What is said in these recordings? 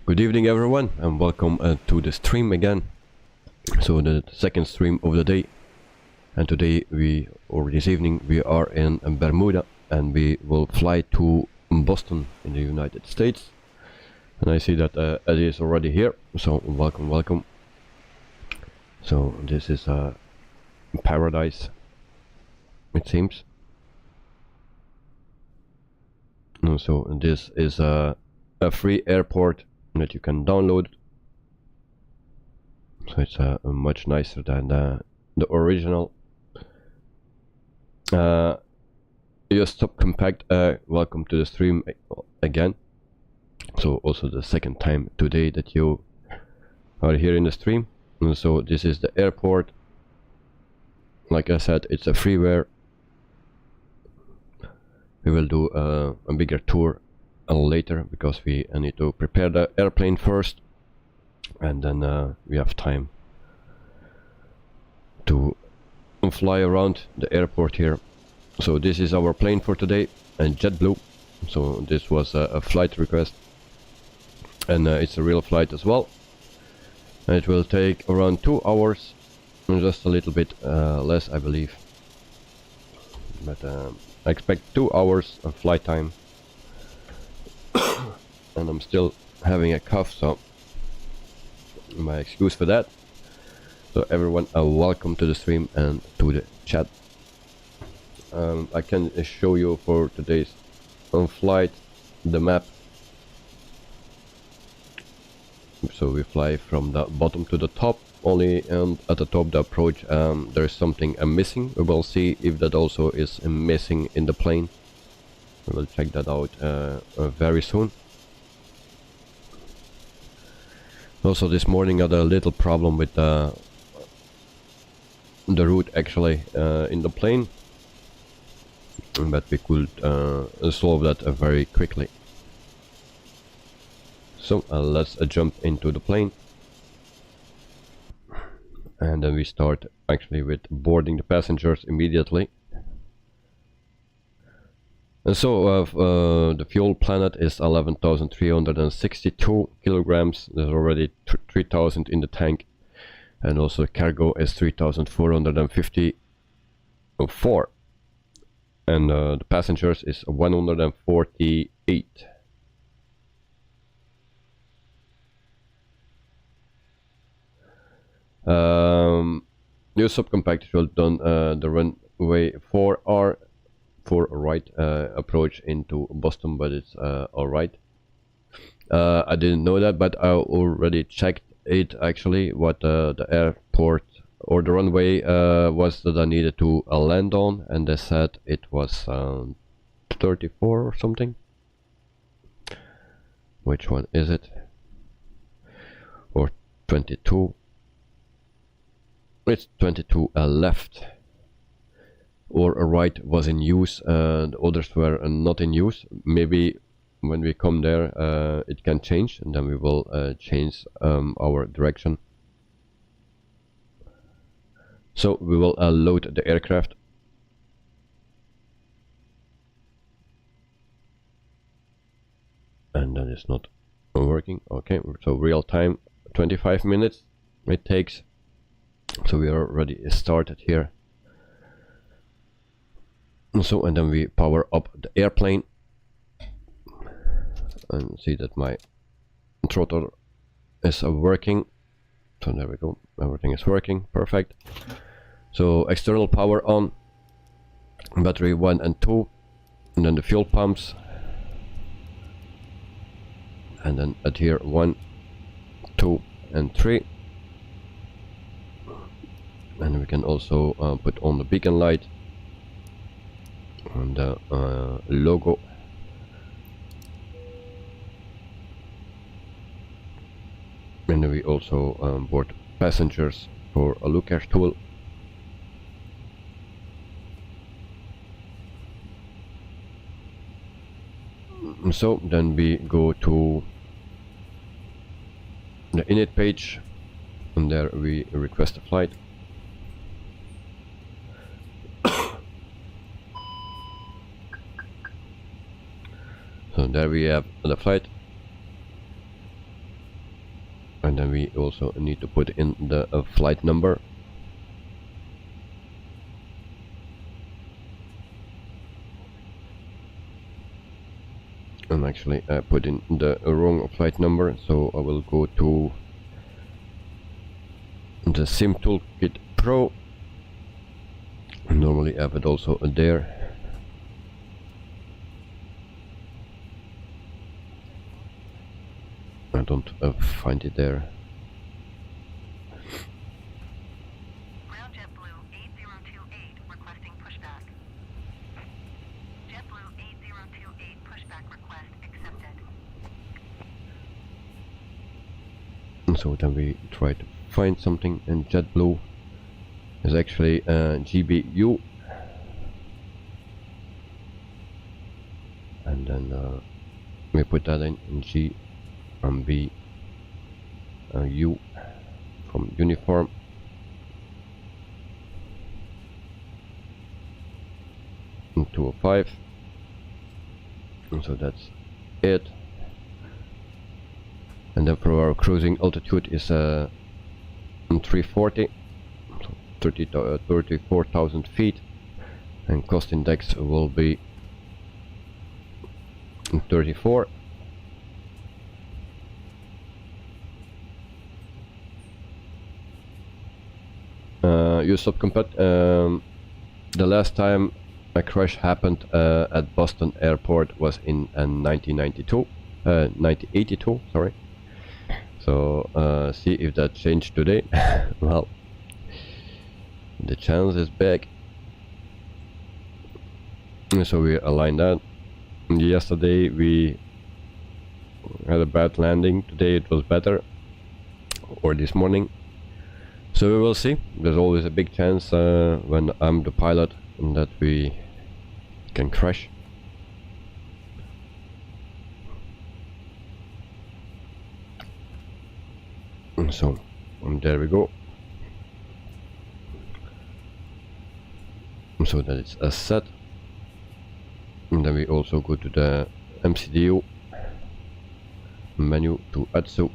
Good evening everyone, and welcome to the stream again. So the second stream of the day, and today this evening we are in Bermuda, and we will fly to Boston in the United States. And I see that Eddie is already here, so welcome. So this is paradise, it seems. And so this is a free airport that you can download, so it's much nicer than the original. Just Stop Compact, welcome to the stream again. So also the second time today that you are here in the stream. And so this is the airport. Like I said, it's a freeware. We will do a bigger tour later, because we need to prepare the airplane first, and then we have time to fly around the airport here. So this is our plane for today, and JetBlue. So this was a flight request, and it's a real flight as well. And it will take around 2 hours, just a little bit less I believe, but I expect 2 hours of flight time. And I'm still having a cough, so my excuse for that. So everyone, welcome to the stream and to the chat. I can show you for today's flight the map. So we fly from the bottom to the top only, and at the top the approach there is something missing. We will see if that also is missing in the plane. We will check that out very soon. Also this morning I had a little problem with the route actually in the plane, but we could solve that very quickly. So let's jump into the plane, and then we start actually with boarding the passengers immediately. And so the fuel planet is 11,362 kilograms. There's already 3,000 in the tank, and also cargo is 3,454, and the passengers is 148. New subcompact will done the runway 4R for a right approach into Boston, but it's alright. I didn't know that, but I already checked it actually, what the airport or the runway was that I needed to land on, and they said it was 34 or something. Which one is it? Or 22? It's 22 left. Or a right was in use and others were not in use. Maybe when we come there it can change, and then we will change our direction. So we will load the aircraft. And that is not working. Okay, so real time 25 minutes it takes. So we are already started here. So, and then we power up the airplane and see that my throttle is working. So there we go, everything is working perfect. So external power on, battery 1 and 2, and then the fuel pumps, and then at here 1, 2 and 3. And we can also put on the beacon light and the logo. And then we also board passengers for a lookout tool. So then we go to the init page, and there we request a flight. So there we have the flight. we also need to put in the flight number. And actually I put in the wrong flight number, so I will go to the Sim Toolkit Pro. Normally I have it also there. I don't find it there. JetBlue 8028 requesting pushback. JetBlue 8028 pushback request accepted. And so then we try to find something, and JetBlue is actually GBU, and then we put that in G and B, U from uniform, and 205, and so that's it. And then for our cruising altitude is 340, so 34,000 feet, and cost index will be 34. You subcompat. The last time a crash happened at Boston Airport was in 1982, sorry. So see if that changed today. Well, the chance is big. So we align that. Yesterday we had a bad landing. Today it was better, or this morning. So we will see. There's always a big chance when I'm the pilot that we can crash. So there we go. So that it's a set. And then we also go to the MCDU menu to ATSU.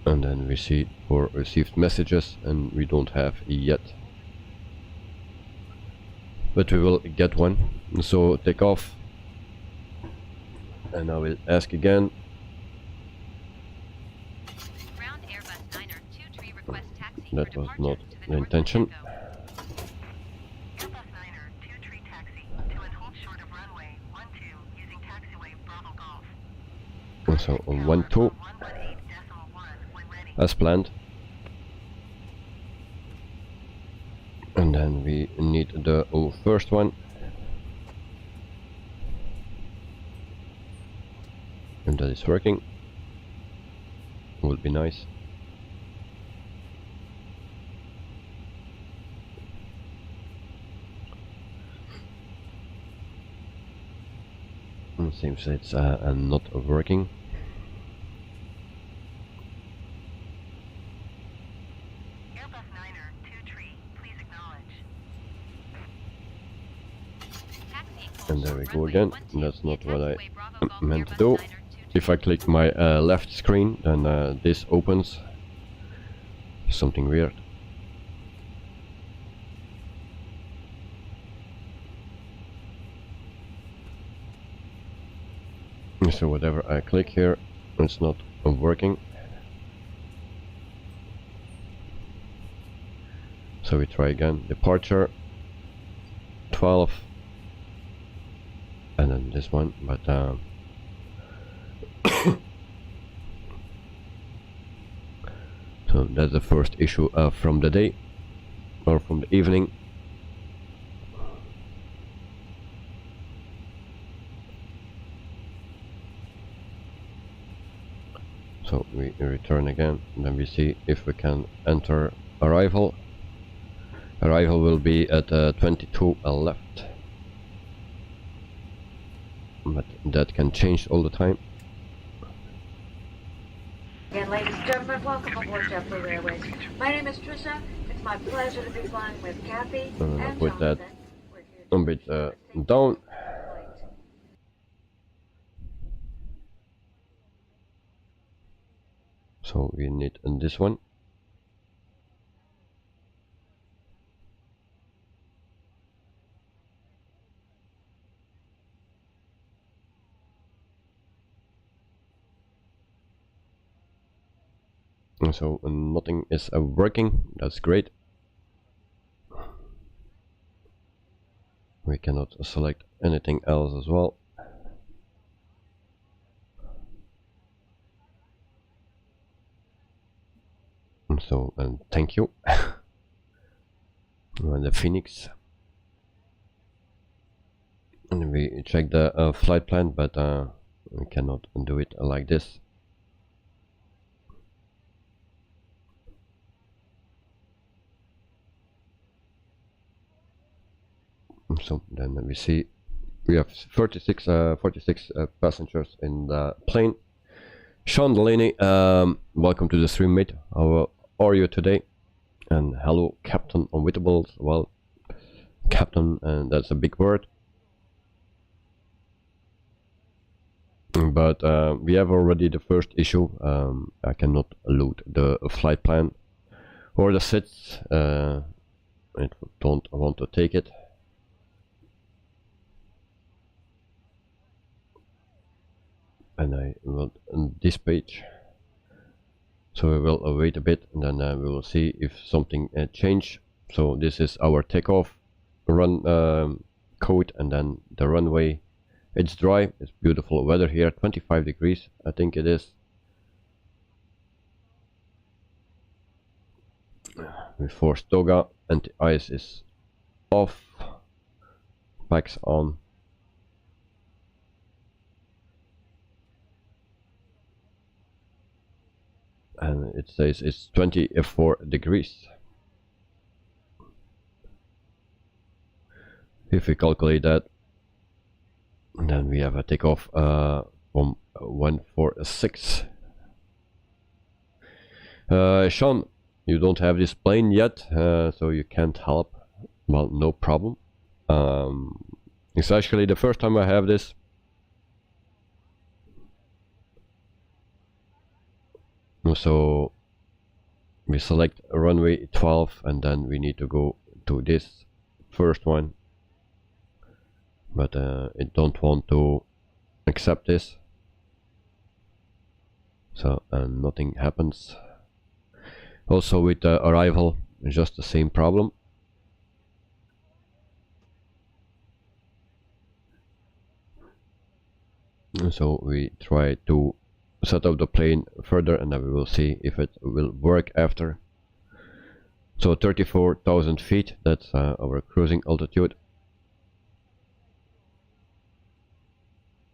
And then we see for received messages, and we don't have yet, but we will get one. So take off, and I will ask again. Ground Airbus 9er 23 request taxi That for was departure not to the the north intention. Airbus 9er 23 taxi to and hold short of runway 12 using taxiway Bravo Golf. And so on 1-2 as planned. And then we need the first one. And that is working. Would be nice. It seems it's not working. Airbus 9er 23, please acknowledge. And there we go again. That's not what I meant to do. If I click my left screen, then this opens. Something weird. So whatever I click here, it's not working. So we try again. Departure 12, and then this one, but so that's the first issue from the day, or from the evening. So we return again, and then we see if we can enter arrival. Arrival will be at 22 left, but that can change all the time. Again, ladies and gentlemen, welcome aboard JetBlue Airways. My name is Trisha. It's my pleasure to be flying with Kathy and With that Jonathan. We're here a to bit ensure the down. safety of the flight. So we need this one. And so nothing is working. That's great. We cannot select anything else as well. And so, thank you. And the Phoenix. And we check the flight plan, but we cannot do it like this. So then we see we have 46 passengers in the plane. Sean Delaney, welcome to the stream, mate. How are you today? And hello, Captain Unwitables. Well, Captain, and that's a big word. But we have already the first issue. I cannot load the flight plan or the sits. I don't want to take it. And I will on this page. So we will wait a bit, and then we will see if something changed. So this is our takeoff run code, and then the runway. It's dry. It's beautiful weather here. 25 degrees, I think it is. We force toga, and the ice is off. Packs on. And it says it's 24 degrees. If we calculate that, then we have a takeoff from 146. Sean, you don't have this plane yet, so you can't help. Well, no problem. It's actually the first time I have this. So we select runway 12, and then we need to go to this first one, but I don't want to accept this, so nothing happens. Also with the arrival, just the same problem. And so we try to set up the plane further, and then we will see if it will work after. So 34,000 feet, that's our cruising altitude.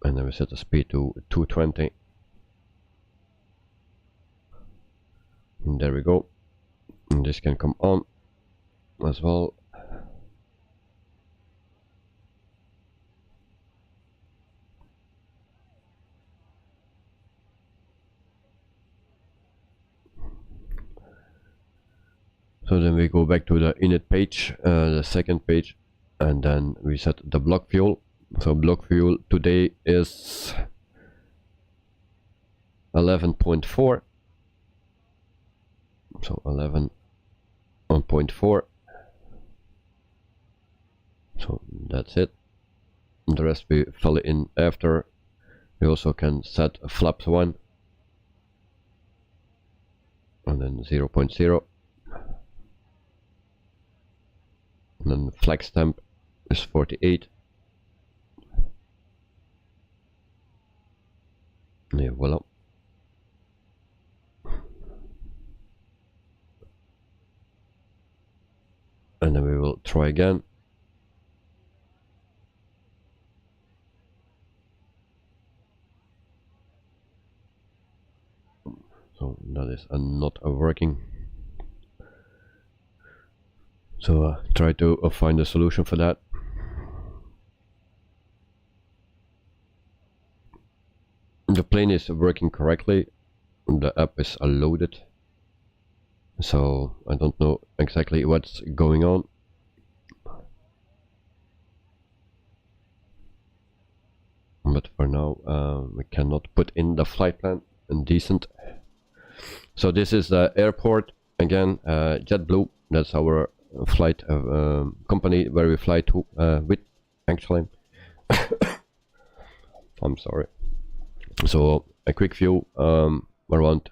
And then we set the speed to 220. And there we go. And this can come on as well. So then we go back to the init page, the second page, and then we set the block fuel. So block fuel today is 11.4. So 11.4. So that's it. And the rest we fill in after. We also can set flaps 1 and then 0.0. And then the flag stamp is 48. Yeah, voila. And then we will try again. So that is not working. So try to find a solution for that. The plane is working correctly. The app is loaded. So I don't know exactly what's going on. But for now we cannot put in the flight plan decent. So this is the airport again, JetBlue. That's our flight company where we fly to with, actually. I'm sorry. So a quick view around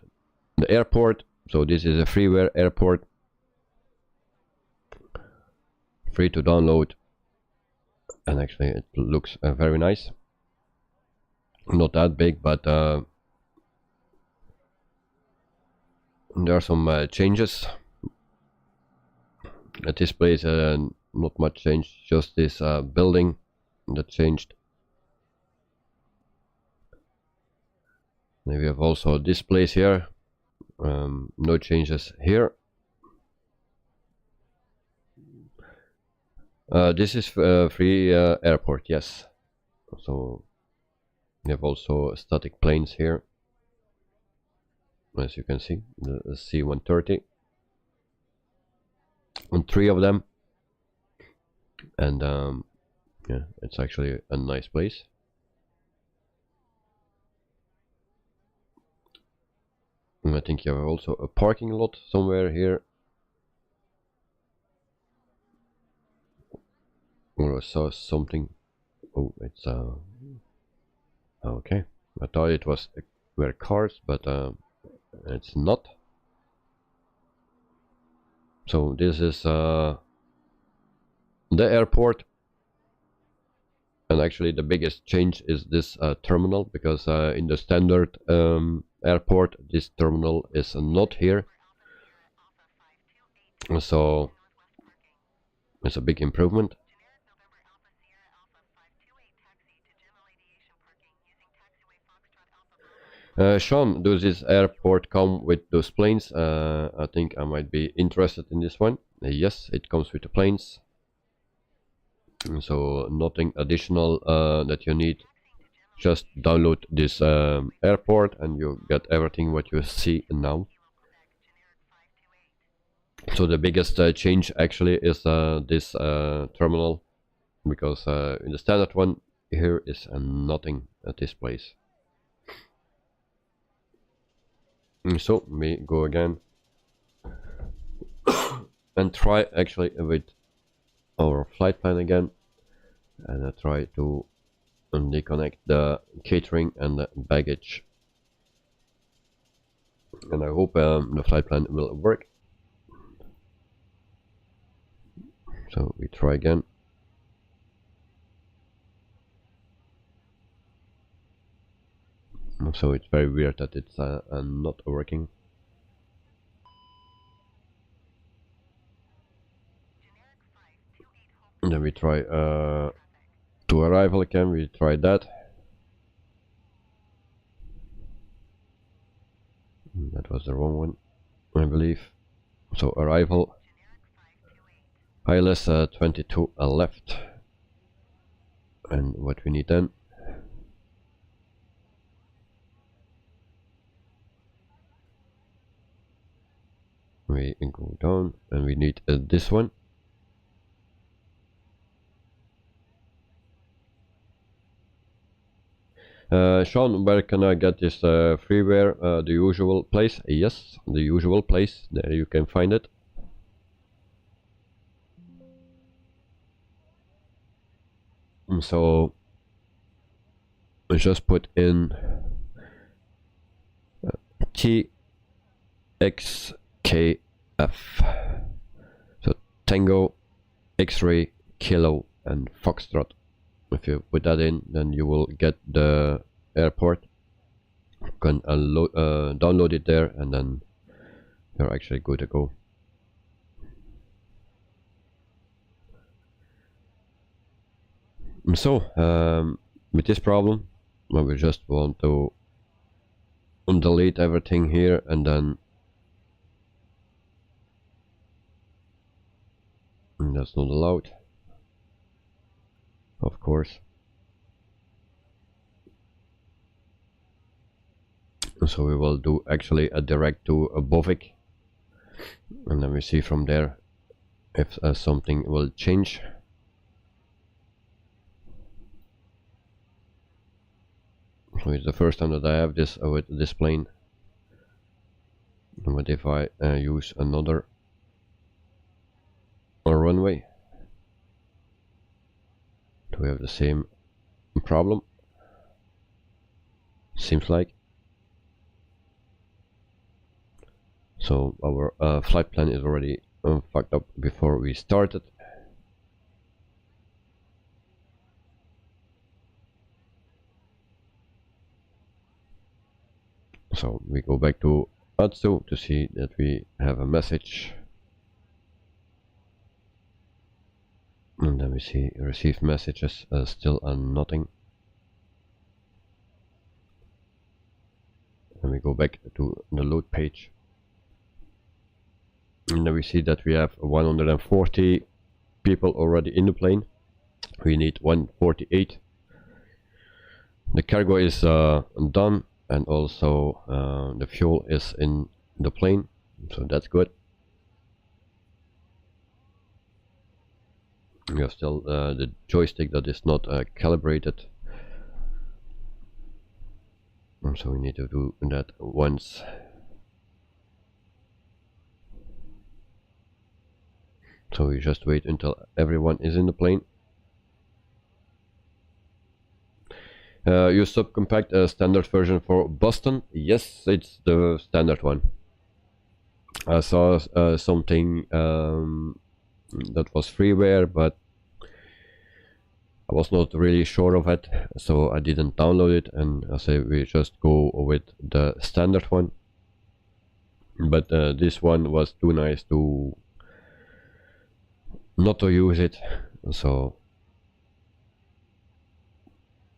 the airport. So this is a freeware airport, free to download, and actually it looks very nice. Not that big, but there are some changes. At this place, not much change, just this building that changed. We have also this place here. No changes here. This is free airport, yes. So we have also static planes here, as you can see, the C-130, and 3 of them. And yeah, it's actually a nice place. And I think you have also a parking lot somewhere here. Or I saw something. Oh, it's okay. I thought it were cars, but it's not. So this is the airport, and actually the biggest change is this terminal, because in the standard airport this terminal is not here. So it's a big improvement. Sean, does this airport come with those planes? I think I might be interested in this one. Yes, it comes with the planes. So nothing additional that you need. Just download this airport and you get everything what you see now. So the biggest change actually is this terminal, because in the standard one here is nothing at this place. So we go again and try actually with our flight plan again, and I try to disconnect the catering and the baggage, and I hope the flight plan will work. So we try again. So it's very weird that it's not working. And then we try to arrival again. We try that. That was the wrong one, I believe. So arrival. ILS 22 left. And what we need then? We go down and we need this one. Sean, where can I get this freeware? The usual place? Yes, the usual place. There you can find it. So I just put in TXKF. So Tango, X-ray, Kilo, and Foxtrot. If you put that in, then you will get the airport. You can download it there, and then you're actually good to go. So with this problem, well, we just want to delete everything here, and then that's not allowed, of course. So we will do actually a direct to a Bovik, and then we see from there if something will change. So it's the first time that I have this with this plane. What if I use another runway? Do we have the same problem? Seems like. So our flight plan is already fucked up before we started. So we go back to Atsu to see that we have a message. And then we see received messages, still nothing. And we go back to the load page. And then we see that we have 140 people already in the plane. We need 148. The cargo is done, and also the fuel is in the plane, so that's good. We have still the joystick that is not calibrated, so we need to do that once. So we just wait until everyone is in the plane. Use subcompact standard version for Boston. Yes, it's the standard one. I saw something that was freeware, but I was not really sure of it, so I didn't download it, and I say we just go with the standard one. But this one was too nice to not to use it, so,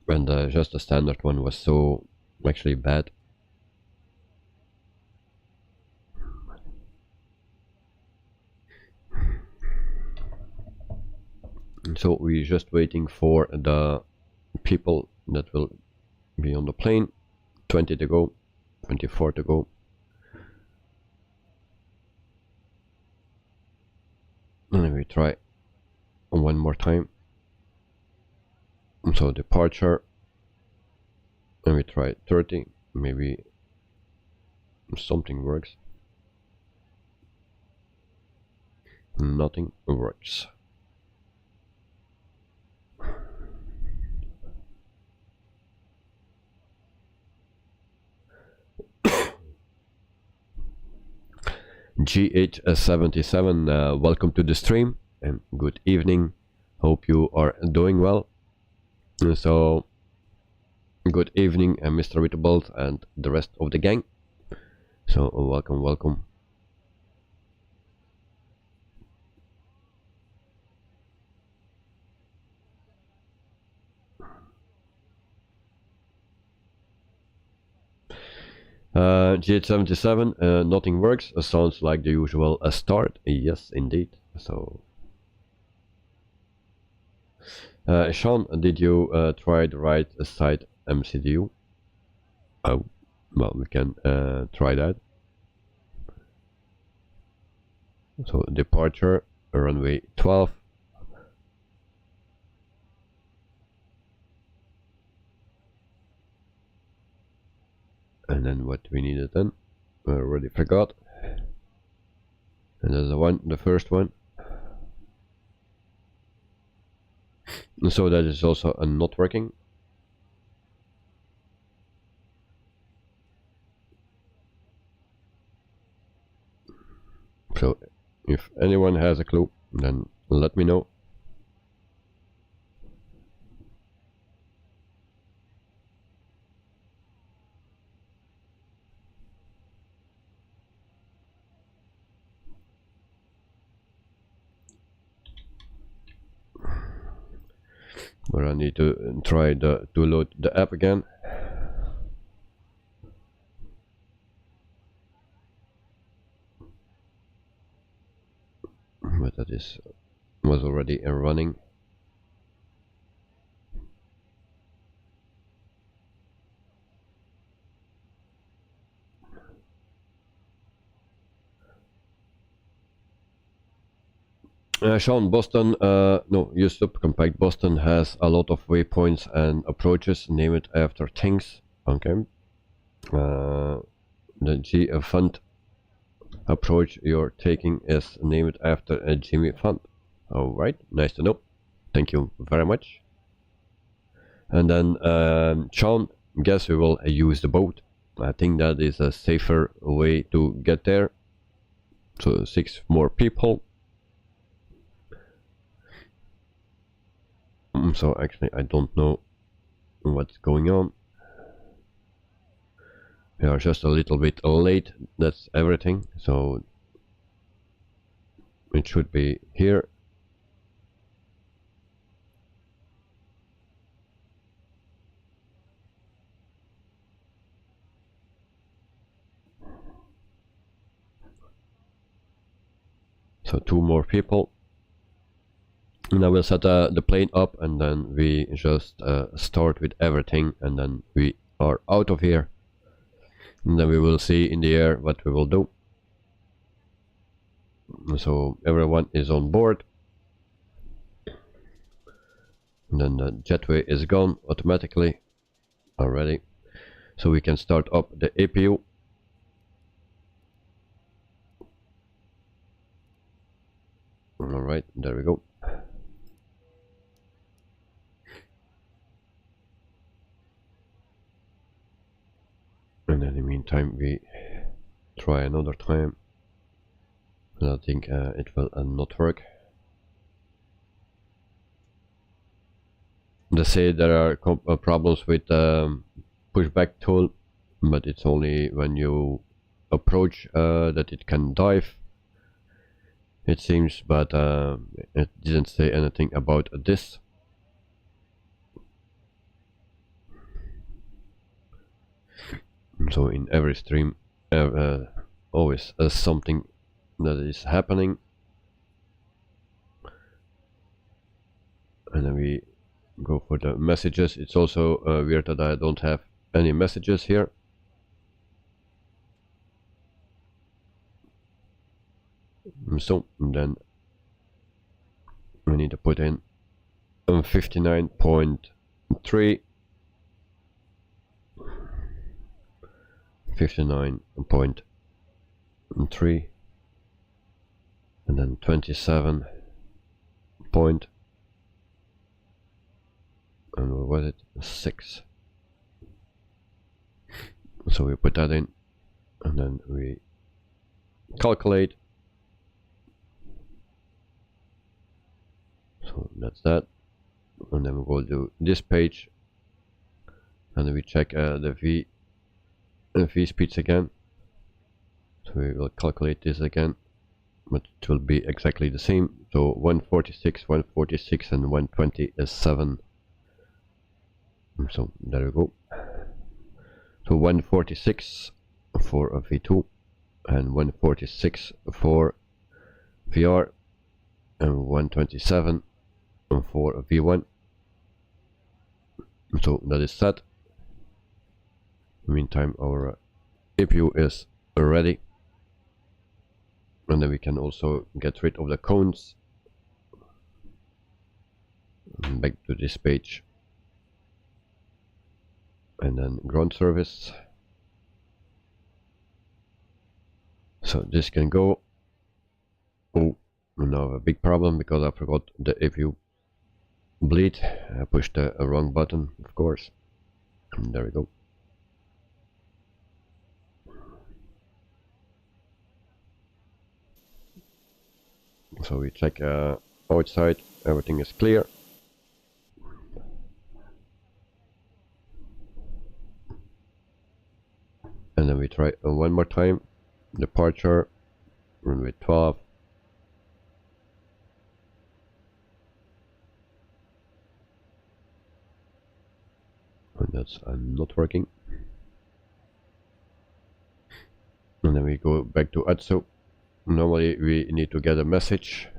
and just the standard one was so actually bad. So we're just waiting for the people that will be on the plane. 20 to go, 24 to go. And then we try one more time. So departure, and we try 30, maybe something works. Nothing works. GH77, welcome to the stream and good evening. Hope you are doing well. So good evening, Mr. Wittebold and the rest of the gang. So welcome. GH77, nothing works. Sounds like the usual start. Yes, indeed. So, Sean, did you try the right side MCDU? Oh, well, we can try that. So, departure, runway 12. And then what we needed then, I already forgot. And there's the first one. And so that is also not working. So if anyone has a clue, then let me know. But I need to try to load the app again. But that was already running. Sean, Boston, no, use subcompact. Boston has a lot of waypoints and approaches. Name it after things. Okay. The G font approach you're taking is named after a Jimmy Fund. Alright, nice to know. Thank you very much. And then Sean, guess we will use the boat. I think that is a safer way to get there. So 6 more people. So actually I don't know what's going on. We are just a little bit late, that's everything. So it should be here. So 2 more people. And I will set the plane up, and then we just start with everything, and then we are out of here. And then we will see in the air what we will do. So everyone is on board. And then the jetway is gone automatically already. So we can start up the APU. Alright, there we go. And in the meantime we try another time. And I think it will not work. They say there are problems with pushback tool, but it's only when you approach that it can dive, it seems, but it didn't say anything about this. So in every stream always something that is happening. And then we go for the messages. It's also weird that I don't have any messages here. So then we need to put in 59.3, 59.3, and then 27 point, and what was it, 6. So we put that in, and then we calculate. So that's that, and then we go to this page, and then we check the V speeds again. So we will calculate this again, but it will be exactly the same. So 146, 146, and 120 is 7. So there we go. So 146 for a V2, and 146 for VR, and 127 for a V1. So that is set. Meantime, our APU is ready, and then we can also get rid of the cones. Back to this page, and then ground service. So this can go. Oh, now I have a big problem because I forgot the APU bleed. I pushed the wrong button, of course. And there we go. So we check outside, everything is clear. And then we try one more time. Departure, runway 12. And that's not working. And then we go back to ATSO. Normally we need to get a message.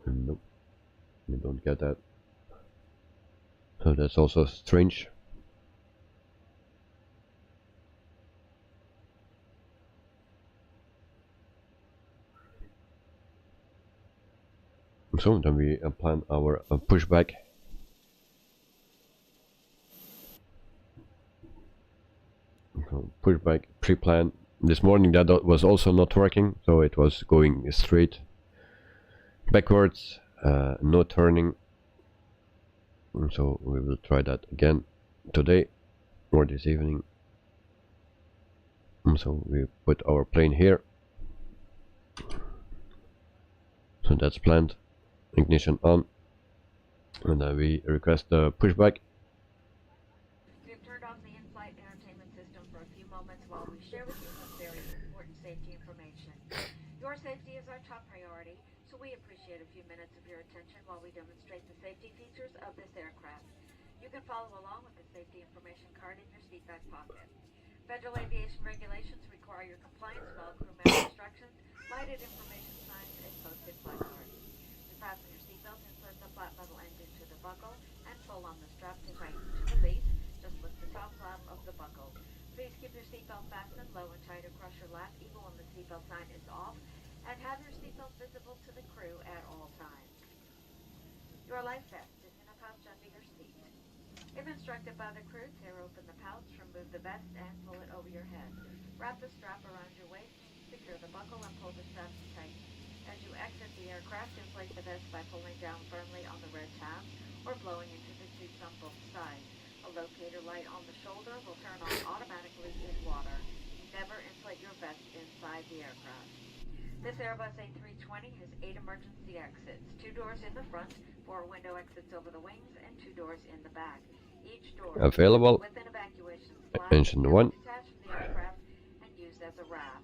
Nope, we don't get that. So that's also strange. So then we plan our pushback. pushback pre-plan. This morning that was also not working, so it was going straight backwards, no turning. So we will try that again today or this evening. So we put our plane here. So that's planned. Ignition on. And then we request the pushback. We have turned off the in-flight entertainment system for a few moments while we share with you some very important safety information. Your safety is our top priority, so we appreciate a few minutes of your attention while we demonstrate the safety features of this aircraft. You can follow along with the safety information card in your seat back pocket. Federal aviation regulations require your compliance with all crew member instructions, lighted information signs, and posted placards. To fasten your seatbelt, insert the flat metal end into the buckle and pull on the strap to tighten. To release, just lift the top flap of the buckle. Please keep your seatbelt fastened low and tight across your lap even when the seatbelt sign is off, and have your seatbelt visible to the crew at all times. Your life vest is in a pouch under your seat. If instructed by the crew, tear open the pouch, remove the vest, and pull it over your head. Wrap the strap around your waist, secure the buckle, and pull the strap tight. As you exit the aircraft, inflate the vest by pulling down firmly on the red tab or blowing into the tubes on both sides. A locator light on the shoulder will turn on automatically in water. Never inflate your vest inside the aircraft. This Airbus A320 has 8 emergency exits, 2 doors in the front, 4 window exits over the wings, and 2 doors in the back. Each door Available. with an evacuation slide Engine 1. detached from the aircraft and used as a raft.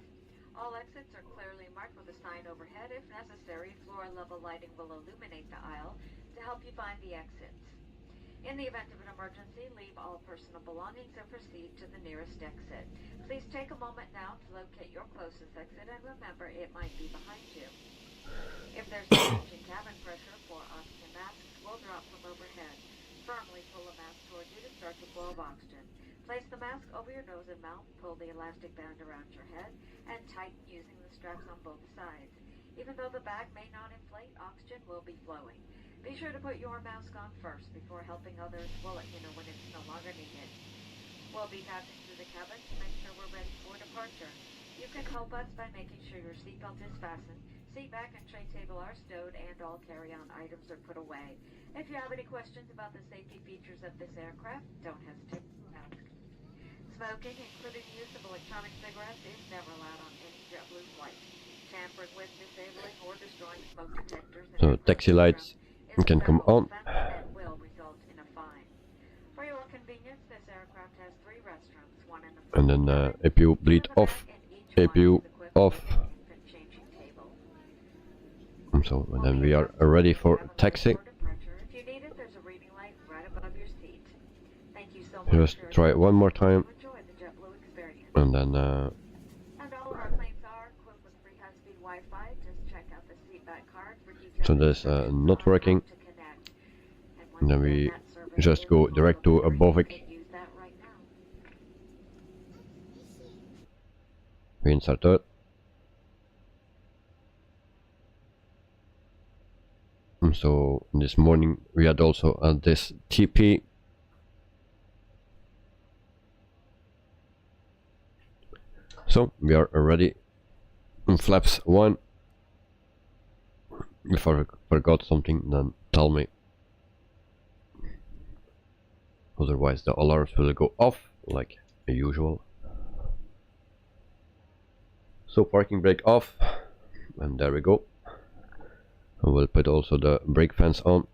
All exits are clearly marked with a sign overhead. If necessary, floor level lighting will illuminate the aisle to help you find the exits. In the event of an emergency, leave all personal belongings and proceed to the nearest exit. Please take a moment now to locate your closest exit and remember it might be behind you. If there's a change in cabin pressure, 4 oxygen masks will drop from overhead. Firmly pull a mask toward you to start the flow of oxygen. Place the mask over your nose and mouth, pull the elastic band around your head, and tighten using the straps on both sides. Even though the bag may not inflate, oxygen will be flowing. Be sure to put your mask on first before helping others. We'll let you know when it's no longer needed. We'll be passing through the cabin to make sure we're ready for departure. You can help us by making sure your seatbelt is fastened, seat back and tray table are stowed, and all carry-on items are put away. If you have any questions about the safety features of this aircraft, don't hesitate to ask. Smoking, including the use of electronic cigarettes, is never allowed on any JetBlue flight. Tampering with, disabling, or destroying smoke detectors So taxi lights can come on. and will result in a fine. For your convenience, this aircraft has 3 restrooms, one in the front And then cabin, APU 2 in bleed the back, off, and each one APU is equipped with off. an infant changing table. So and then we are ready for taxi. For departure. If you need it, there's a reading light right above your seat. Thank you so much. Just for try it one more time, enjoy the JetBlue experience. and then And all of our planes are equipped with free high-speed Wi-Fi. Just check out the seatback card for details. so this not working. And then we just go direct to a Bovik. We insert it. And so this morning we had also this TP. So we are ready. Flaps 1. If I forgot something, then tell me. Otherwise the alarms will go off like usual. So parking brake off, and there we go. And we'll put also the brake fans on.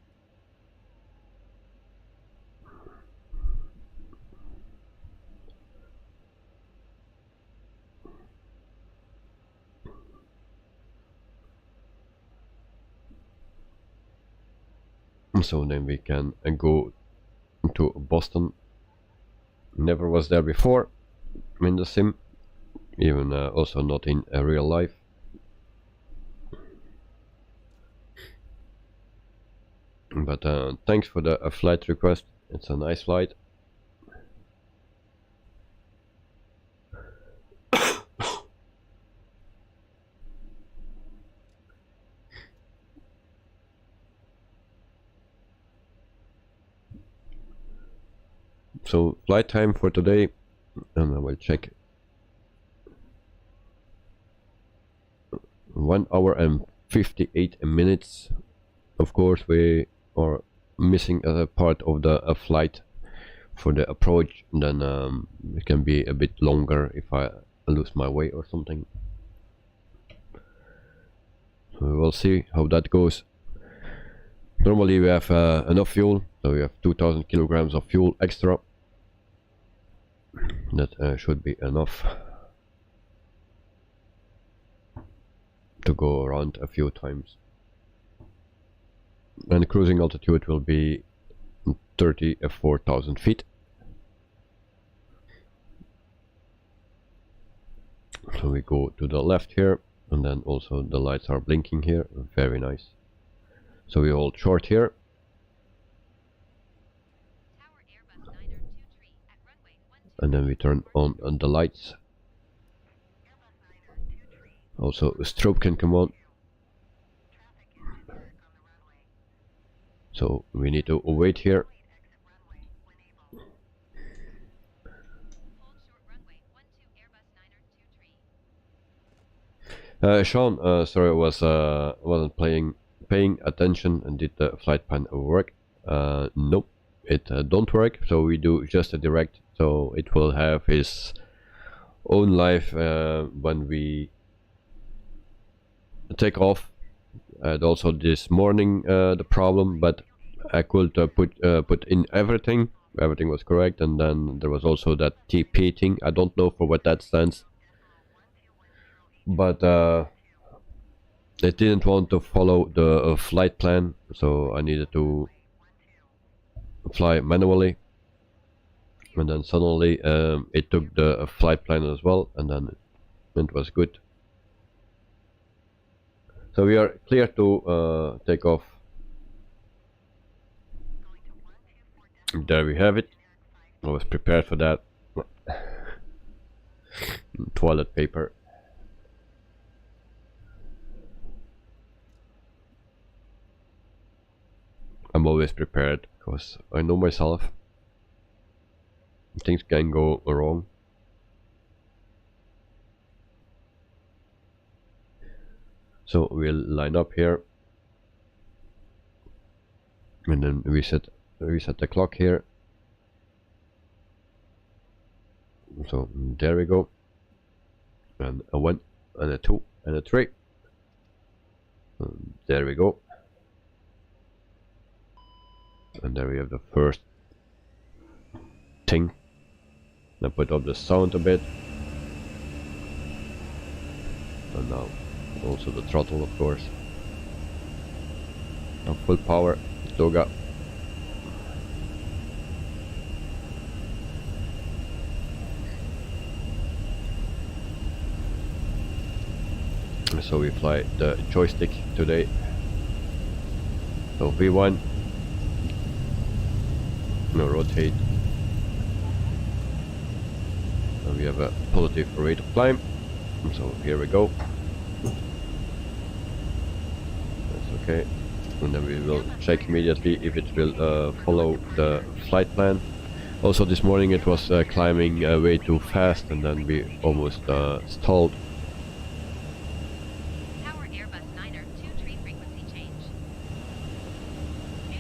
So then we can go to Boston. Never was there before in the sim, even also not in real life. But thanks for the flight request. It's a nice flight. So flight time for today, and I will check 1 hour and 58 minutes. Of course, we are missing a part of the flight for the approach. Then it can be a bit longer if I lose my way or something. So we will see how that goes. Normally we have enough fuel, so we have 2000 kilograms of fuel extra. That should be enough to go around a few times. And cruising altitude will be 34,000 feet. So we go to the left here, and then also the lights are blinking here. Very nice. So we hold short here. And then we turn on the lights. Also a strobe can come on. So we need to wait here. Sean, sorry, wasn't paying attention and did the flight plan work? Nope, it don't work. So we do just a direct. So it will have his own life when we take off. And also this morning the problem, but I could put in everything. Everything was correct, and then there was also that TP thing. I don't know for what that stands, but they didn't want to follow the flight plan, so I needed to fly manually. And then suddenly it took the flight plan as well, and then it was good. So we are clear to take off. There we have it. I was prepared for that. Toilet paper. I'm always prepared because I know myself. Things can go wrong. So we'll line up here, and then reset the clock here. So there we go, and a 1 and a 2 and a 3. And there we go, and there we have the first thing. I put up the sound a bit, and now also the throttle, of course. Now full power, Toga. So we fly the joystick today. So V1, now rotate. And we have a positive rate of climb. So here we go. That's okay. And then we will check immediately if it will follow the flight plan. Also this morning it was climbing way too fast, and then we almost stalled. Tower Airbus 923 frequency change.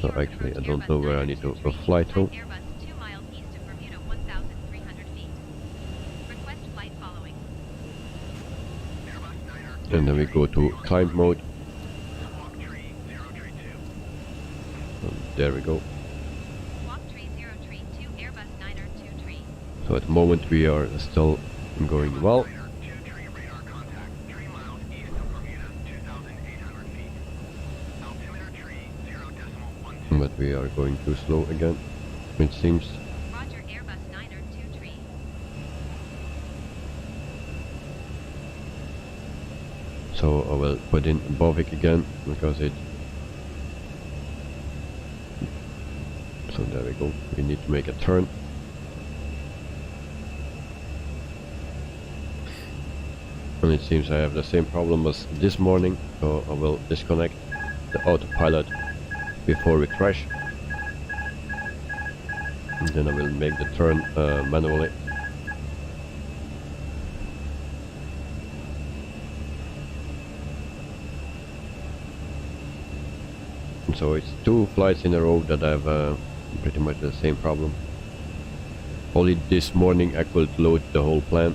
So actually I don't know where I need to fly to. Airbus 2 miles east of Bermuda, 1,300 feet. Request flight following. And then we go to climb mode. And there we go. Walk tree 032 Airbus 923. So at the moment we are still going well. But we are going too slow again, it seems. Roger Airbus 923. So I will put in Bovik again because it. So there we go. We need to make a turn. And it seems I have the same problem as this morning, so I will disconnect the autopilot before we crash. And then I will make the turn manually. So it's 2 flights in a row that have pretty much the same problem. Only this morning I could load the whole plan.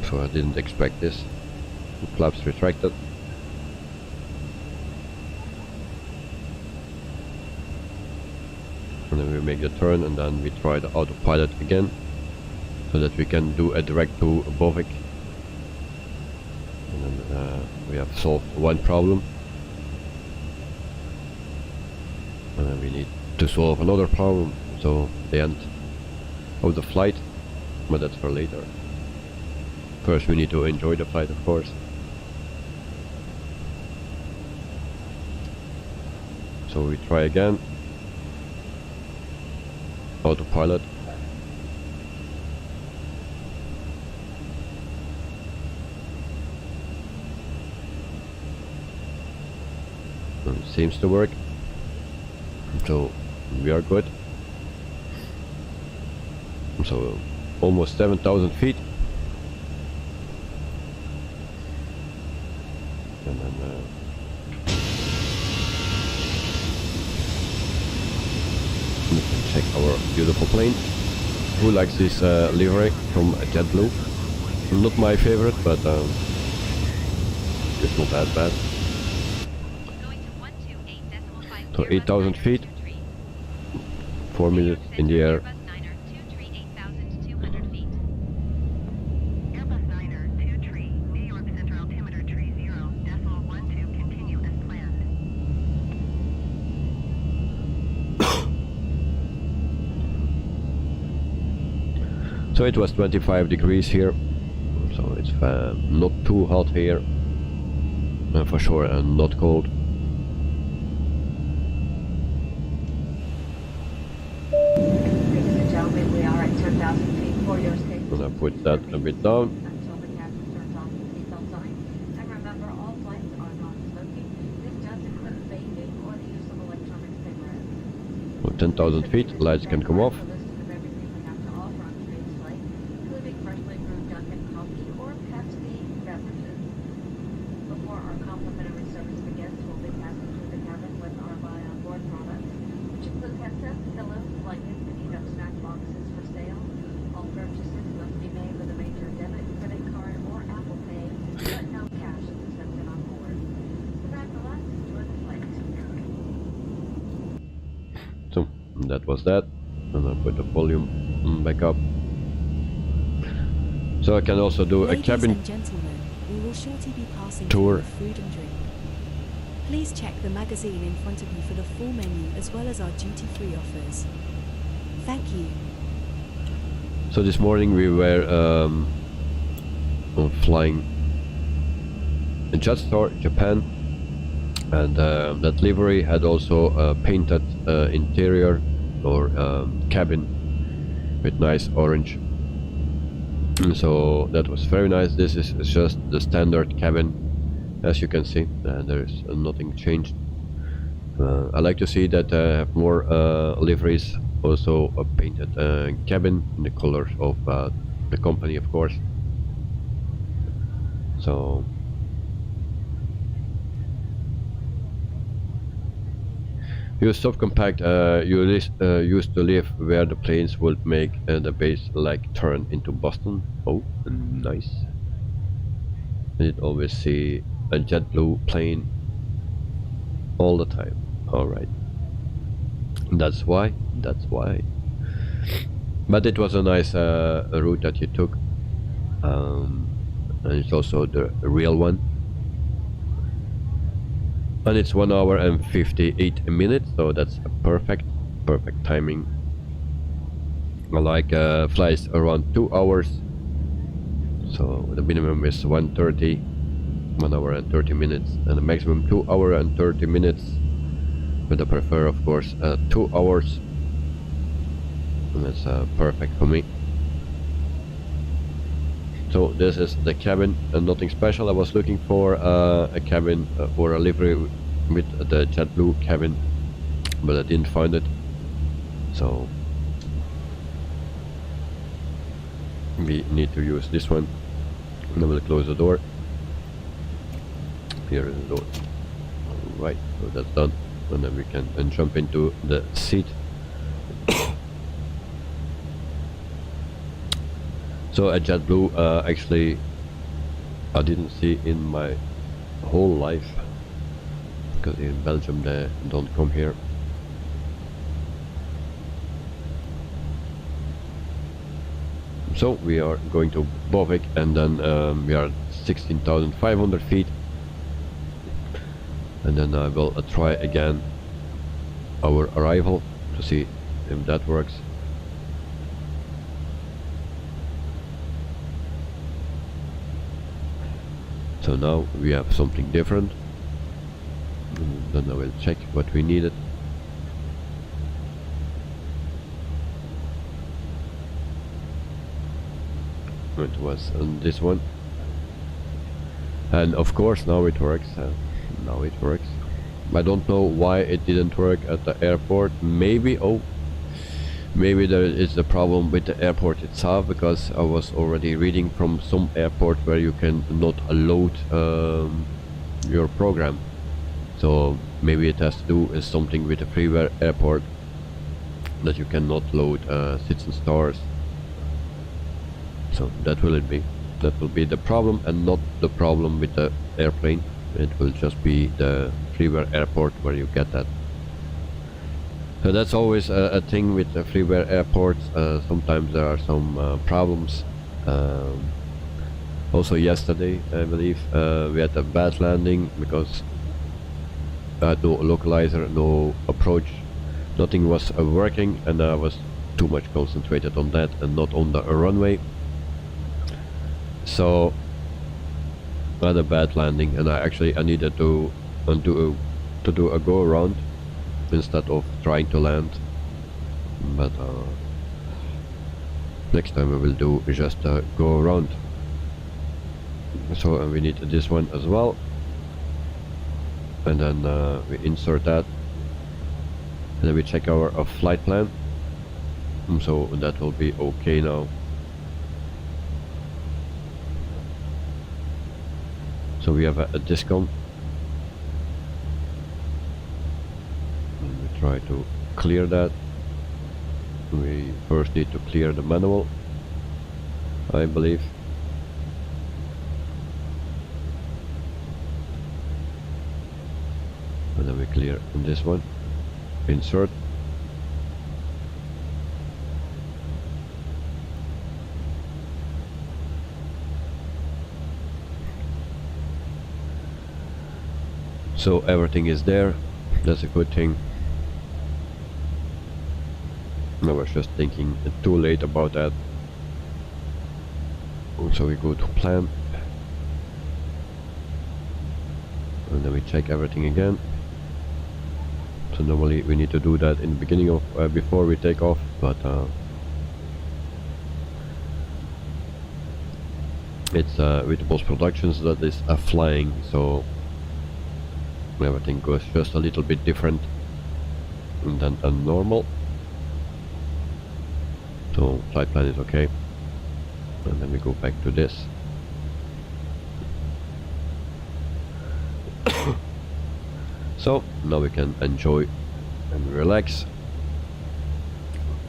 So I didn't expect this. The flaps retracted. And then we make the turn, and then we try the autopilot again, so that we can do a direct to Bovik. And then we have solved one problem. And then we need to solve another problem, so the end of the flight, but that's for later. First we need to enjoy the flight, of course. So we try again. Autopilot. And it seems to work. So we are good. So almost 7,000 feet. And then we can check our beautiful plane. Who likes this livery from JetBlue? Not my favorite, but it's not that bad. So 8,000 feet, 4 minutes in the air. Airbus 9er 23, New York Central altimeter 30.12, continue as planned. So it was 25 degrees here, so it's not too hot here, for sure, and not cold. Ladies and gentlemen, we are at 10,000 feet for your safety. And I put that a bit down. Until the captain turns on the seatbelt sign. And remember, all flights are non-smoking. This does include vaping or the use of electronic cigarettes. So 10,000 feet, lights can come off. A list of everything we have to offer on today's flight, including freshly brewed Dunkin' coffee or Pepsi beverages. Before our complimentary service begins, we'll be passing through the cabin with our buy on board products, which include headsets, pillows, blankets, and eat-up snack boxes for sale. All purchases must be made with a major debit, credit card, or Apple Pay, but no cash is accepted on board. Sit back, relax, enjoy the flight. So that was that, and I put the volume back up. So I can also do a Ladies cabin and gentlemen, we will shortly be passing tour. through food and drink. Please check the magazine in front of you for the full menu as well as our duty-free offers. Thank you. So this morning we were flying in Jetstar, Japan, and that livery had also a painted interior or cabin with nice orange. And so that was very nice. This is just the standard cabin, as you can see. There is nothing changed. I like to see that I have more liveries, also a painted cabin in the colors of the company, of course. So you subcompact, used to live where the planes would make the base like turn into Boston. Oh, nice. I did always see a JetBlue plane all the time. Alright. That's why. But it was a nice route that you took. And it's also the real one. And it's 1 hour and 58 minutes, so that's a perfect timing. I like flights around 2 hours, so the minimum is 1:30, 1 hour and 30 minutes, and the maximum 2 hour and 30 minutes, but I prefer, of course, 2 hours, and that's perfect for me. So this is the cabin, and nothing special. I was looking for a cabin or a livery with the JetBlue cabin, but I didn't find it. So we need to use this one. And I will close the door. Here is the door. Right, so that's done. And then we can jump into the seat. So a JetBlue, actually I didn't see in my whole life, because in Belgium they don't come here. So we are going to Bovik, and then we are 16,500 feet, and then I will try again our arrival to see if that works. So now we have something different, and then I will check what we needed. It was on this one, and of course now it works. Now it works. I don't know why it didn't work at the airport. Maybe maybe there is a problem with the airport itself, because I was already reading from some airport where you can not load your program. So maybe it has to do with something with the freeware airport, that you cannot load Cits and Stars. So that will it be. That will be the problem, and not the problem with the airplane. It will just be the freeware airport where you get that. So that's always a thing with the freeware airports. Sometimes there are some problems. Also yesterday, I believe, we had a bad landing because I had no localizer, no approach, nothing was working, and I was too much concentrated on that and not on the runway. So I had a bad landing, and I needed to do a go around instead of trying to land. But next time I will do just a go around. So we need this one as well, and then we insert that, and then we check our flight plan. So that will be okay now. So we have a discount, and we try to clear that. We first need to clear the manual, I believe. And then we clear this one, insert. So everything is there, that's a good thing. I was just thinking too late about that. So we go to plan, and then we check everything again. So normally we need to do that in the beginning of before we take off, but it's with post productions that is flying, so everything goes just a little bit different than normal. So flight plan is okay, and then we go back to this. So now we can enjoy and relax,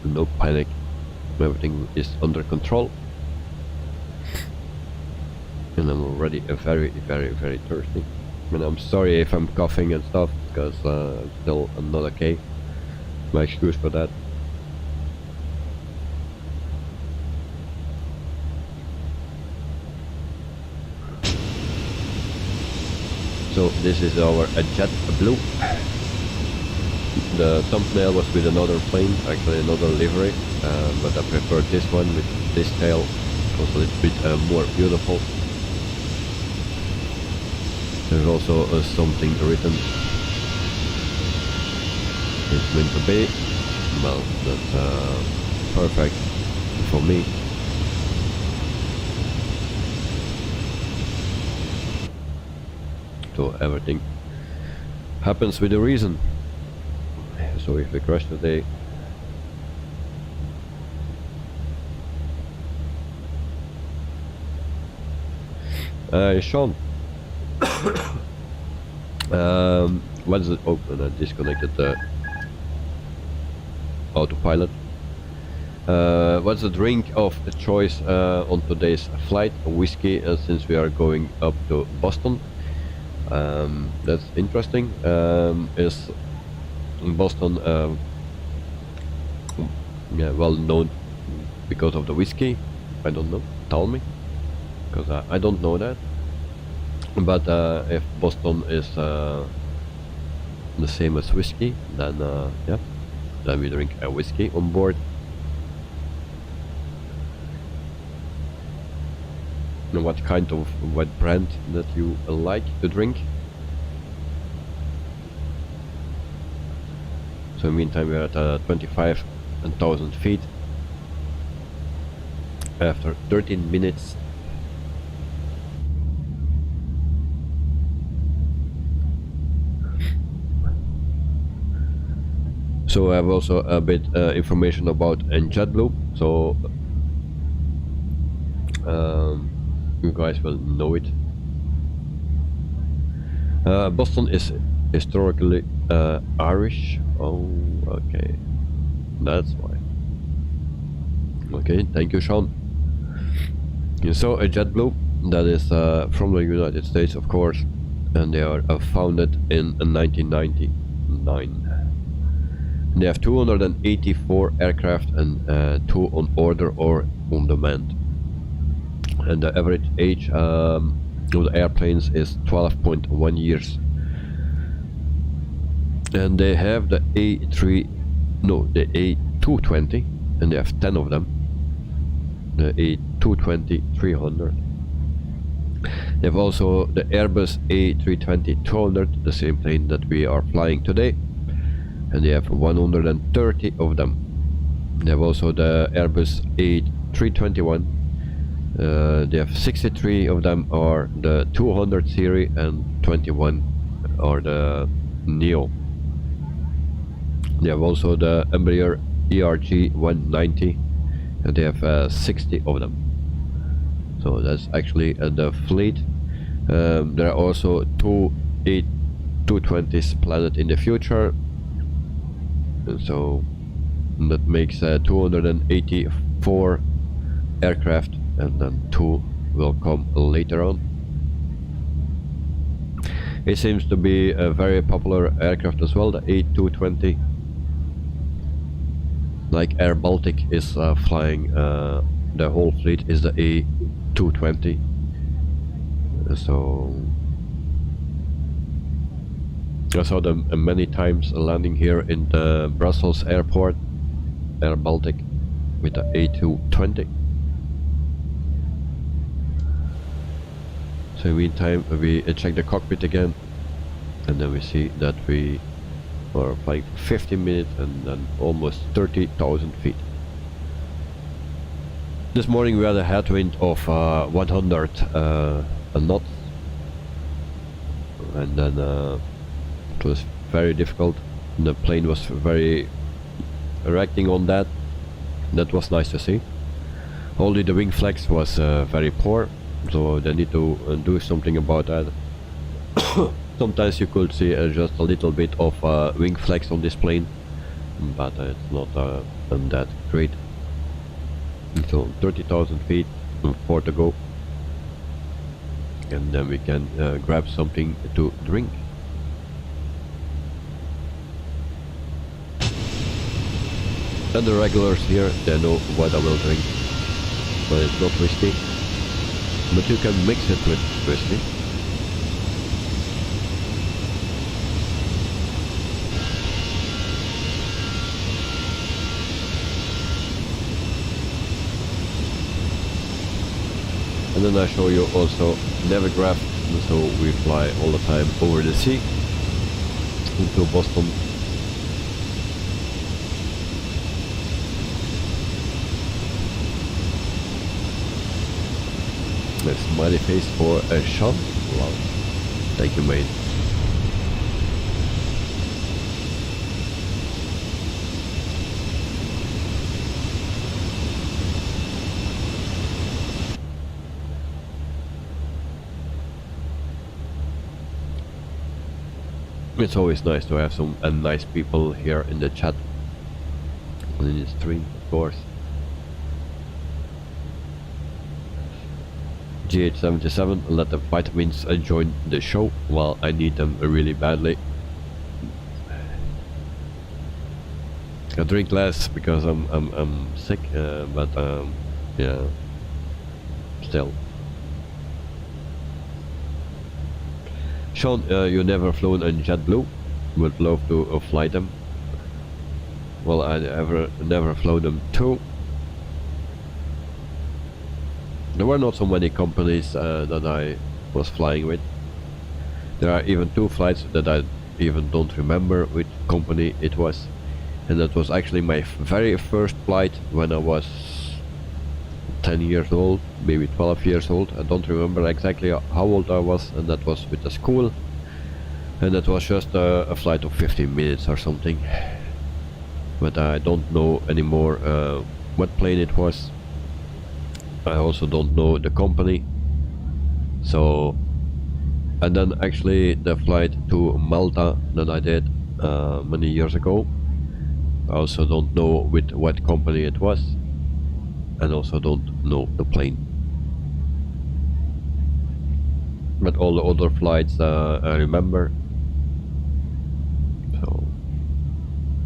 no panic, everything is under control. And I'm already very thirsty. And I'm sorry if I'm coughing and stuff, because I'm still not okay. My excuse for that. So this is our JetBlue. The thumbnail was with another plane, actually another livery, but I prefer this one with this tail. It was a little bit more beautiful. There's also something written. It's meant to be. Well, that's perfect for me. So everything happens with a reason. So if we crash today, Sean. What is it? Oh, and I disconnected the autopilot. What's the drink of choice on today's flight? Whiskey, since we are going up to Boston. That's interesting. Is Boston yeah, well known because of the whiskey? I don't know. Tell me, because I don't know that. But if Boston is the same as whiskey, then yeah, then we drink a whiskey on board. And what kind of what brand that you like to drink? So in the meantime we're at 25,000 feet after 13 minutes. So I have also a bit information about JetBlue, so you guys will know it. Boston is historically Irish. Oh, okay, that's why. Okay, thank you, Sean. You saw a JetBlue that is from the United States, of course, and they are founded in 1999. They have 284 aircraft and 2 on order or on demand. And the average age of the airplanes is 12.1 years. And they have the A220, and they have 10 of them. The A320-200. They have also the Airbus A320-200, the same plane that we are flying today, and they have 130 of them. They have also the Airbus A321. They have 63 of them are the 200 series and 21 are the Neo. They have also the Embraer ERG 190, and they have 60 of them. So that's actually the fleet. There are also 2 A220s planned in the future, and so that makes 284 aircraft, and then 2 will come later on. It seems to be a very popular aircraft as well, the A220. Like Air Baltic is flying, the whole fleet is the A220. So I saw them many times landing here in the Brussels airport, Air Baltic, with the A220. So in the meantime we check the cockpit again, and then we see that we are flying for 15 minutes and then almost 30,000 feet. This morning we had a headwind of 100 knots, and then it was very difficult. The plane was very reacting on that. That was nice to see. Only the wing flex was very poor, so they need to do something about that. Sometimes you could see just a little bit of wing flex on this plane, but it's not that great. So 30,000 feet, 4 to go, and then we can grab something to drink. And the regulars here, they know what I will drink, but it's not whiskey, but you can mix it with whiskey. And then I show you also Navigraph, so we fly all the time over the sea into Boston. A smiley face for a shot. Wow. Thank you, mate. It's always nice to have some nice people here in the chat and in the stream, of course. GH77, let the vitamins join the show. Well, I need them really badly. I drink less because I'm sick, but yeah, still. Sean, you never flown in JetBlue? Would love to fly them. Well, I never flew them too. There were not so many companies that I was flying with. There are even 2 flights that I even don't remember which company it was. And that was actually my very first flight when I was 10 years old, maybe 12 years old. I don't remember exactly how old I was, and that was with the school. And that was just a flight of 15 minutes or something. But I don't know anymore what plane it was. I also don't know the company. So, and then actually the flight to Malta that I did many years ago, I also don't know with what company it was, and also don't know the plane. But all the other flights I remember. So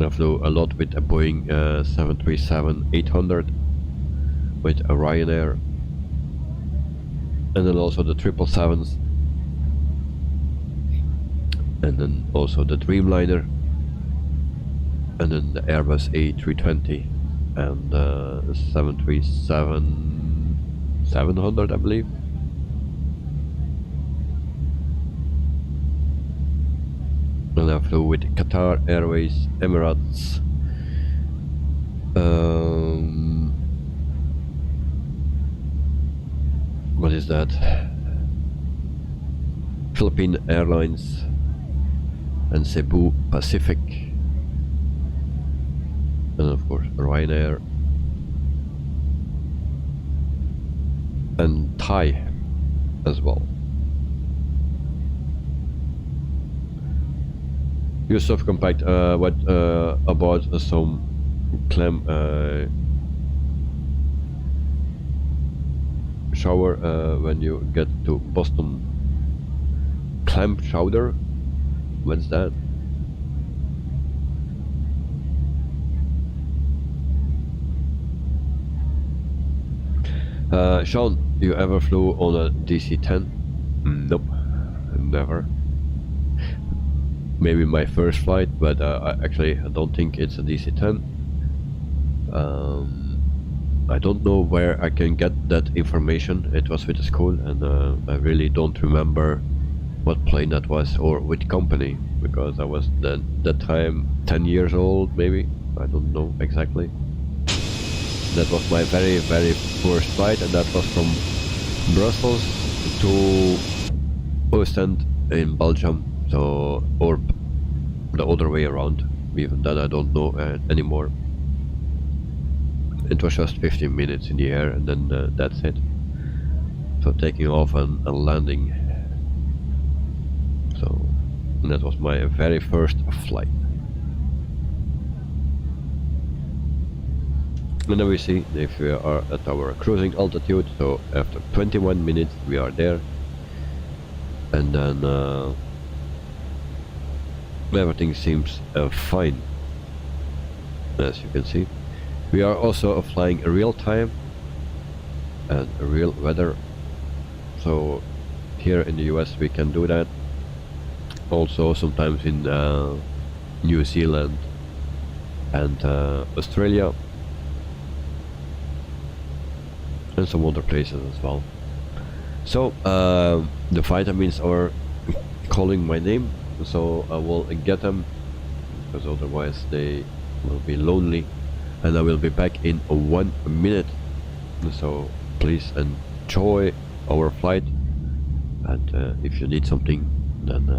I flew a lot with a Boeing 737-800 with a Ryanair, and then also the 777s, and then also the Dreamliner, and then the Airbus A320 and 737-700, I believe. And I flew with Qatar Airways, Emirates, what is that? Philippine Airlines and Cebu Pacific. And of course Ryanair and Thai as well. Yusuf Compact, what about some clam shower when you get to Boston? Clam chowder? What's that? Sean, you ever flew on a DC-10? Nope, never. Maybe my first flight, but I don't think it's a DC-10. I don't know where I can get that information. It was with the school, and I really don't remember what plane that was or which company, because I was that time 10 years old, maybe. I don't know exactly. That was my very first flight, and that was from Brussels to Ostend in Belgium. So, or the other way around. Even that I don't know anymore. It was just 15 minutes in the air, and then that's it. So taking off and landing. So that was my very first flight. And then we see if we are at our cruising altitude. So after 21 minutes we are there, and then everything seems fine, as you can see. We are also flying real time and real weather, so here in the US we can do that. Also sometimes in New Zealand and Australia and some other places as well. So the vitamins are calling my name, so I will get them, because otherwise they will be lonely. And I will be back in 1 minute, so please enjoy our flight, and if you need something, then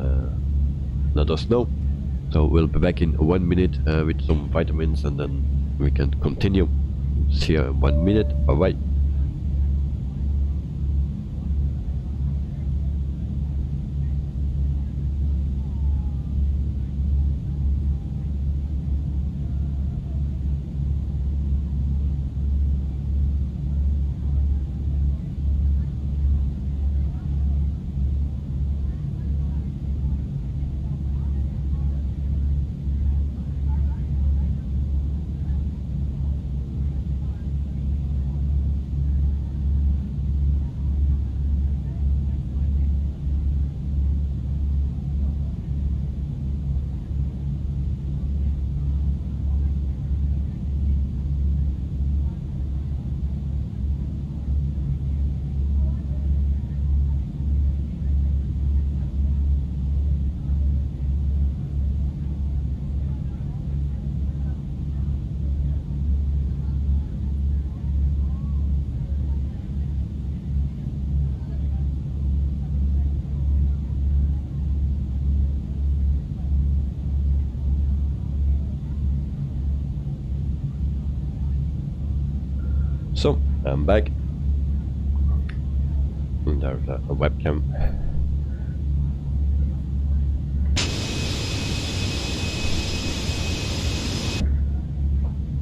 let us know. So we'll be back in 1 minute with some vitamins, and then we can continue. See you in 1 minute. Bye bye. So I'm back. And there's a webcam.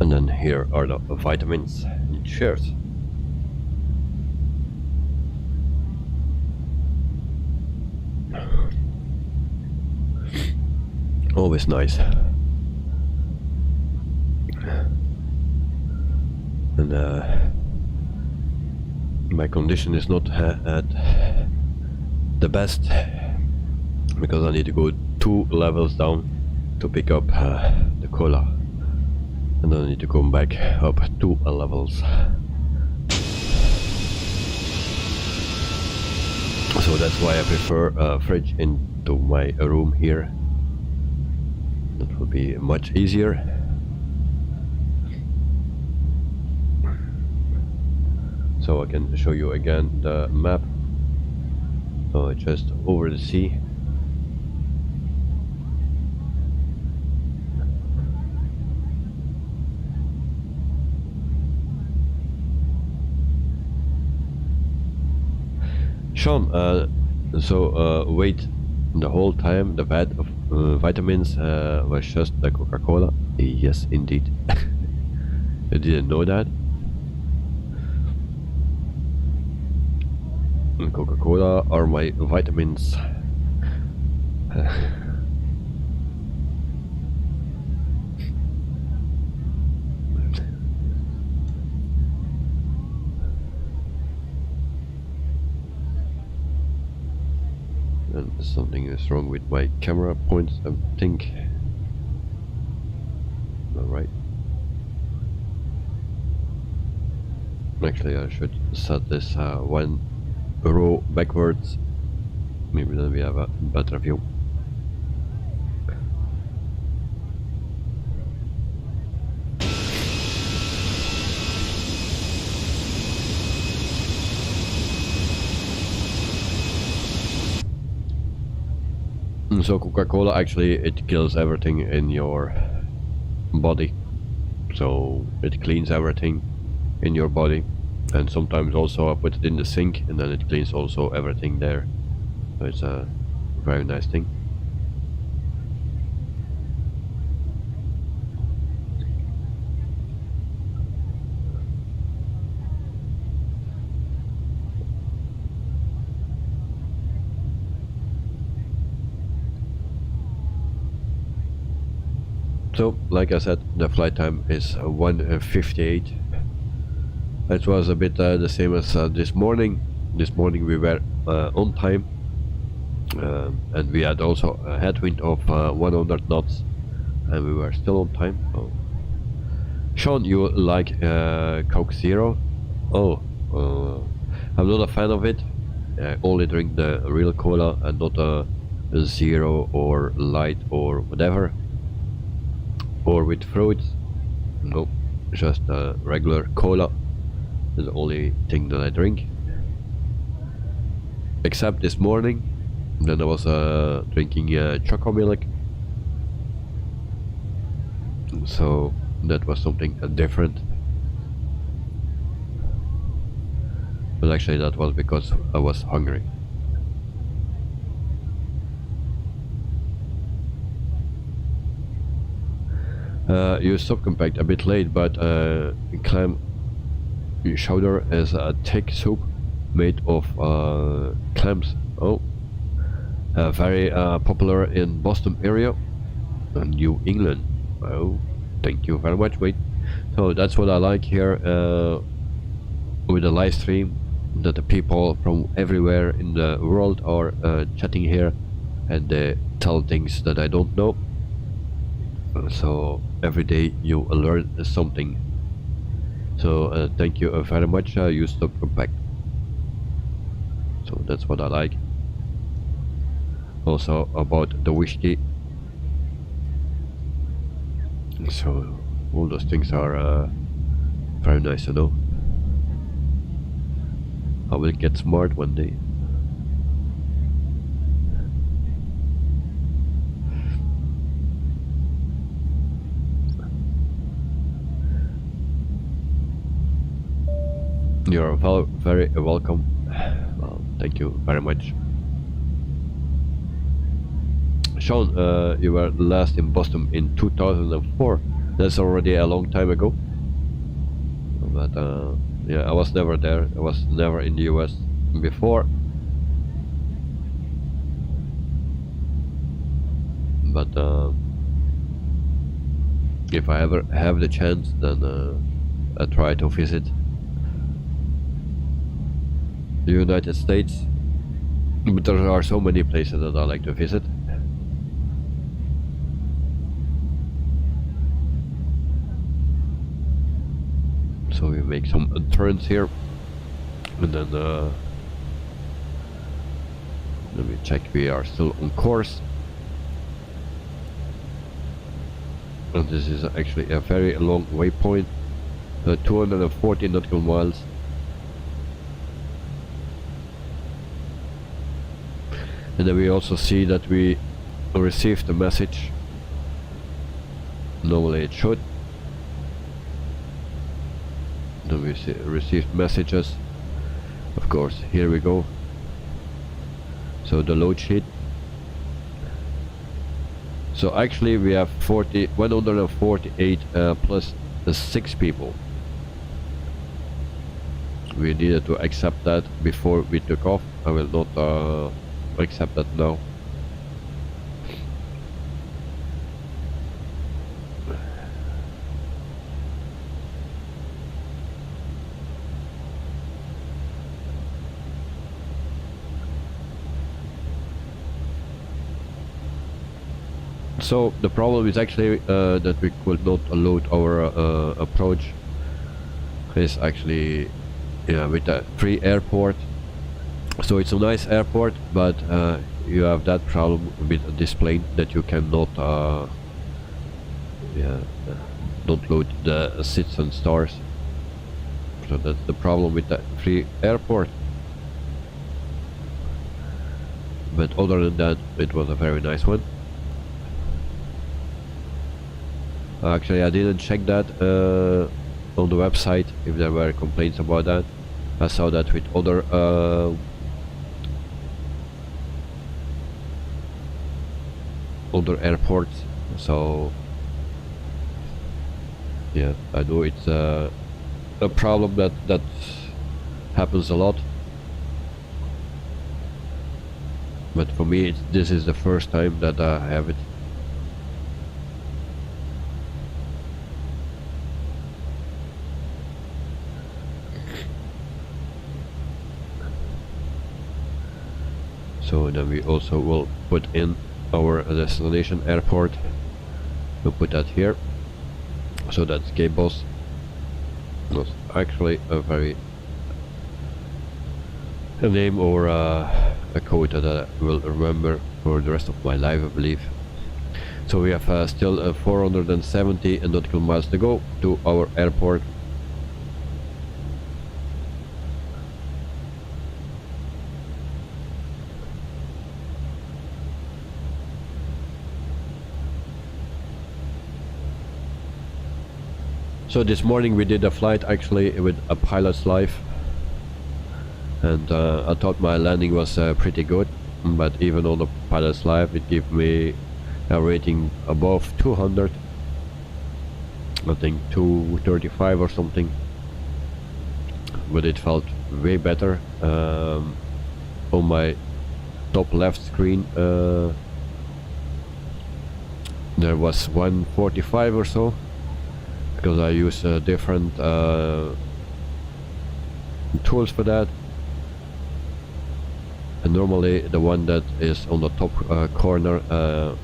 And then here are the vitamins. Cheers. Always nice. And my condition is not at the best because I need to go 2 levels down to pick up the cola, and then I need to come back up 2 levels. So that's why I prefer a fridge into my room here. That will be much easier. So I can show you again the map. So just over the sea. Sean, wait, the whole time the vat of vitamins was just the Coca-Cola? Yes, indeed. I didn't know that. Coca-Cola are my vitamins. And something is wrong with my camera points, I think. Alright. Actually, I should set this 1 row backwards. Maybe then we have a better view. So Coca-Cola actually it kills everything in your body. So it cleans everything in your body. And sometimes also I put it in the sink and then it cleans also everything there. So it's a very nice thing. So, like I said, the flight time is 1:58. It was a bit the same as this morning. This morning we were on time, and we had also a headwind of 100 knots, and we were still on time. Oh. Sean, you like Coke Zero? Oh, I'm not a fan of it. I only drink the real cola and not a zero or light or whatever. Or with fruits. Nope, just a regular cola. Is the only thing that I drink. Except this morning, then I was drinking choco milk. So that was something different. But actually that was because I was hungry. You subcompact a bit late, but clam chowder is a thick soup made of clams. Oh, very popular in Boston area and New England. Oh, thank you very much, mate. So that's what I like here with the live stream, that the people from everywhere in the world are chatting here and they tell things that I don't know. So every day you learn something. So thank you very much. You subcompact. So that's what I like. Also about the whiskey. So all those things are very nice to know. I will get smart one day. You're very welcome. Well, thank you very much. Sean, you were last in Boston in 2004. That's already a long time ago. But yeah, I was never there. I was never in the US before. But if I ever have the chance, then I try to visit the United States. But there are so many places that I like to visit. So we make some turns here, and then let me check. We are still on course, and this is actually a very long waypoint, 240 nautical miles. And then we also see that we received a message. Normally it should. Then we received messages. Of course, here we go. So the load sheet. So actually we have 148 plus the 6 people. We needed to accept that before we took off. I will not accept that now. So the problem is actually that we could not load our approach. Is actually with a free airport. So it's a nice airport, but you have that problem with this plane that you cannot don't load the seats and stars. So that's the problem with the free airport. But other than that, it was a very nice one. Actually, I didn't check that on the website if there were complaints about that. I saw that with other airports. So yeah, I know it's a problem that happens a lot. But for me, this is the first time that I have it. So then we also will put in our destination airport. We'll put that here. So that's GeForce. That's actually a name or a code that I will remember for the rest of my life, I believe. So we have still 470 nautical miles to go to our airport. So this morning we did a flight actually with a pilot's life, and I thought my landing was pretty good, but even on the pilot's life it gave me a rating above 200, I think 235 or something, but it felt way better. On my top left screen there was 145 or so, because I use different tools for that, and normally the one that is on the top corner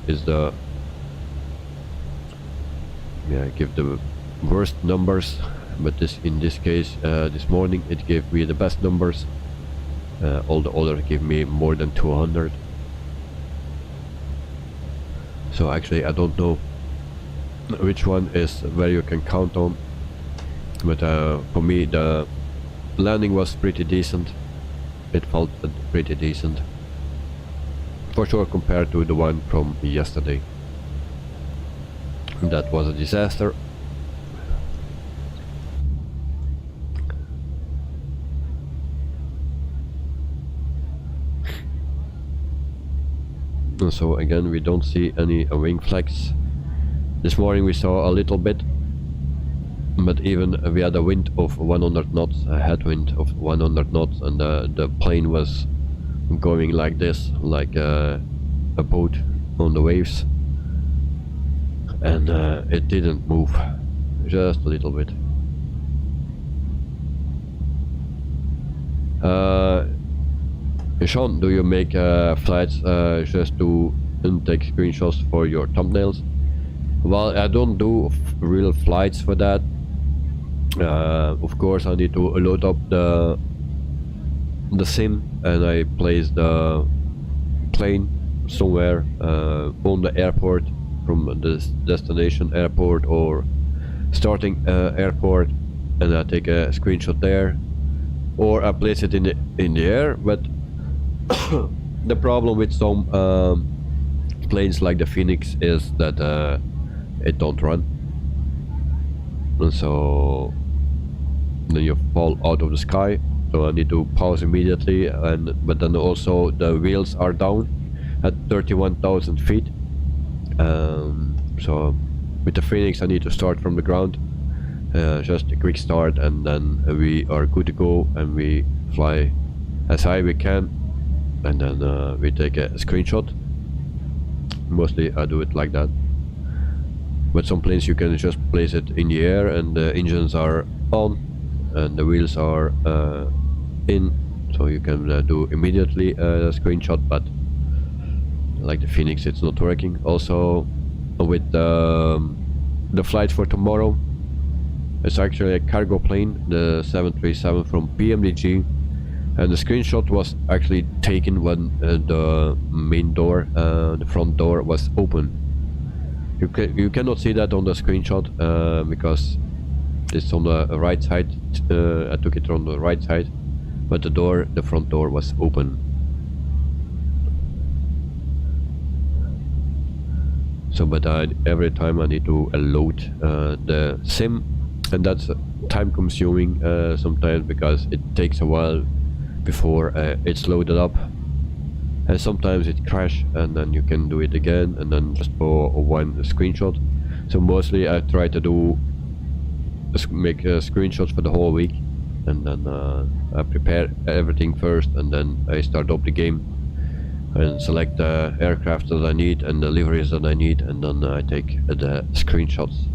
is the give the worst numbers, but in this case this morning it gave me the best numbers. All the others give me more than 200. So actually I don't know which one is where you can count on, but for me the landing was pretty decent. It felt pretty decent for sure compared to the one from yesterday. That was a disaster. And so again, we don't see any wing flags. This morning we saw a little bit, but even we had a wind of 100 knots, a headwind of 100 knots, and the plane was going like this, like a boat on the waves, and it didn't move, just a little bit. Sean, do you make flights just to take screenshots for your thumbnails? Well, I don't do real flights for that. Of course, I need to load up the sim, and I place the plane somewhere on the airport, from the destination airport or starting airport, and I take a screenshot there, or I place it in the air. But the problem with some planes like the Fenix is that it don't run, and so then you fall out of the sky. So I need to pause immediately, but then also the wheels are down at 31,000 feet. So with the Phoenix I need to start from the ground, just a quick start, and then we are good to go, and we fly as high we can, and then we take a screenshot. Mostly I do it like that. But some planes you can just place it in the air and the engines are on and the wheels are in, so you can do immediately a screenshot. But like the Phoenix, it's not working. Also with the flight for tomorrow, it's actually a cargo plane, the 737 from PMDG, and the screenshot was actually taken when the main door, the front door, was open. You cannot see that on the screenshot because it's on the right side. I took it on the right side, but the front door was open. So, but every time I need to load the sim, and that's time consuming sometimes, because it takes a while before it's loaded up, and sometimes it crashes, and then you can do it again, and then just for one screenshot. So mostly I try to do make screenshots for the whole week, and then I prepare everything first, and then I start up the game and select the aircraft that I need and the liveries that I need, and then I take the screenshots.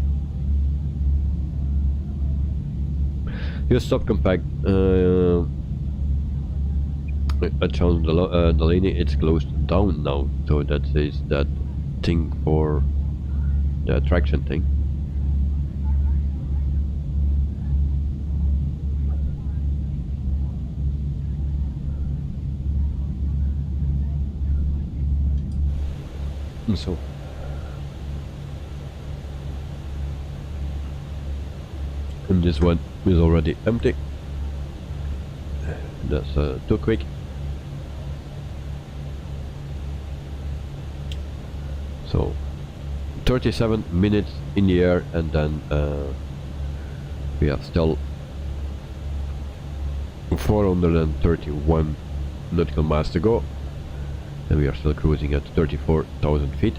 Your subcompact at Chance Delaney, it's closed down now, so that is that thing for the attraction thing. So and this one is already empty. That's too quick. So 37 minutes in the air, and then we have still 431 nautical miles to go, and we are still cruising at 34,000 feet.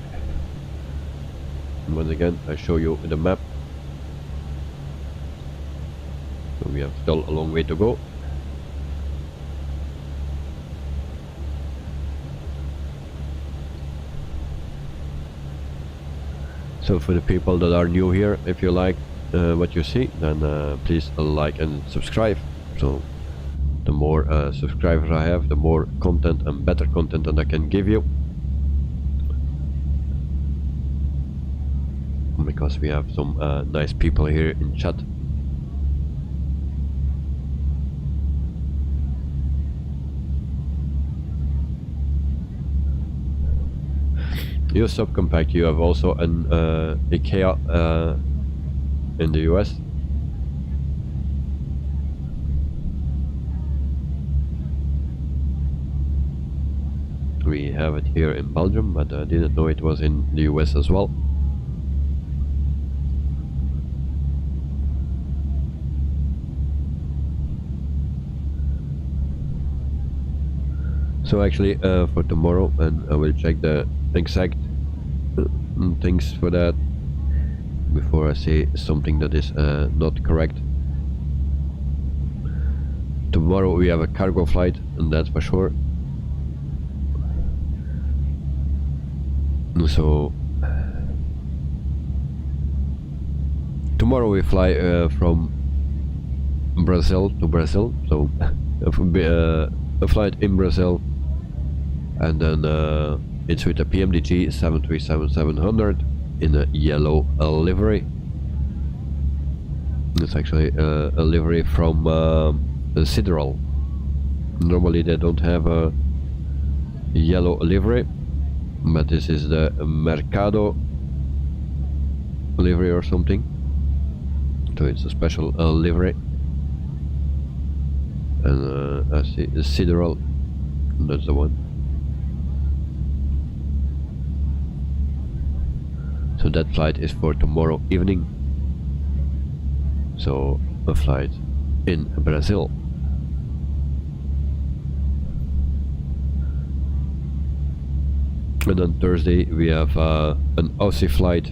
And once again, I show you the map. So we have still a long way to go. So for the people that are new here, if you like what you see, then please like and subscribe. So the more subscribers I have, the more content and better content that I can give you, because we have some nice people here in chat. Your subcompact, you have also an IKEA in the US. We have it here in Belgium, but I didn't know it was in the US as well. So actually for tomorrow, and I will check the exact things for that before I say something that is not correct. Tomorrow we have a cargo flight, and that's for sure. So tomorrow we fly from Brazil to Brazil, so a flight in Brazil, and then it's with a PMDG 737-700 in a yellow livery. It's actually a livery from THROTTLE. Normally they don't have a yellow livery, but this is the Mercado livery or something, so it's a special livery. And I see the THROTTLE, that's the one. So that flight is for tomorrow evening. So a flight in Brazil. And on Thursday we have an Aussie flight.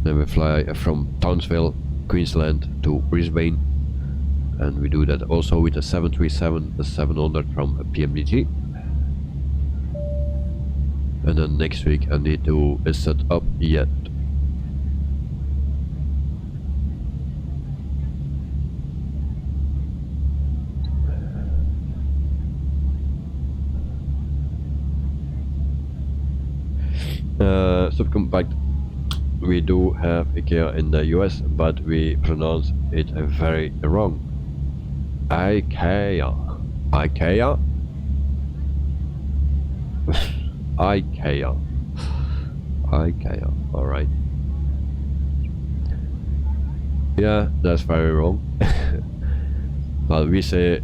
Then we fly from Townsville, Queensland to Brisbane. And we do that also with a 737-700 from a PMDG. And then next week I need to set up yet. Subcompact, we do have IKEA in the US, but we pronounce it very wrong. IKEA. IKEA? IKEA. IKEA. Alright. Yeah, that's very wrong. But we say,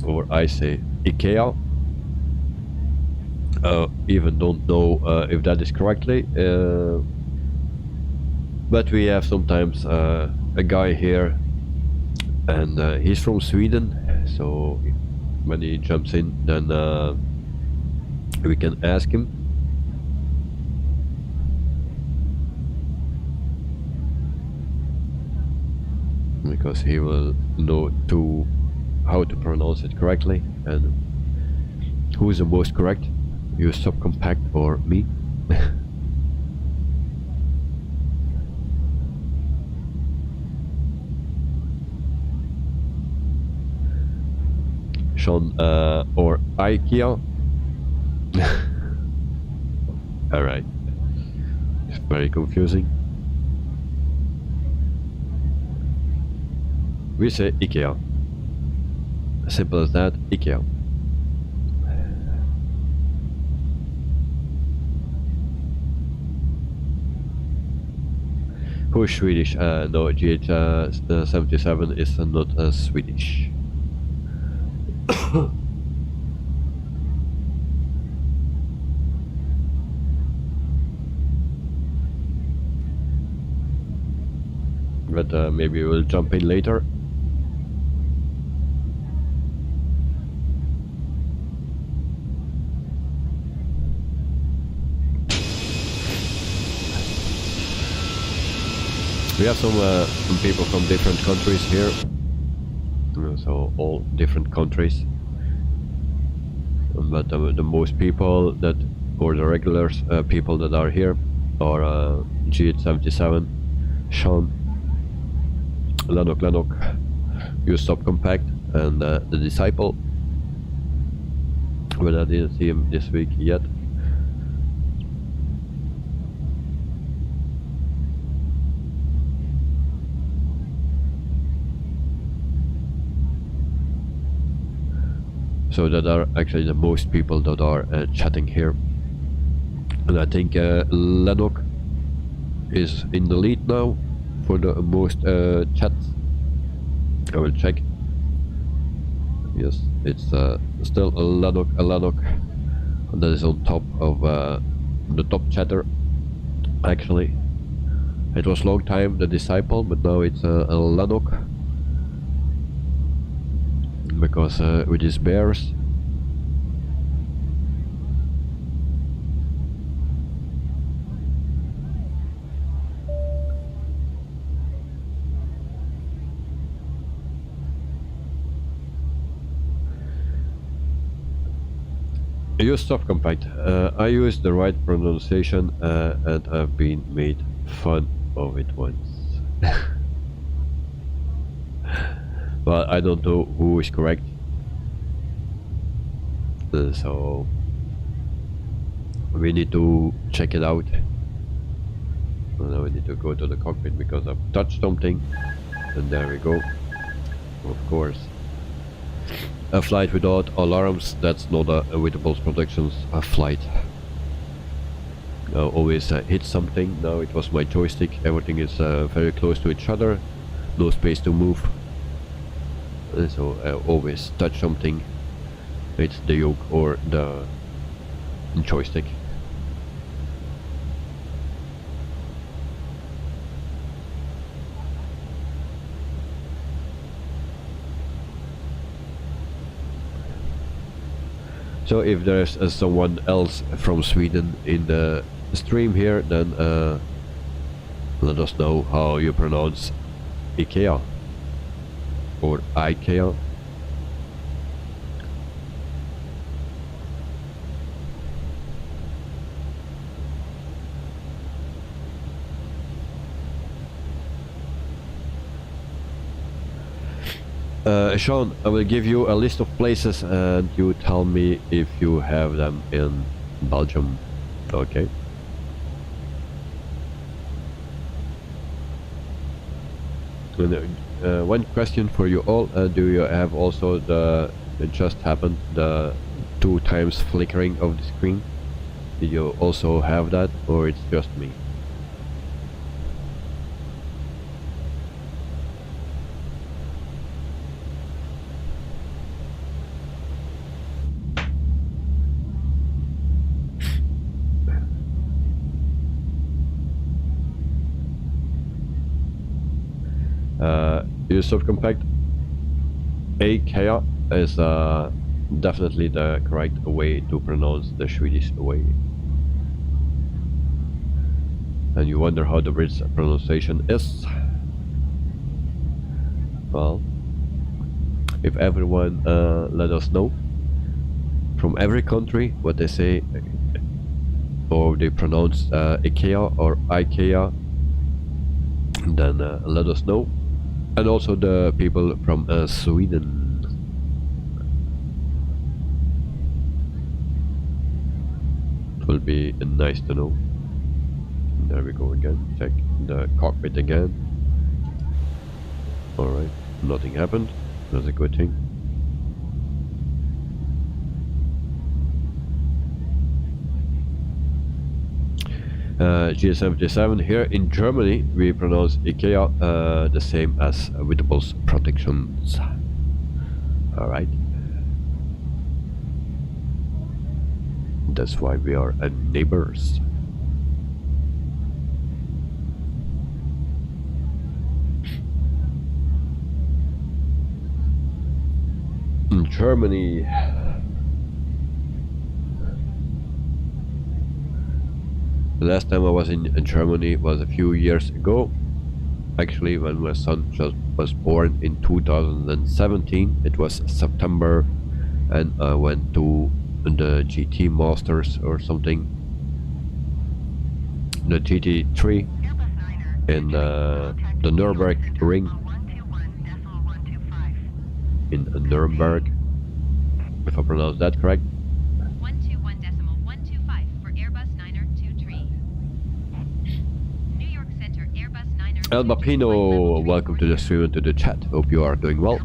or I say, IKEA. Even don't know if that is correctly. But we have sometimes a guy here, and he's from Sweden, so when he jumps in, then we can ask him. Because he will know how to pronounce it correctly, and who is the most correct, you subcompact or me. Sean or IKEA. Alright, it's very confusing. We say IKEA. Simple as that, IKEA. Who's Swedish? No, GH77 is not Swedish. But maybe we'll jump in later. We have some people from different countries here, so all different countries. But the most people that, or the regulars people that are here, are GH77, Sean, Lanok, you subcompact, and the Disciple. But I didn't see him this week yet. So that are actually the most people that are chatting here. And I think Lanok is in the lead now for the most chats. I will check. Yes, it's still a Lanok that is on top of the top chatter. Actually, it was long time the Disciple, but now it's a Lanok. Because with his bears, Use soft compact. I use the right pronunciation and I've been made fun of it once. Well, I don't know who is correct. So we need to check it out. Now we need to go to the cockpit because I've touched something. And there we go. Of course. A flight without alarms, that's not a Avoidable Productions flight. Always hit something. Now it was my joystick. Everything is very close to each other. No space to move. So I always touch something. It's the yoke or the joystick. So if there's someone else from Sweden in the stream here, then let us know how you pronounce IKEA or IKEA. Sean, I will give you a list of places and you tell me if you have them in Belgium. Okay. And, one question for you all, do you have also it just happened, the 2 times flickering of the screen? Did you also have that, or it's just me? Use of compact. IKEA is definitely the correct way to pronounce the Swedish way. And you wonder how the British pronunciation is? Well, if everyone let us know from every country what they say, or they pronounce IKEA or IKEA, then let us know. And also the people from Sweden. It will be nice to know. There we go again. Check the cockpit again. Alright, nothing happened. That's a good thing. G77 here in Germany we pronounce IKEA the same as Avoidable Productions. Alright. That's why we are neighbors. In Germany. The last time I was in Germany was a few years ago. Actually, when my son just was born in 2017. It was September, and I went to the GT Masters or something. The GT3 in the Nürburgring ring. In Nuremberg, if I pronounce that correct. 121.125 for Airbus 923. New York Center Airbus 923. El Bapino, welcome to the stream and to the chat. Hope you are doing well.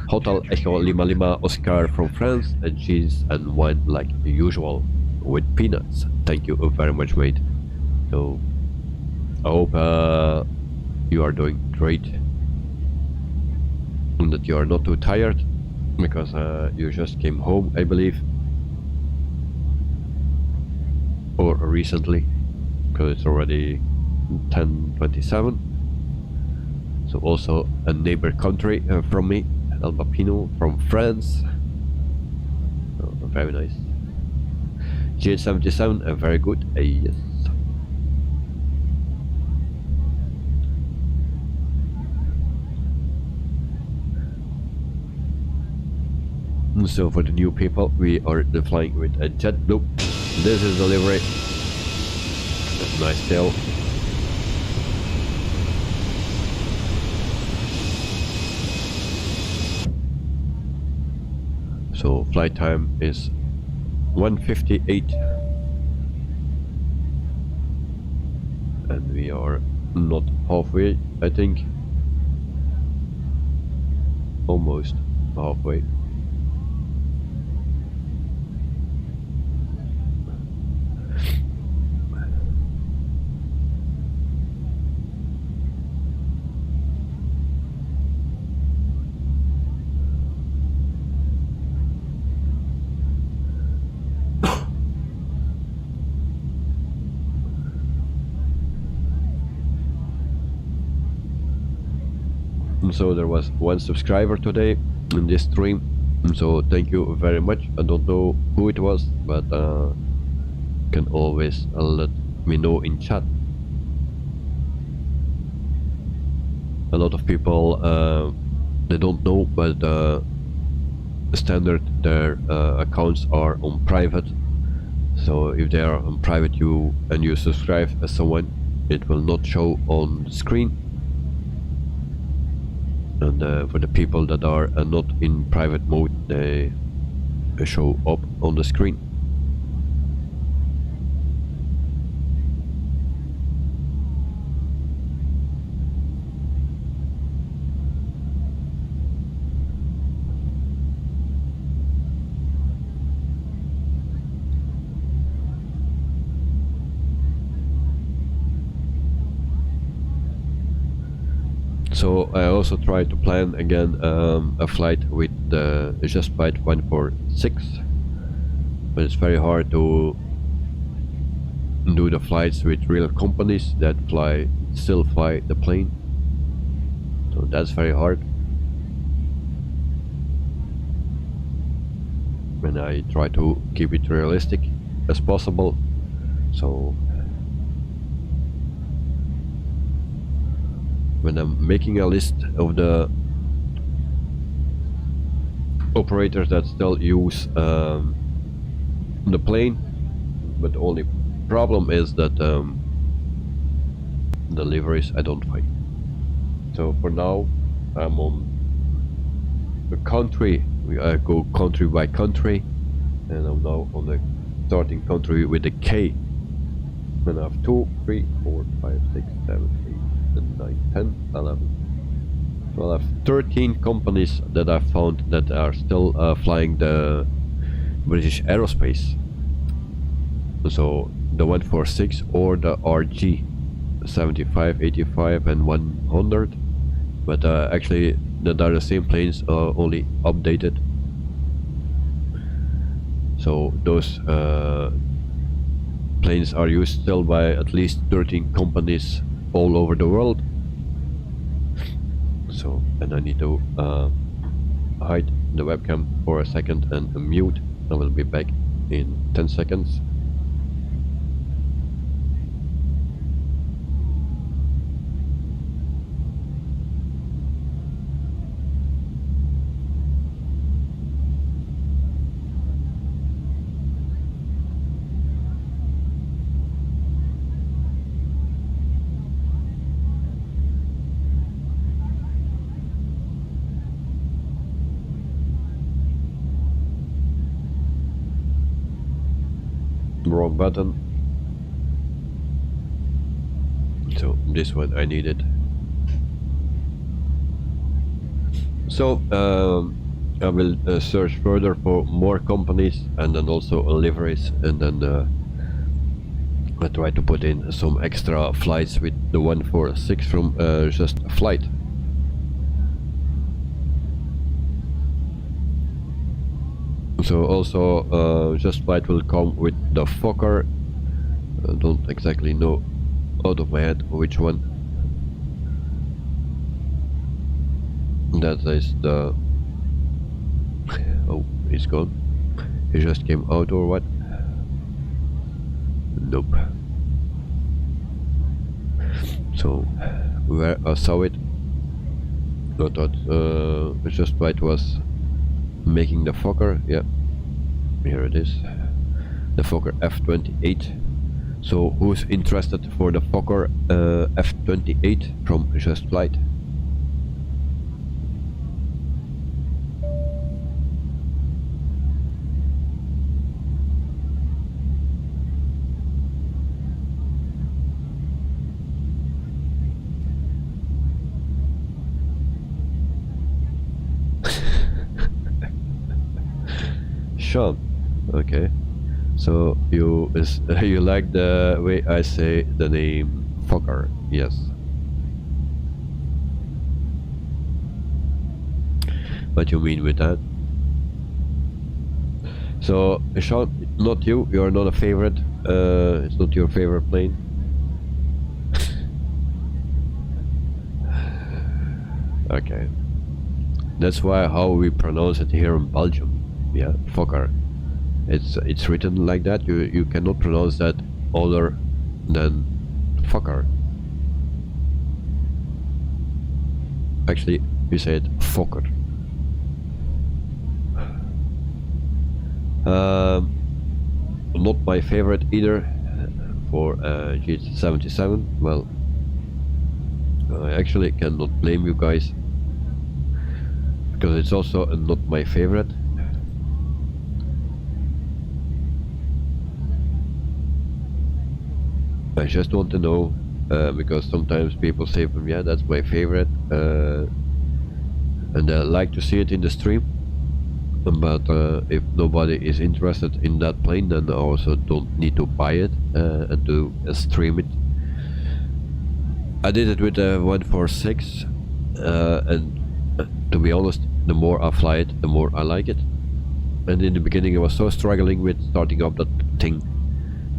Hotel Echo Lima Lima Oscar from France, and cheese and wine like usual with peanuts. Thank you very much, mate. So I hope you are doing great and that you are not too tired, because you just came home, I believe, or recently, because it's already 10:27. So also a neighbor country from me, El Bapino from France. Oh, very nice. G77, very good. Yes. So for the new people, we are flying with a JetBlue. This is the livery. Nice tail. So flight time is 1:58, and we are not halfway, I think. Almost halfway. So there was one subscriber today in this stream, so thank you very much. I don't know who it was, but can always let me know in chat. A lot of people they don't know, but standard their accounts are on private. So if they are on private, you subscribe as someone, it will not show on the screen. And for the people that are not in private mode, they show up on the screen. So I also try to plan again a flight with the Just-Byte 146, but it's very hard to do the flights with real companies that still fly the plane. So that's very hard. And I try to keep it realistic as possible. So when I'm making a list of the operators that still use the plane, but the only problem is that the liveries I don't find. So for now I'm on the country. I go country by country, and I'm now on the starting country with the K. And I have 2, 3, 4, 5, 6, 7, 8, 9, 10, 11. So I have 13 companies that I found that are still flying the British Aerospace. So the 146 or the RG 75, 85 and 100. But actually that are the same planes, only updated. So those planes are used still by at least 13 companies all over the world. So, and I need to hide the webcam for a second and mute. I will be back in 10 seconds. Wrong button. So this one I needed. So I will search further for more companies and then also liveries, and then I try to put in some extra flights with the 146 from Just Flight. So also Just Flight will come with the Fokker. I don't exactly know out of my head which one. That is the... oh, he's gone. He just came out or what? Nope. So where I saw it, I thought Just Flight was making the Fokker. Yeah, here it is, the Fokker F28. So who's interested for the Fokker F28 from Just Flight? Sean, okay. So you you like the way I say the name Fokker? Yes. What you mean with that? So Sean, not you. You are not a favorite. It's not your favorite plane. Okay. That's why how we pronounce it here in Belgium. Yeah, Fokker. It's written like that. You cannot pronounce that other than Fokker. Actually, we say it Fokker. Not my favorite either for G77. Well, I actually cannot blame you guys, because it's also not my favorite. I just want to know, because sometimes people say from, yeah, that's my favorite, and I like to see it in the stream, but if nobody is interested in that plane, then I also don't need to buy it and to stream it. I did it with the 146, and to be honest, the more I fly it, the more I like it. And in the beginning I was so struggling with starting up that thing.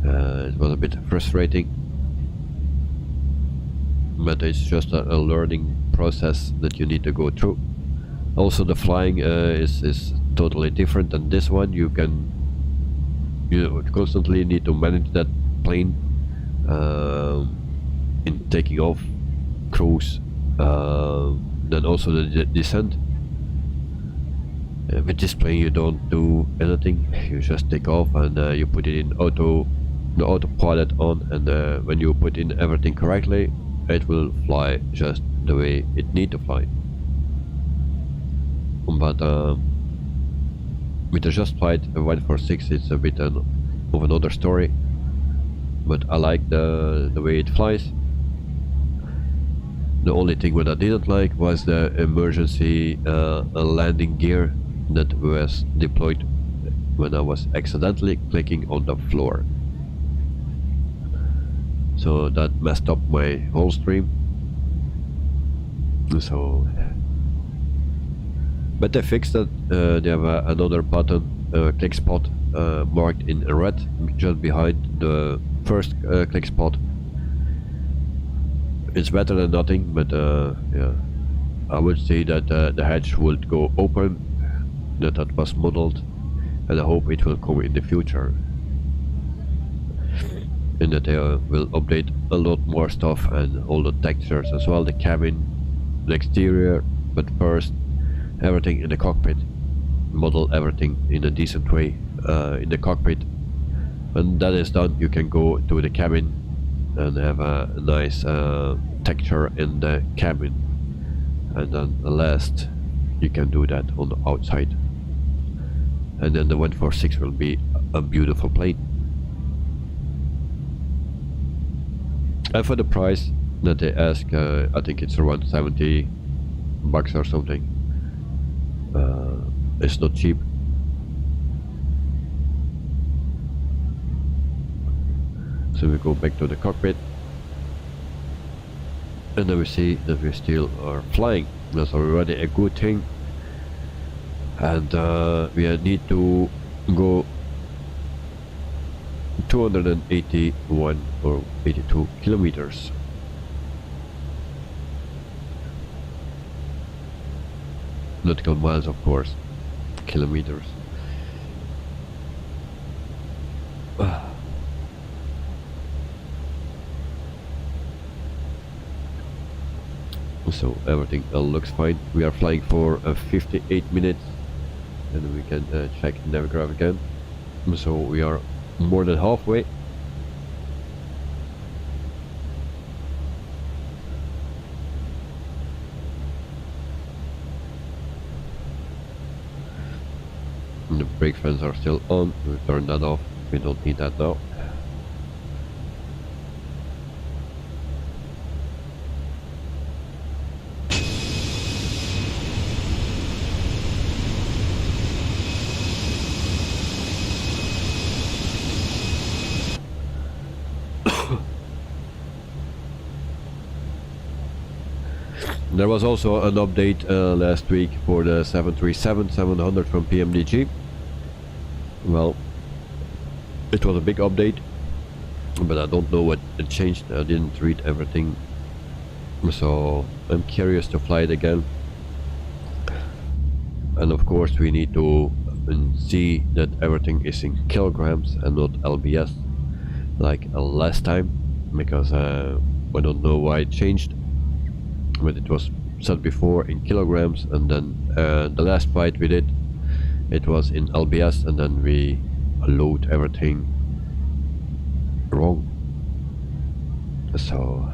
It was a bit frustrating, but it's just a learning process that you need to go through. Also, the flying is totally different than this one. You constantly need to manage that plane in taking off, cruise, then also the descent. With this plane you don't do anything. You just take off and you put it in the autopilot on, and when you put in everything correctly, it will fly just the way it need to fly. But with the Just Flight 146, it's a bit of another story. But I like the way it flies. The only thing what I didn't like was the emergency landing gear that was deployed when I was accidentally clicking on the floor. So that messed up my whole stream. So, but they fixed it. They have another button, click spot, marked in red, just behind the first click spot. It's better than nothing, but yeah, I would say that the hatch would go open, that was modeled, and I hope it will come in the future. And that they will update a lot more stuff and all the textures as well, the cabin, the exterior, but first everything in the cockpit. Model everything in a decent way in the cockpit. When that is done, you can go to the cabin and have a nice texture in the cabin, and then the last you can do that on the outside, and then the 146 will be a beautiful plane. And for the price that they ask, I think it's around 70 bucks or something. It's not cheap. So we go back to the cockpit, and then we see that we still are flying. That's already a good thing. And we need to go 281 or 82 kilometers. Nautical miles, of course, kilometers. So everything looks fine. We are flying for 58 minutes and we can check Navigraph again. So we are more than halfway. And the brake fans are still on. We turn that off. We don't need that now. There was also an update last week for the 737-700 from PMDG. Well, it was a big update, but I don't know what it changed. I didn't read everything, so I'm curious to fly it again. And of course we need to see that everything is in kilograms and not LBS like last time, because I don't know why it changed, but it was set before in kilograms, and then the last flight we did, it was in LBS, and then we load everything wrong, so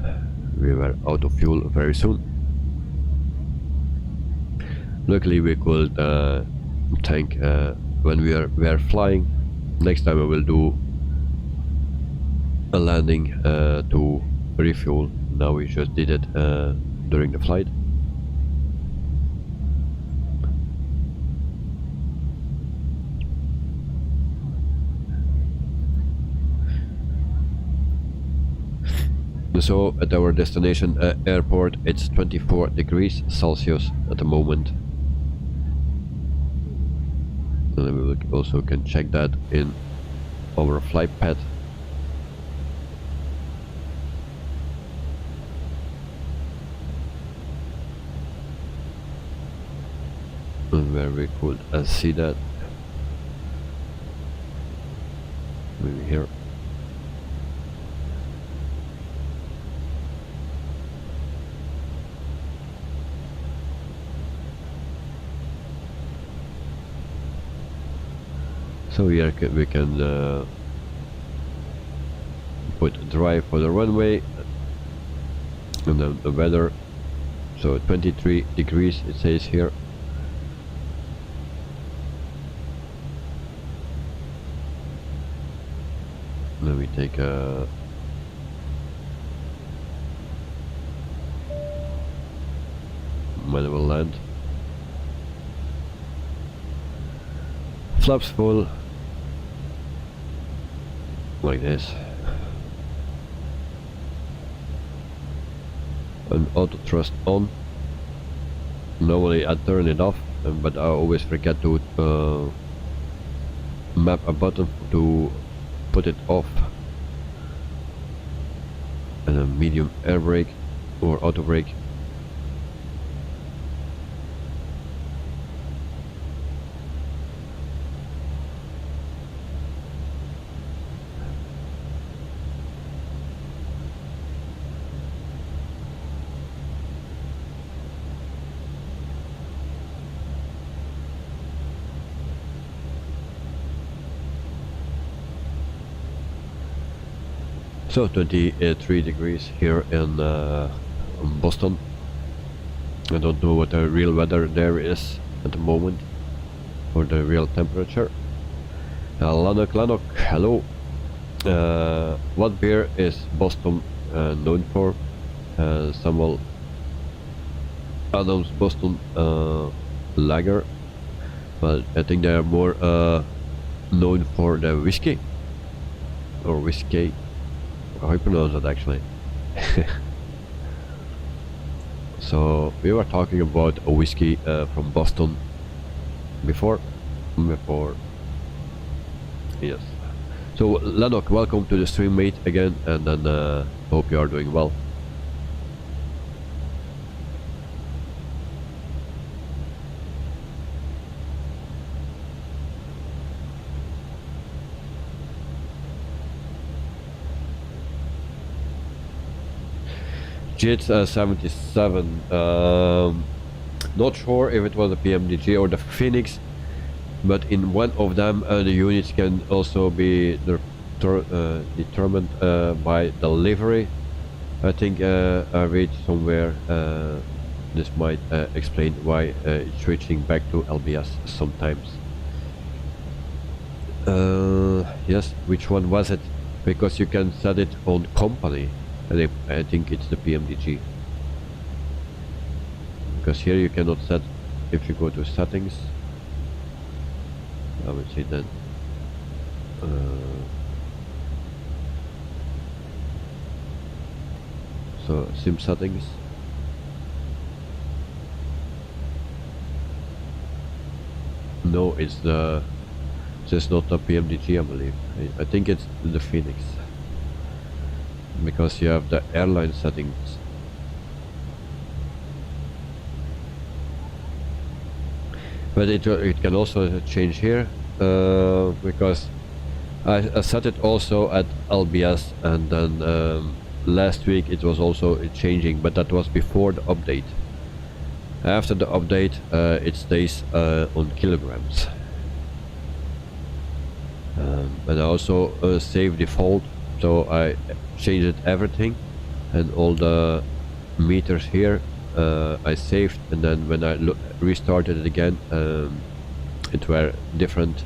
we were out of fuel very soon. Luckily we could tank when we are flying. Next time I will do a landing to refuel. Now we just did it during the flight. So at our destination airport, it's 24 degrees Celsius at the moment, and we also can check that in our flight pad. And where we could see that, maybe here. So here we can put drive for the runway, and then the weather. So 23 degrees it says here. Then we take a manual land. Flaps full, like this. And auto thrust on. Normally I turn it off, but I always forget to map a button to put it off. And a medium air brake or auto brake. So 23 degrees here in Boston. I don't know what the real weather there is at the moment, or the real temperature. Lanok, hello. What beer is Boston known for? Someone announced Boston lager. Well, I think they are more known for the whiskey, or whiskey. How you pronounce that actually? So we were talking about a whiskey from Boston before. Yes. So Lanok, welcome to the stream, mate, again, and then hope you are doing well. JIT 77, not sure if it was a PMDG or the Fenix but in one of them the units can also be determined by the livery. I think I read somewhere this might explain why it's switching back to LBS sometimes. Yes, which one was it? Because you can set it on company, and I think it's the PMDG. Because here you cannot set. If you go to settings, I would say then so sim settings. No, it's the. It's not the PMDG, I believe. I think it's the Fenix, because you have the airline settings. But it can also change here, because I set it also at LBS, and then last week it was also changing, but that was before the update. After the update it stays on kilograms. And I also save default, so I changed everything, and all the meters here I saved, and then when I restarted it again, it were different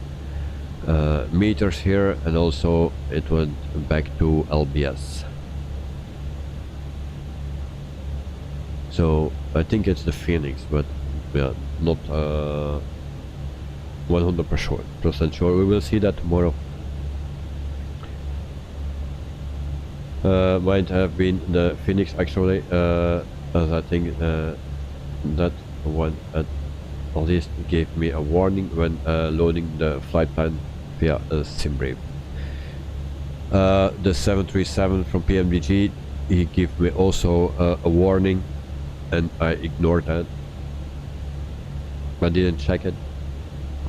meters here, and also it went back to LBS. So I think it's the Phoenix, but yeah, not 100% sure. We will see that tomorrow. Might have been the Phoenix actually, as I think that one at least gave me a warning when loading the flight plan via SimBrave. The 737 from PMDG, he gave me also a warning, and I ignored that. I didn't check it.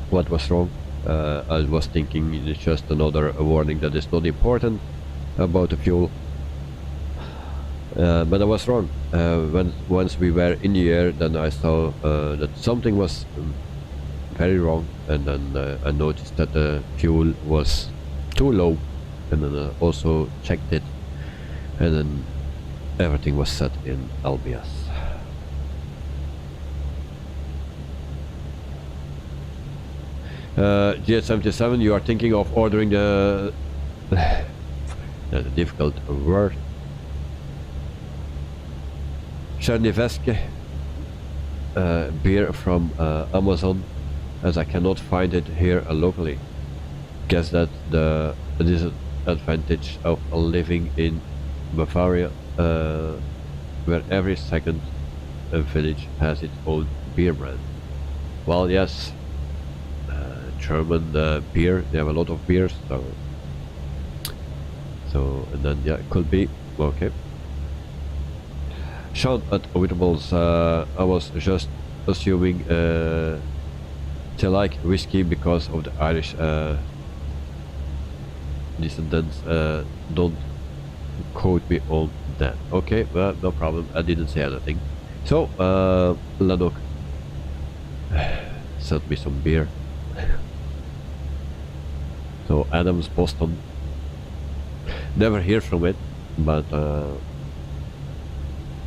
What was wrong? I was thinking it's just another warning that is not important about the fuel, but I was wrong. Once we were in the air, then I saw that something was very wrong, and then I noticed that the fuel was too low, and then I also checked it, and then everything was set in LBS. GS77, you are thinking of ordering the that's a difficult word, Cherniveske beer from Amazon, as I cannot find it here locally. Guess that the disadvantage of living in Bavaria, where every second village has its own beer brand. Well, yes, German beer, they have a lot of beers, so and then yeah, it could be okay. Sean at Witerables, I was just assuming they like whiskey because of the Irish descendants. Don't quote me on that. Okay, well, no problem, I didn't say anything. So Lanok sent me some beer. So Adams, Boston, never hear from it, but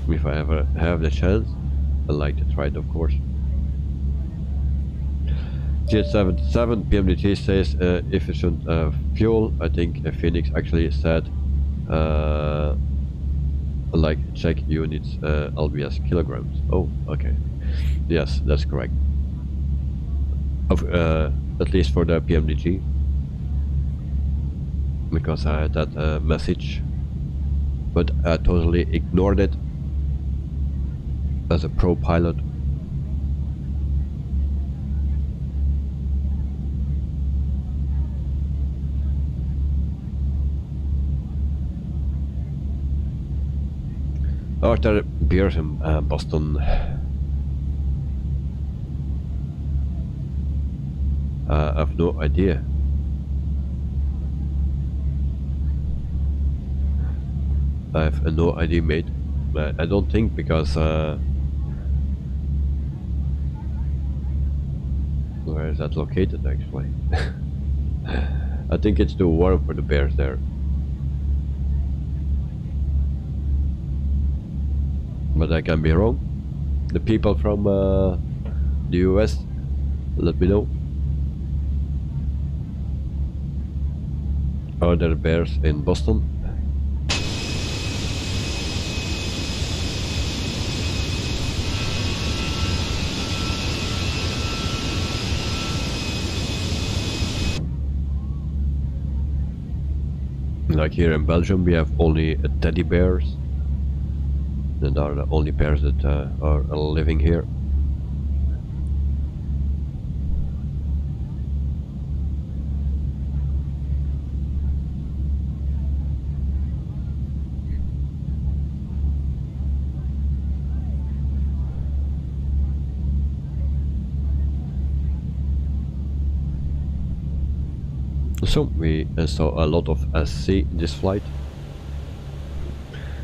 if I ever have the chance, I like to try it, of course. GS77 PMDT says efficient fuel. I think Phoenix actually said like check units LBS kilograms. Oh, okay, yes, that's correct. At least for the PMDG, because I had that message, but I totally ignored it as a pro pilot. Are there beers in Boston? I have no idea. I have no idea, mate. I don't think, because Where is that located actually? I think it's too warm for the bears there. But I can be wrong. The people from the US, let me know. Are there bears in Boston? Like here in Belgium, we have only teddy bears. That are the only bears that are living here. So we saw a lot of SC this flight.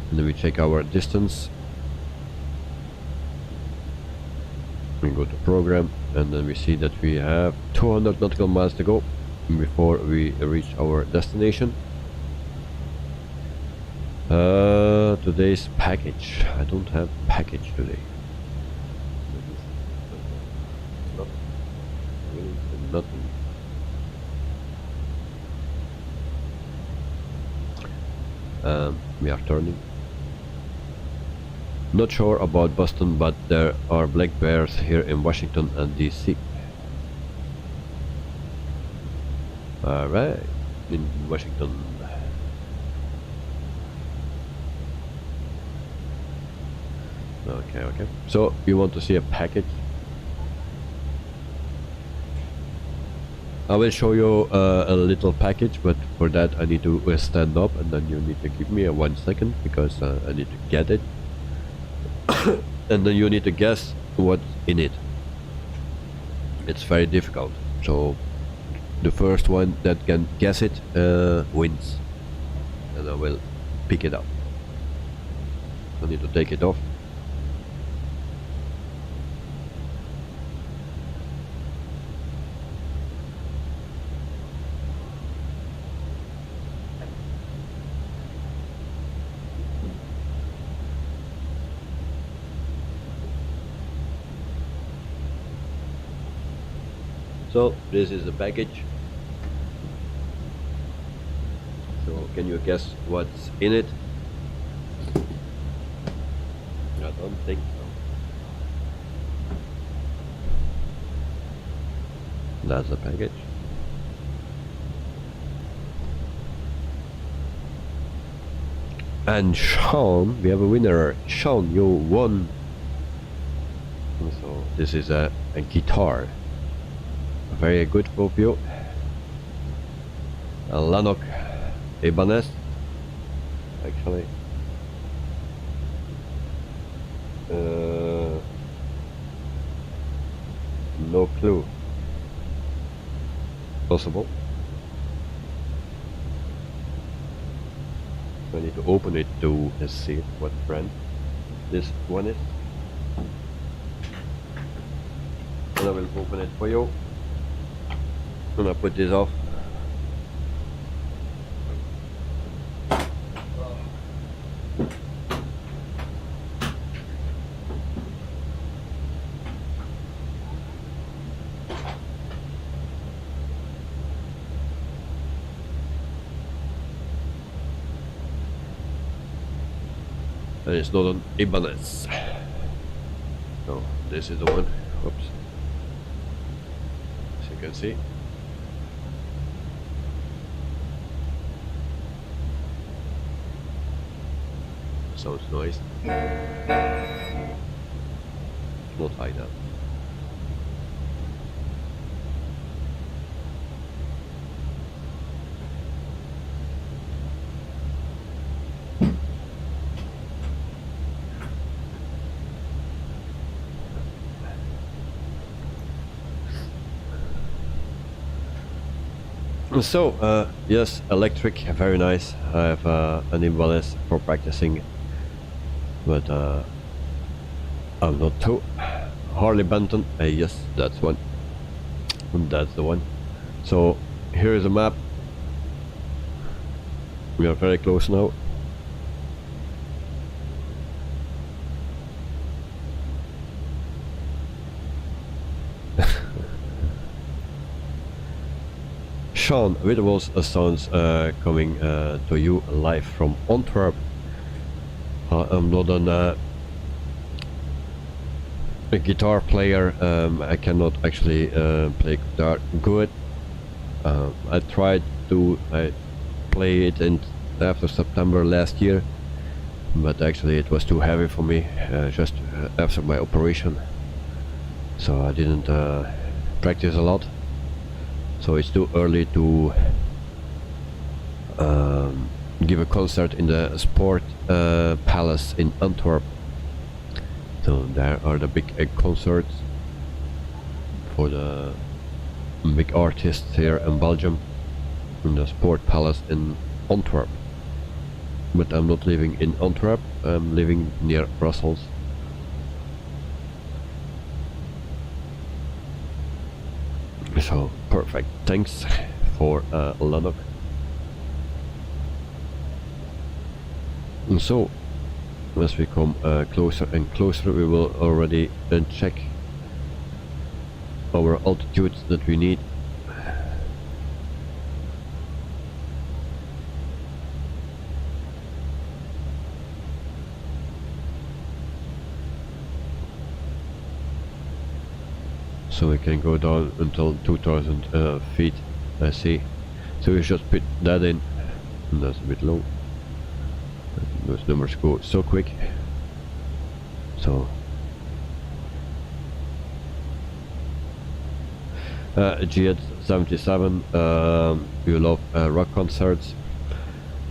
And then we check our distance. We go to program, and then we see that we have 200 nautical miles to go before we reach our destination. Today's package. I don't have package today. Nothing. We are turning. Not sure about Boston, but there are black bears here in Washington and DC. Alright, in Washington. Okay. So, you want to see a package? I will show you a little package, but for that I need to stand up, and then you need to give me a 1 second because I need to get it. And then you need to guess what's in it. It's very difficult, so the first one that can guess it wins, and I will pick it up. I need to take it off. So this is the package. So can you guess what's in it? I don't think so. That's the package. And Sean, we have a winner. Sean, you won. So this is a guitar. Very good for you. A Lanok Ibanez, actually. No clue. Possible. I need to open it to see what brand this one is. And I will open it for you. I'm gonna put this off. And it's not an Ibanez. No, this is the one. Oops. As you can see. Sounds nice. Not like that. So, yes, electric, very nice. I have an Ibanez for practicing, but I'm not too. Harley Benton, yes, that's one. That's the one. So here is a map. We are very close now. Sean Wittewell's sounds coming to you live from Antwerp. I'm not a guitar player. I cannot actually play guitar good. I tried to play it after September last year, but actually it was too heavy for me just after my operation, so I didn't practice a lot. So it's too early to give a concert in the Sport Palace in Antwerp. So there are the big concerts for the big artists here in Belgium, in the Sport Palace in Antwerp. But I'm not living in Antwerp, I'm living near Brussels. So perfect, thanks for Lanok. And so as we come closer and closer, we will already check our altitudes that we need. So we can go down until 2000 feet, I see. So we just put that in, and that's a bit low. Those numbers go so quick. So GS77, you love rock concerts.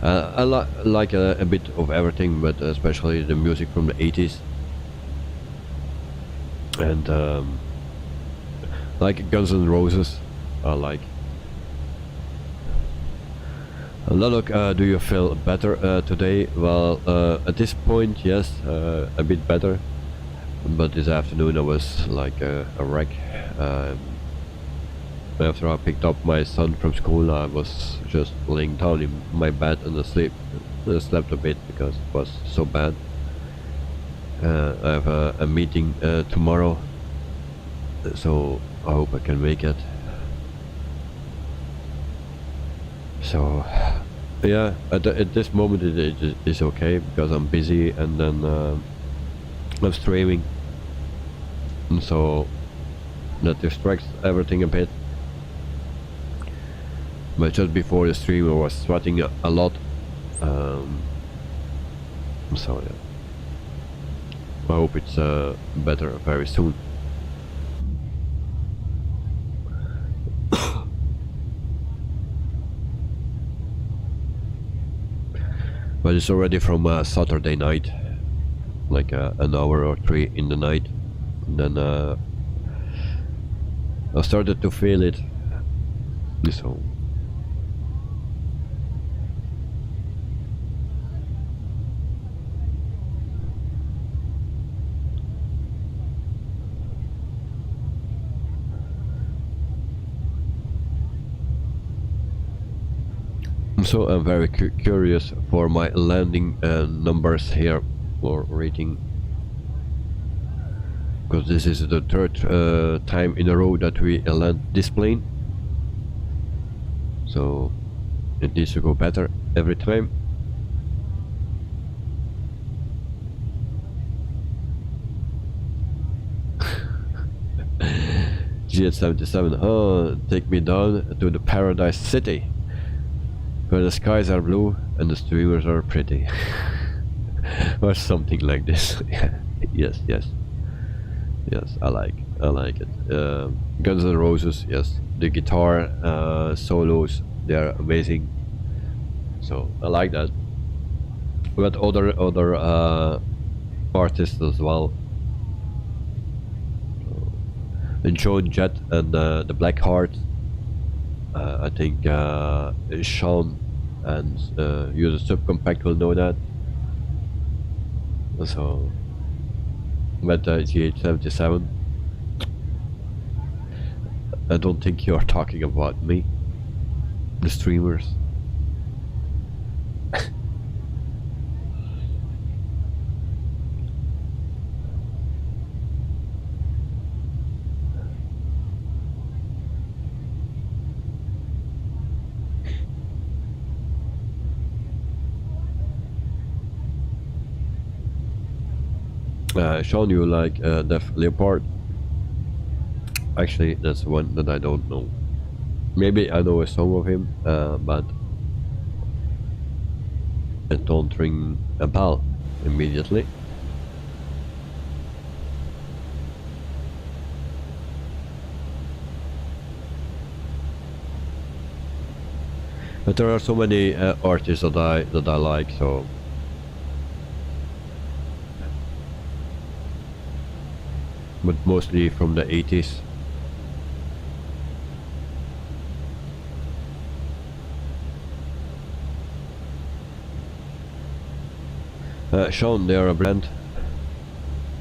I like a bit of everything, but especially the music from the 80s. And like Guns N' Roses, I like. Lanok, do you feel better today? Well, at this point, yes, a bit better. But this afternoon I was like a wreck. After I picked up my son from school, I was just laying down in my bed and asleep. I slept a bit because it was so bad. I have a meeting tomorrow, so I hope I can make it. So yeah, at this moment it is okay because I'm busy, and then I'm streaming, and so that distracts everything a bit. But just before the stream I was sweating a lot, so yeah, I hope it's better very soon. But it's already from Saturday night, like an hour or 3 in the night, and then I started to feel it. So I'm very curious for my landing numbers here, or rating, because this is the third time in a row that we land this plane, so it needs to go better every time. GS77, take me down to the Paradise City, where the skies are blue and the streamers are pretty. Or something like this. Yes, I like it. Guns N' Roses, yes, the guitar solos, they are amazing, so I like that. But other artists as well, and Joan Jett and the Black Heart. I think Sean and User Subcompact will know that. So, but GH77, I don't think you're talking about me, the streamers. Sean, you like Def Leopard? Actually, that's one that I don't know. Maybe I know a song of him, but it don't ring a bell immediately. But there are so many artists that I like, so. But mostly from the 80s. Sean, they are a brand.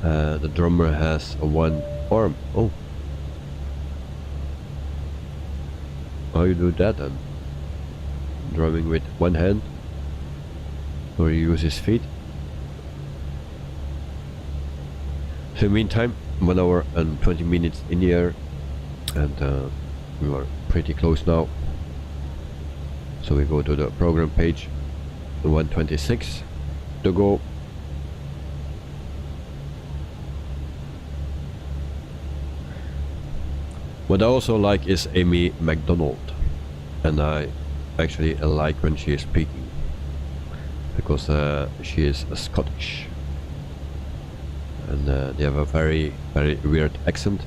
The drummer has one arm. Oh. How you do that then? Drumming with one hand? Or you use his feet? So meantime, 1 hour and 20 minutes in the air, and we are pretty close now. So we go to the program page, 126 to go. What I also like is Amy MacDonald, and I actually like when she is speaking, because she is Scottish. And they have a very weird accent.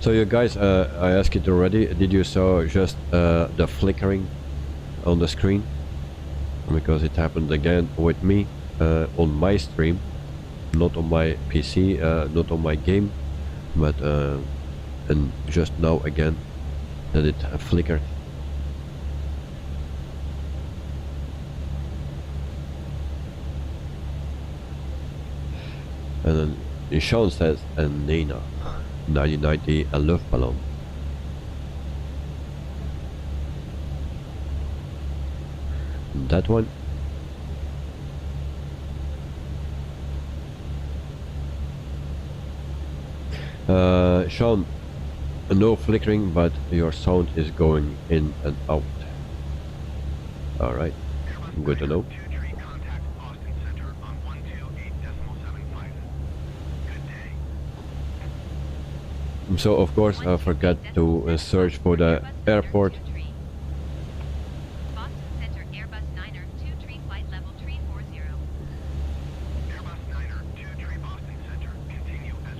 So you guys, I asked it already, did you saw just the flickering on the screen? Because it happened again with me on my stream, not on my PC, not on my game, but and just now again that it flickered. And then Sean says, and Nina, 1990, a love balloon. That one. Sean, no flickering, but your sound is going in and out. Alright, good to know. So of course I forgot to search for the airport. Boston Center Airbus 9er 23 flight level 340. Airbus 9er 23 Boston Center, continue as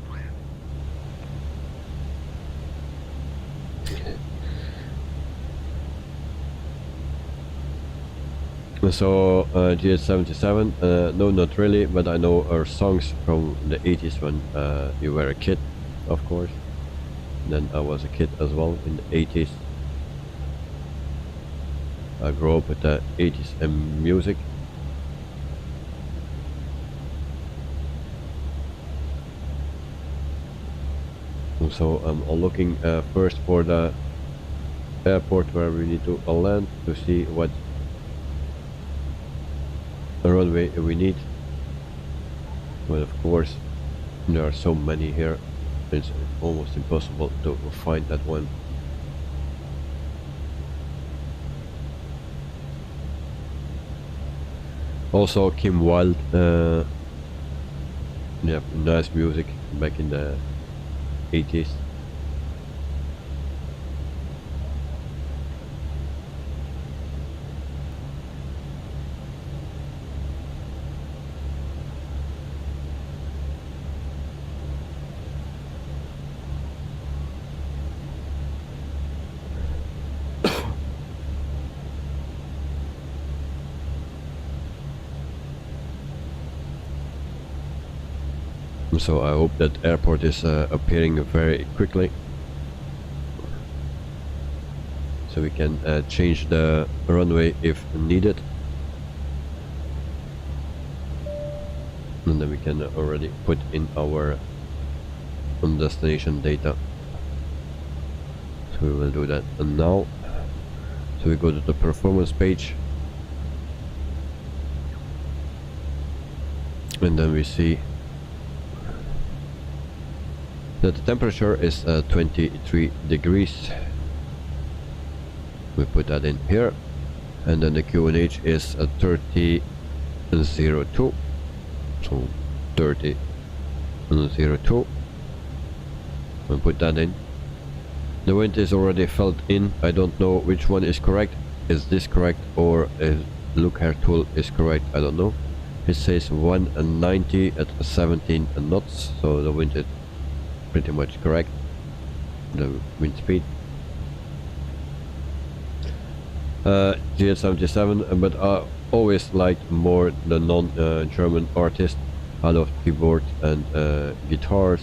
planned. So GS77, no, not really, but I know our songs from the 80s when you were a kid, of course. Then I was a kid as well in the 80s. I grew up with the 80s and music. And so I'm looking first for the airport where we need to land to see what runway we need. But of course there are so many here, it's almost impossible to find that one. Also Kim Wilde, yeah, nice music back in the 80s. So I hope that airport is appearing very quickly, so we can change the runway if needed. and then we can already put in our destination data. So we will do that. And now, so we go to the performance page, and then we see that the temperature is 23 degrees. We put that in here, and then the QNH is 30.02, so 30.02. We put that in. The wind is already filled in. I don't know which one is correct. Is this correct, or is look here tool is correct? I don't know. It says 190 at 17 knots, so the wind is pretty much correct, the wind speed. GS77, but I always liked more the non-German artists. I love keyboards and guitars.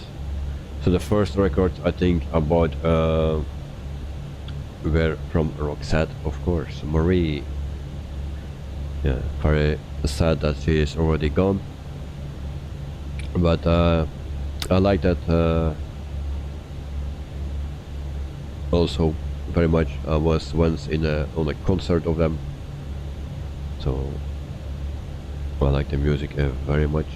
So the first records I think about were from Roxette, of course, Marie. Yeah, very sad that she is already gone. But I like that also very much. I was once on a concert of them, so I like the music very much.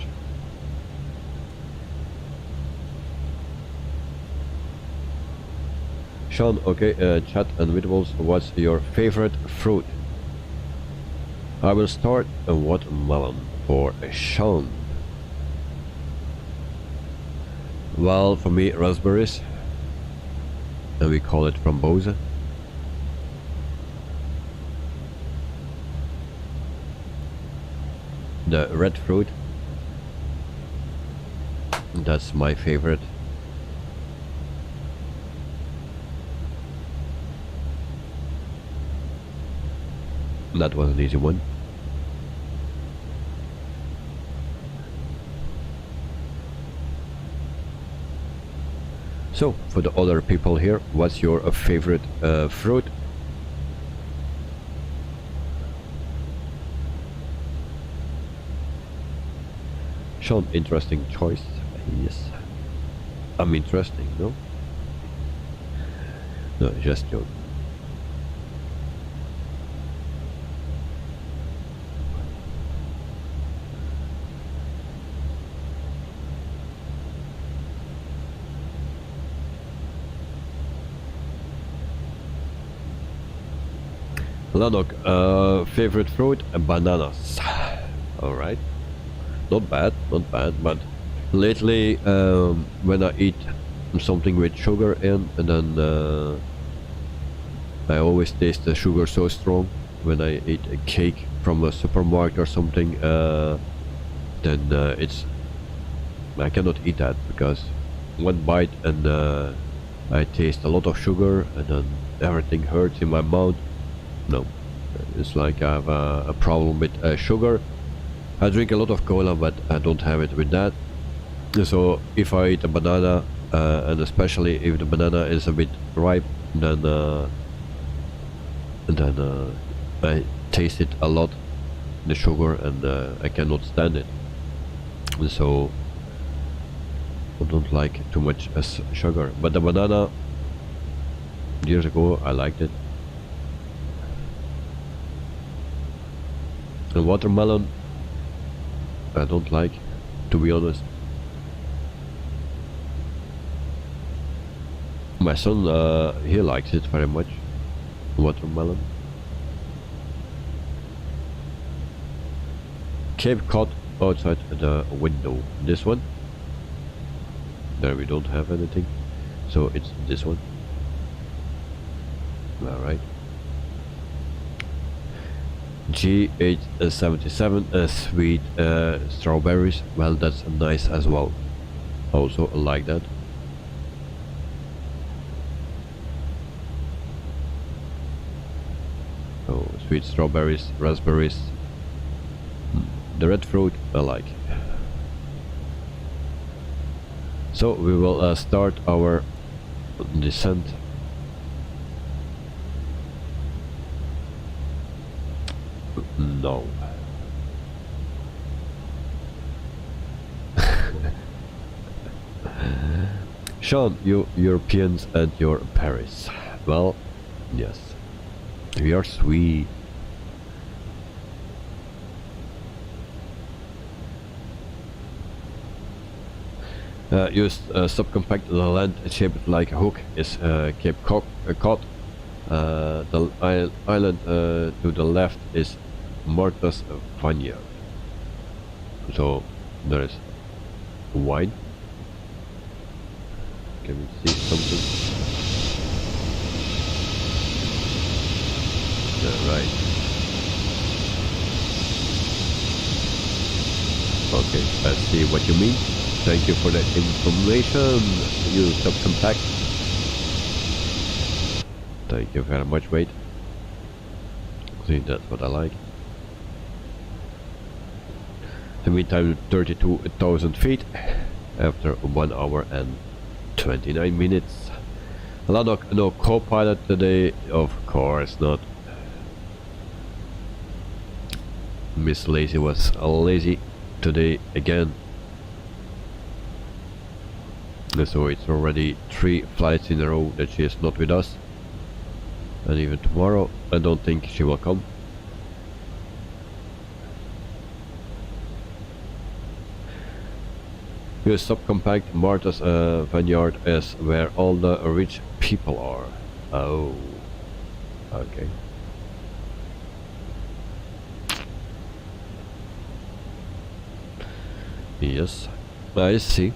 Sean, okay, chat and visuals, what's your favorite fruit? I will start a watermelon for Sean. Well, for me, raspberries, and we call it frambozen. The red fruit, that's my favorite. That was an easy one. So, for the other people here, what's your favorite fruit? Sean, interesting choice. Yes. I'm interesting, no? No, just joke. Lanok, favorite fruit? Bananas. Alright. Not bad, but lately when I eat something with sugar in, and then I always taste the sugar so strong. When I eat a cake from a supermarket or something, then I cannot eat that, because one bite and I taste a lot of sugar, and then everything hurts in my mouth. No, it's like I have a problem with sugar. I drink a lot of cola, but I don't have it with that. So if I eat a banana, and especially if the banana is a bit ripe, then I taste it a lot, the sugar, and I cannot stand it. So I don't like too much sugar. But the banana, years ago, I liked it. The watermelon, I don't like, to be honest. My son, he likes it very much, watermelon. Cape Cod outside the window. This one. There we don't have anything, so it's this one. Alright. G877 sweet strawberries. Well, that's nice as well. Also like that. Oh, sweet strawberries, raspberries. The red fruit I like. So we will start our descent. No. Sean, you Europeans and your Paris. Well, yes, we are sweet. Use subcompact the land shaped like a hook is Cape Cod. The island to the left is Martha's Vineyard. So there is wine. Can we see something? Yeah, right. Okay, I see what you mean. Thank you for the information, you subcompact. Thank you very much, mate. See, that's what I like. The meantime, 32,000 feet after 1 hour and 29 minutes. A lot of no co-pilot today, of course not. Miss Lazy was lazy today again. So it's already 3 flights in a row that she is not with us. And even tomorrow, I don't think she will come. Your subcompact Martha's Vineyard is where all the rich people are. Oh, okay. Yes, I see.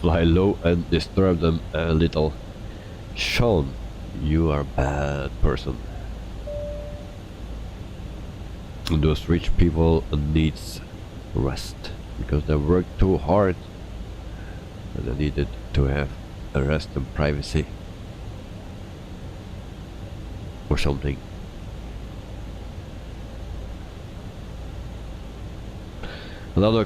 Fly low and disturb them a little. Sean, you are a bad person. Those rich people needs rest because they work too hard and they needed to have a rest and privacy or something. Another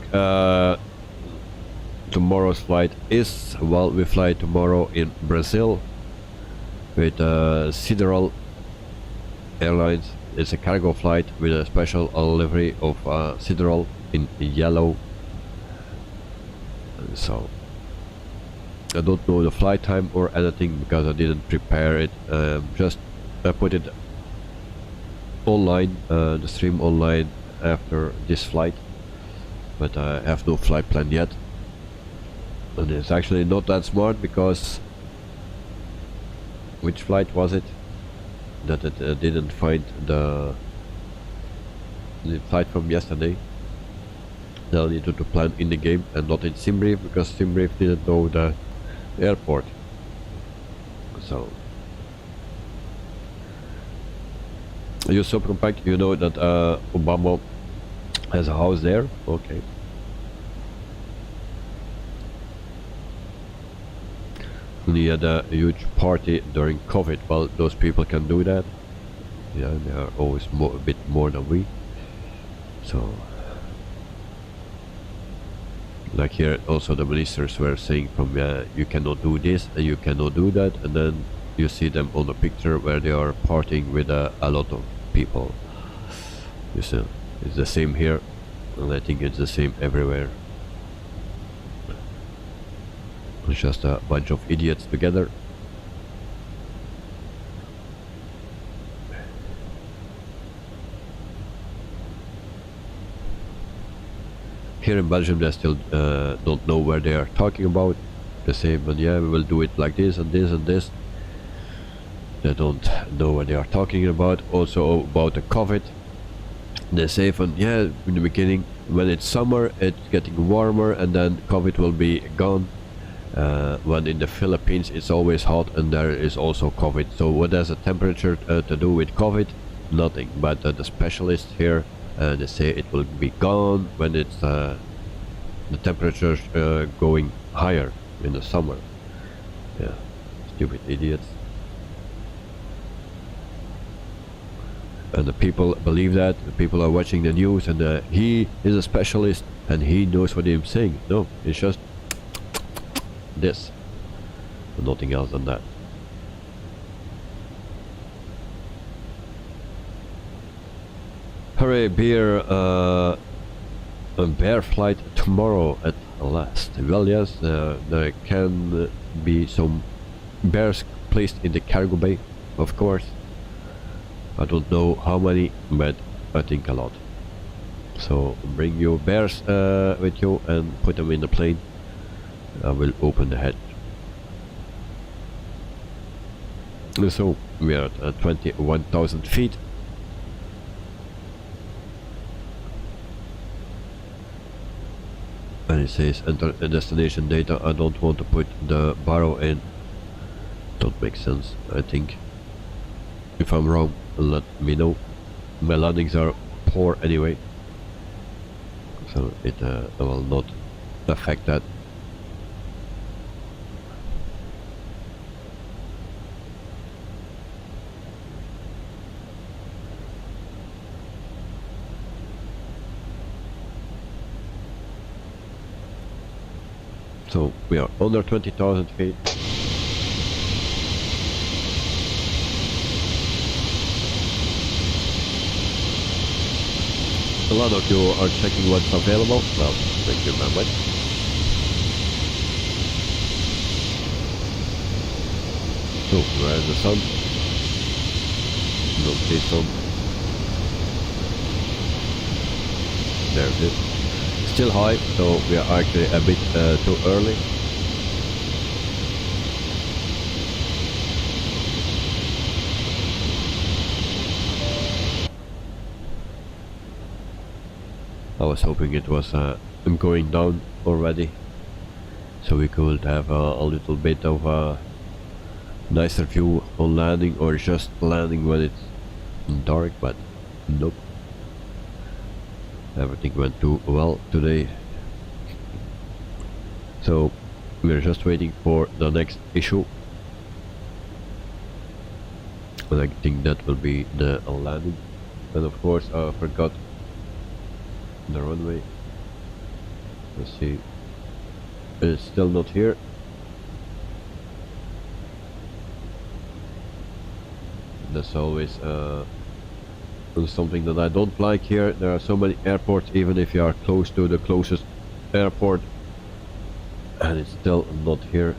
tomorrow's flight is, well, we fly tomorrow in Brazil with THROTTLE Airlines. It's a cargo flight with a special livery of THROTTLE in yellow. So I don't know the flight time or anything because I didn't prepare it. Just I put it online, the stream online after this flight, but I have no flight plan yet. And it's actually not that smart because which flight was it that it didn't find the flight from yesterday? They'll need to plan in the game and not in SimBrief because SimBrief didn't know the airport. So you subcompact, you know that Obama has a house there. Okay. He had a huge party during COVID. Well, those people can do that. Yeah, they are always a bit more than we. So, like here, also the ministers were saying from you cannot do this and you cannot do that, and then you see them on the picture where they are partying with a lot of people. You see, it's the same here, and I think it's the same everywhere. It's just a bunch of idiots together. Here in Belgium they still don't know where they are talking about. They say, but yeah, we will do it like this and this and this. They don't know what they are talking about. Also about the COVID. They say, from, yeah, in the beginning, when it's summer, it's getting warmer and then COVID will be gone. When in the Philippines it's always hot and there is also COVID. So what has a temperature to do with COVID? Nothing. But the specialists here, they say it will be gone when it's the temperatures going higher in the summer. Yeah, stupid idiots. And the people believe that. The people are watching the news and he is a specialist and he knows what he's saying. No, it's just this. Nothing else than that. Hooray, a bear flight tomorrow at last. Well, yes, there can be some bears placed in the cargo bay, of course. I don't know how many, but I think a lot. So bring your bears with you and put them in the plane. I will open the hatch. So we are at 21,000 feet. And it says enter destination data. I don't want to put the barrow in. Don't make sense, I think. If I'm wrong, let me know. My landings are poor anyway, so it will not affect that. So we are under 20,000 feet. A lot of you are checking what's available. Well, thank you very much. So, where's the sun? Don't see sun. There it is. Still high, so we are actually a bit too early. I was hoping it was going down already, so we could have a little bit of a nicer view on landing, or just landing when it's dark, but nope. Everything went too well today. So we're just waiting for the next issue, and I think that will be the landing. And of course I forgot the runway. Let's see, it's still not here. That's always something that I don't like here. There are so many airports, even if you are close to the closest airport, and it's still not here.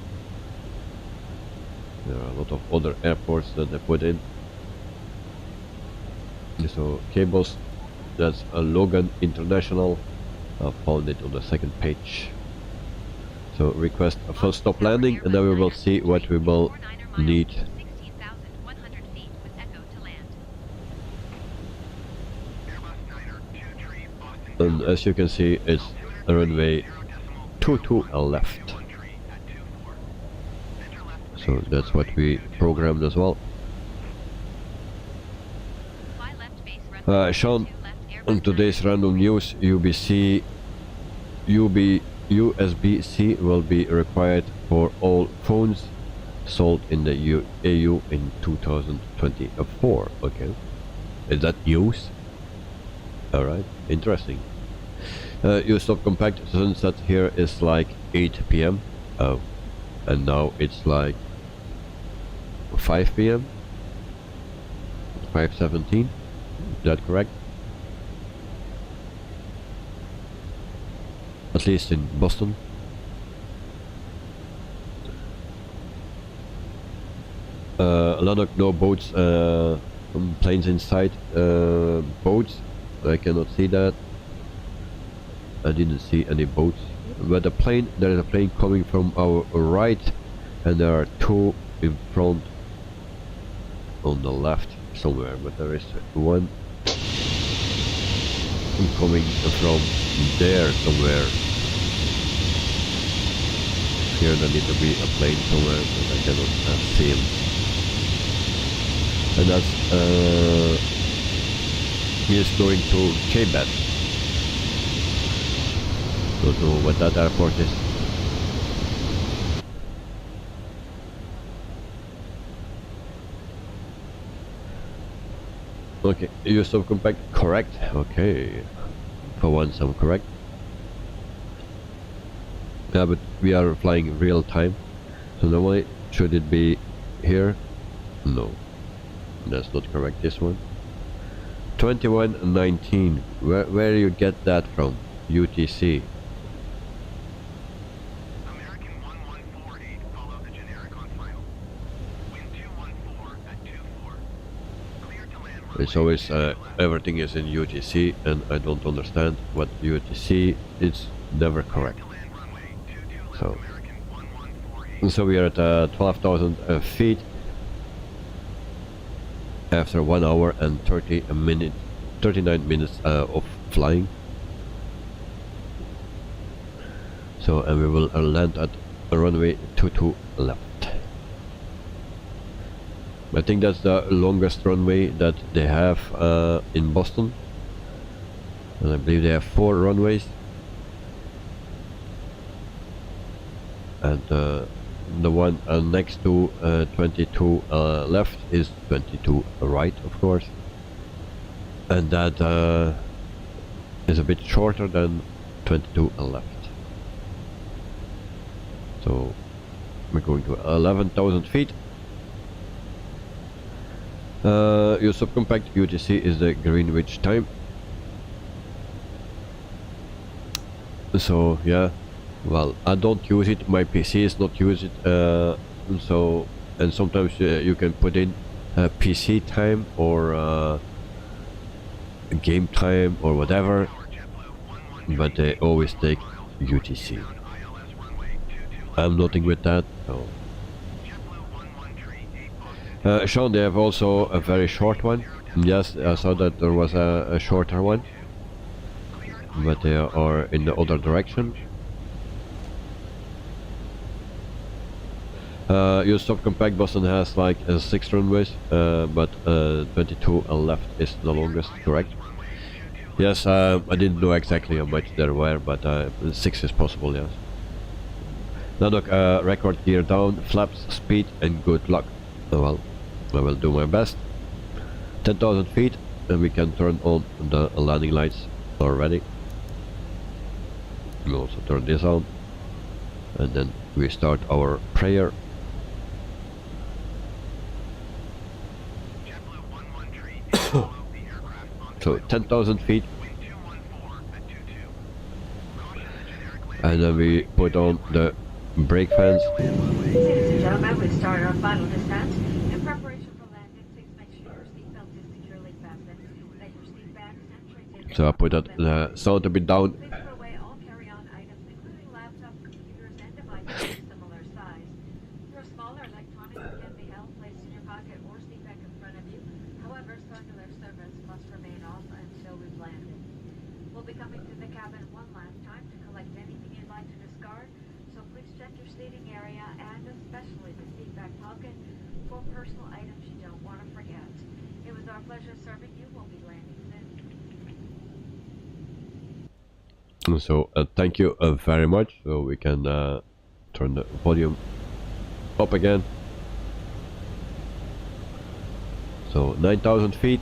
There are a lot of other airports that they put in. So cables, that's a Logan International. I found it on the second page. So request a full stop landing, and then we will see what we will need. 16,100 feet with echo to land. And as you can see, it's a runway 22 left. So that's what we programmed as well. Fly left base runway Sean, 2 left Airbus on today's random news, USB-C will be required for all phones sold in the EU in 2024. Okay, is that news? Alright, interesting. You stop compact sunset here is like 8 PM. Oh, and now it's like 5 PM, 5:17. Is that correct? At least in Boston. A lot of no boats, planes inside boats. I cannot see that. I didn't see any boats, but a plane, there is a plane coming from our right, and there are two in front on the left somewhere, but there is one coming from there somewhere. Here there need to be a plane somewhere, but I cannot see him. And that's he is going to Quebec. Don't know what that airport is. Okay, you subcompact correct. Okay, for once I'm correct. Yeah, but we are flying real time, so normally should it be here? No, that's not correct. This one. 2119. Where you get that from? UTC. American 1148, follow the generic on final. Wind 214 at 24. Clear to land runway. It's always everything is in UTC, and I don't understand what UTC is. Never correct. To land runway 22 left, So, American 1148. so we are at 12,000 feet after 1 hour and 39 minutes of flying. So, and we will land at runway 22 left. I think that's the longest runway that they have in Boston, and I believe they have 4 runways, and the one next to 22 left is 22 right, of course, and that is a bit shorter than 22 left. So we're going to 11,000 feet. Your subcompact UTC is the Greenwich time. So yeah, well, I don't use it, my PC is not use it, so, and sometimes you can put in PC time or game time or whatever, but they always take UTC. I'm nothing with that, so. Sean, they have also a very short one. Yes, I saw that there was a shorter one, but they are in the other direction. Your subcompact Boston has like 6 runways, but 22 left is the longest, correct? Yes, I didn't know exactly how much there were, but 6 is possible, yes. Nanook, record gear down, flaps, speed, and good luck. Well, I will do my best. 10,000 feet, and we can turn on the landing lights already. We'll also turn this on, and then we start our prayer. So 10,000 feet, and then we put on the brake fans. Ladies and gentlemen, we've started our final descent. In preparation for landing, please make sure your seatbelt is securely fastened. That your seat bags and trinkets. So I put that sound a bit down. Please put away all carry-on items, including laptops, computers, and devices of similar size. Your smaller electronics can be held, placed in your pocket, or seat back in front of you. However, cellular service must remain off until we've landed. We'll be coming to the cabin one last time to collect anything you'd like to discard. So please check your seating area and especially the seat back pocket for personal items you don't want to forget. It was our pleasure serving you. We'll be landing soon. So thank you very much. So we can turn the volume up again. So 9,000 feet.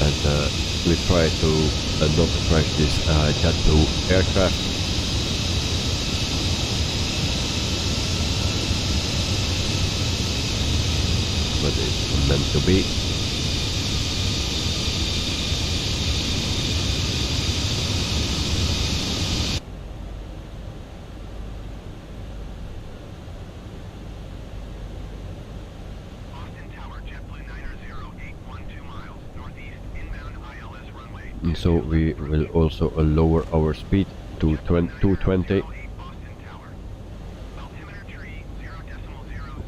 And we try to not crash this JetBlue aircraft. But it's meant to be. So we will also lower our speed to 220.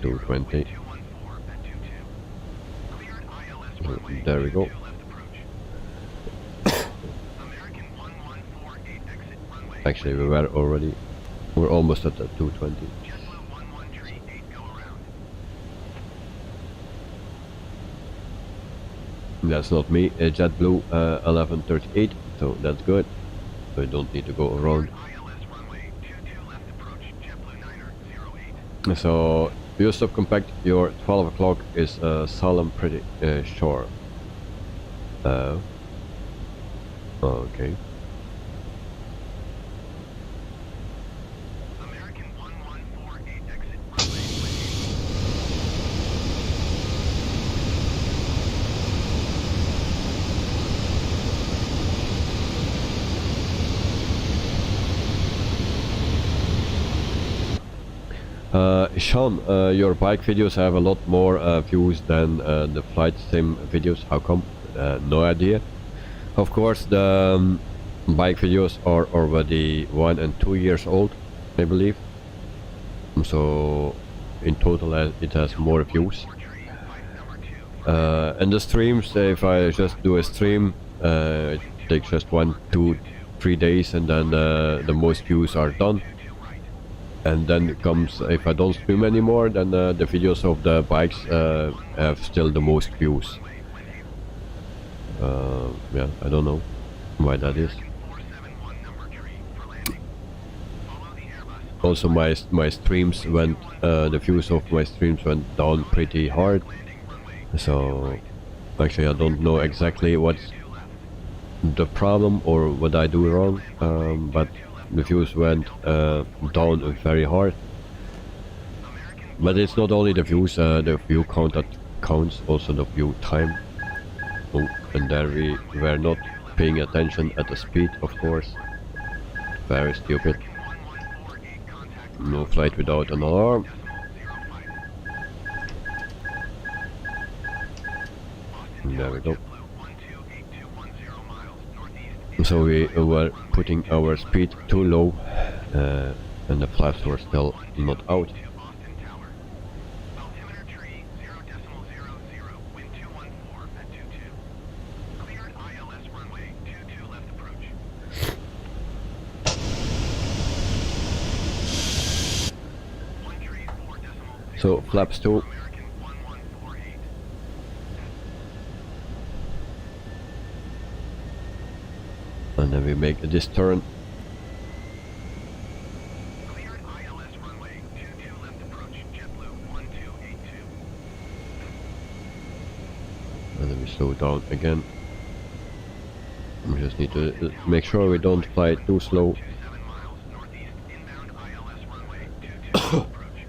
220. There we go. Actually, we're almost at the 220. That's not me, JetBlue 1138, so that's good. So I don't need to go around. So You subcompact, your 12 o'clock is solemn, pretty sure. Okay. American 1148 exit runway 28. Sean, your bike videos have a lot more views than the flight sim videos. How come? No idea. Of course, the bike videos are already 1 and 2 years old, I believe. So in total it has more views. And the streams, if I just do a stream, it takes just 1, 2, 3 days, and then the most views are done. And then it comes, if I don't stream anymore, then the videos of the bikes have still the most views. Yeah, I don't know why that is. 471 number 3 for landing. Follow the Airbus. Also my streams went, the views of my streams went down pretty hard. So actually I don't know exactly what's the problem or what I do wrong, but the views went down very hard. But it's not only the views, the view count that counts, also the view time. Oh, and there we were not paying attention at the speed, of course. Very stupid. No flight without an alarm. There we go. So we were putting our speed too low, and the flaps were still not out. So flaps 2. And then we make this turn. Cleared ILS runway 22 left approach, JetBlue 1282. And then we slow down again. We just need to make sure we don't fly too slow. 7 miles northeast inbound ILS runway 22 approach.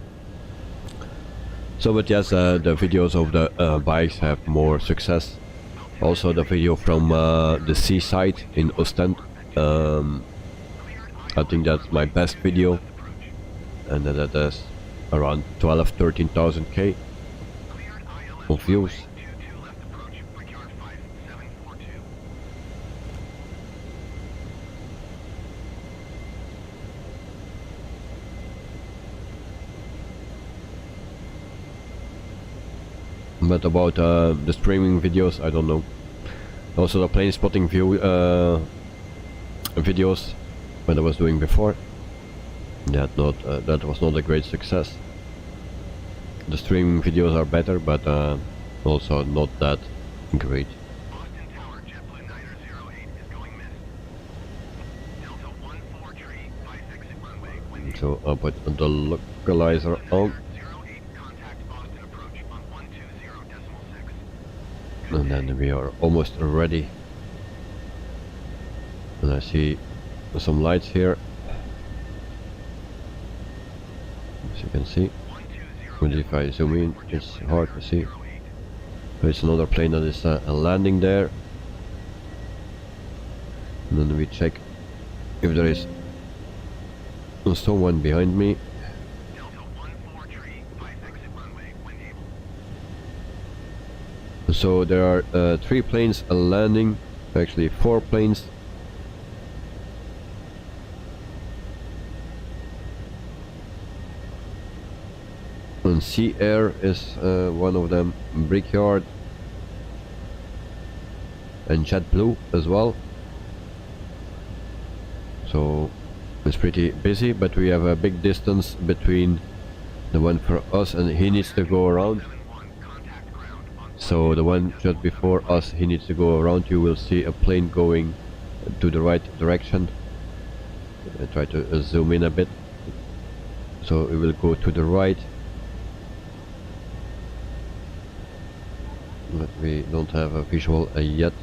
So but yes, the videos of the bikes have more success. Also the video from the seaside in Ostend, I think that's my best video, and that has around 12-13,000 K of views. But about the streaming videos, I don't know. Also the plane spotting view videos that I was doing before, that was not a great success. The streaming videos are better, but also not that great. Boston Tower, JetBlue 908 is going missed. Delta 14 tree, 5 exit runway, windy. So I'll put the localizer on. 08 contact Boston approach on 120.6. And then we are almost ready. And I see some lights here, as you can see. But if I zoom in, it's hard to see. There's another plane that is landing there. And then we check if there is someone behind me. Delta 14 tree, 5 exit runway, wind able. So there are 3 planes landing, actually 4 planes. And Sea Air is one of them, Brickyard, and JetBlue as well. So it's pretty busy, but we have a big distance between the one for us, and he needs to go around. So the one just before us, he needs to go around. You will see a plane going to the right direction. I try to zoom in a bit. So it will go to the right, but we don't have a visual yet.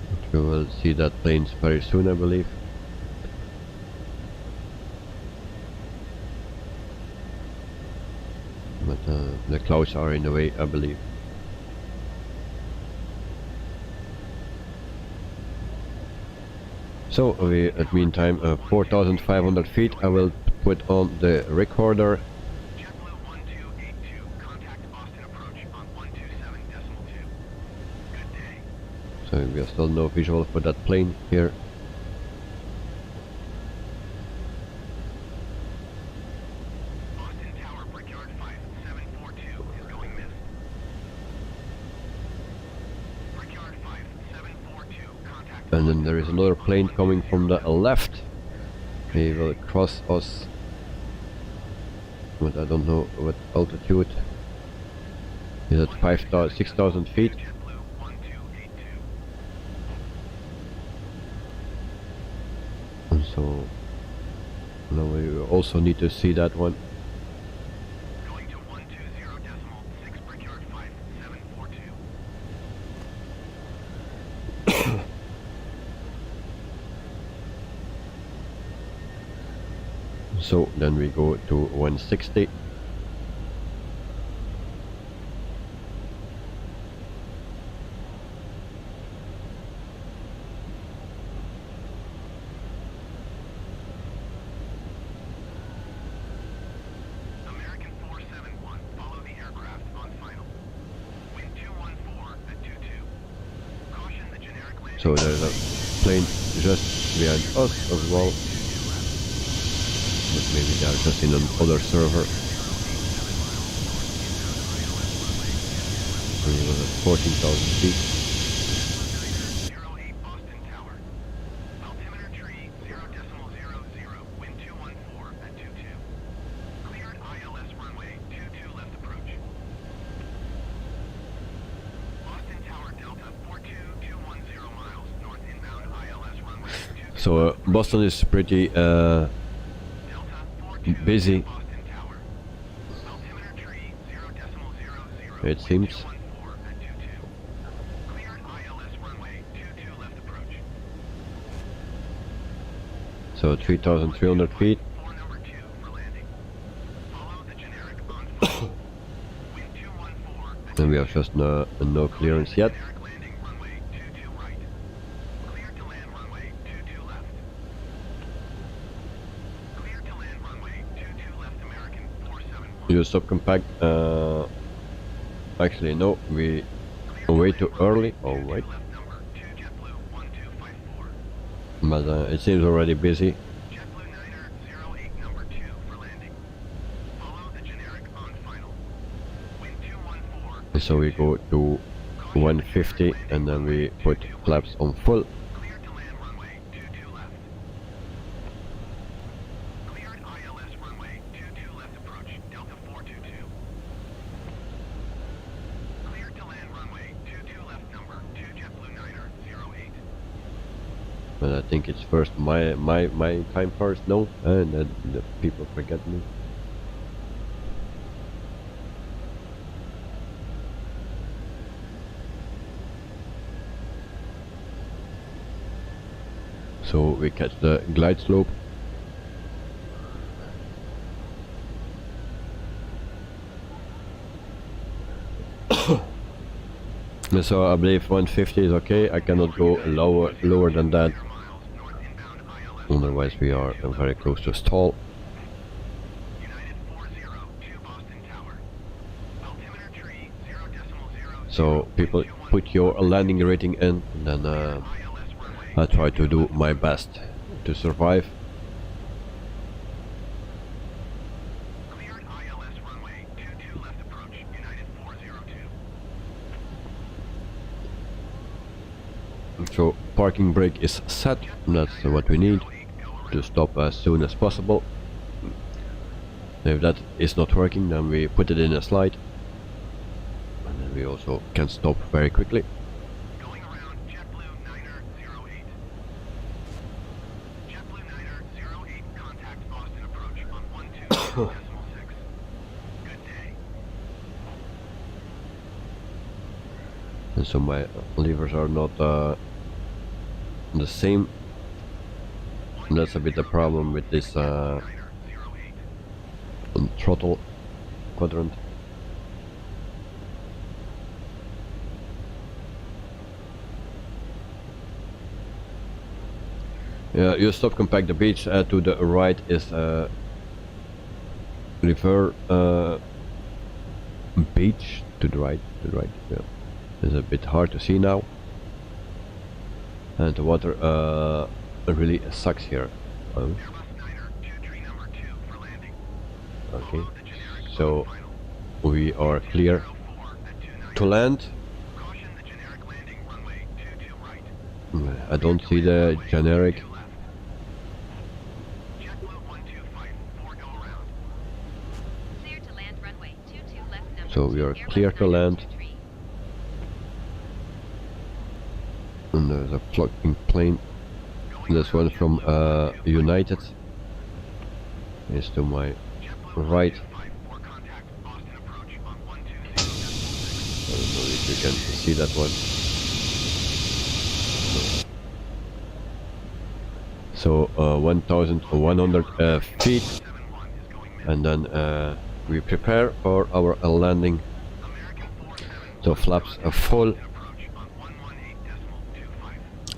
But we will see that planes very soon, I believe. But the clouds are in the way, I believe. So we, at meantime, 4,500 feet. I will put on the recorder. JetBlue 1282, contact Boston approach on 127.2. Good day. So we have still no visual for that plane here. Boston Tower, Brickyard 5742 is going missed. Brickyard 5742, contact. And then there is another plane coming from the left. He will cross us, but I don't know what altitude. He's at 5,000, 6,000 feet. JetBlue 1282. And so now we also need to see that one. Going to 120.6 Brickyard 5742. So then we go to 160. American 471, follow the aircraft on final. Wind 214 at 22. Caution the generic landing. So there's a plane just behind us as well. But maybe they are just in another server. So he was at 14,000 feet. 08 Boston Tower. Altimeter tree 0.00. Wind 214 at 22. Cleared ILS runway 22 left approach. Boston Tower Delta 42210 miles north inbound ILS runway 22. So Boston is pretty Delta 42 busy, Boston Tower. Altimeter tree 0.00. it seems. 214 at 22. Cleared ILS runway 22 left approach. So 3,300 feet. Floor number 2 for landing. Follow the generic on final. Wind 214 at And we have just no clearance yet. generic landing runway 22 right. Cleared to land runway 22 left. Cleared to land runway 22 left American 471. You subcompact. Actually, no, we way too early. Oh wait, Left number 2 JetBlue 1254. but it seems already busy. JetBlue 908 number 2 for landing. Follow the generic on final. Wind 214. So we go to 150 and then we put flaps on full. Cleared to land runway 22 left. Cleared ILS runway 22 left approach, Delta 422. Cleared to land runway 22 left number 2 JetBlue 908. But I think it's first my time first, no? And then the people forget me. So we catch the glide slope. So I believe 150 is okay. I cannot go lower than that. Miles north inbound ILS. Otherwise we are very close to stall. United 402 Boston Tower. Altimeter tree 0.00. So people put your landing rating in, and then ILS runway. I try to do my best to survive. Cleared ILS runway 22 left approach, United 402. So parking brake is set, and that's what we need to stop as soon as possible. If that is not working, then we put it in a slide, and then we also can stop very quickly. Going around JetBlue 908. JetBlue 908, contact Boston approach on 12.6. Good day. and so my levers are not the same. And that's a bit the problem with this throttle quadrant. You stop compact the beach to the right is refer beach to the right, yeah. It's a bit hard to see now, and the water really sucks here. Okay, so we are clear to land. I don't see the generic. Clear to land runway 22 left number. So we are clear to land. And there's a floating plane. This one from United is to my right. I don't know if you can see that one. So 1,100 feet, and then we prepare for our landing. So flaps are full,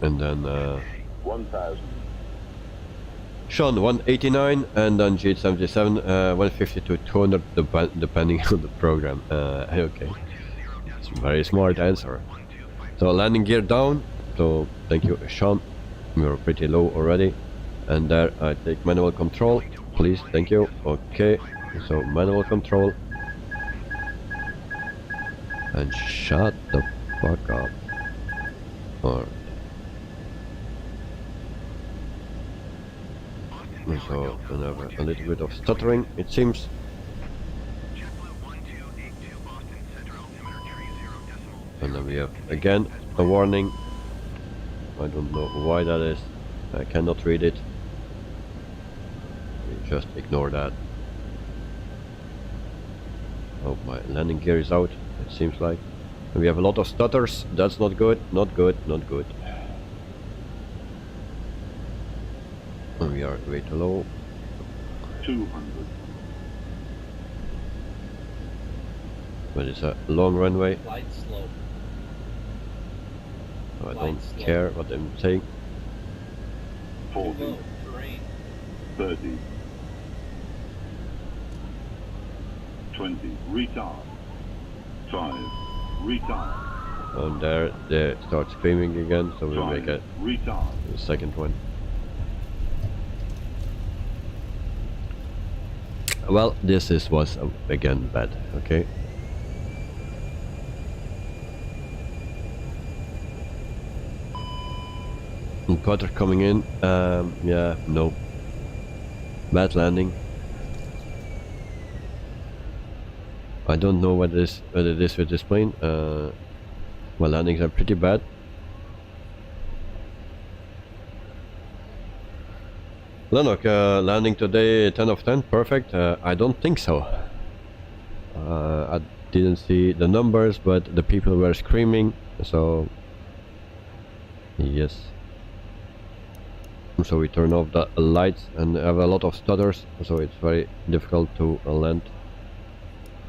and then 1,000. Sean 189, and then G77 150 to 200 depending on the program. Okay, it's a very smart answer. So landing gear down. So thank you, Sean. We're pretty low already, and there I take manual control, please. Thank you. Okay, so manual control, and shut the fuck up. Or so another a little bit of stuttering, it seems. And then we have again a warning. I don't know why that is. I cannot read it. We just ignore that. Oh, my landing gear is out, it seems like. And we have a lot of stutters. That's not good, not good, not good. And we are way too low. 200. But it's a long runway. Light slope. So I don't care what I'm saying. 40. 30. 20. Retard. 5. Retard. And there they start screaming again, so we 5. make a Retard. second one. Well, this was again bad, okay? Quadr coming in, yeah, no. Bad landing. I don't know what it is with this plane. My landings are pretty bad. Lennox, landing today 10 of 10, perfect. I don't think so. I didn't see the numbers, but the people were screaming, so yes. So we turn off the lights and have a lot of stutters, so it's very difficult to land.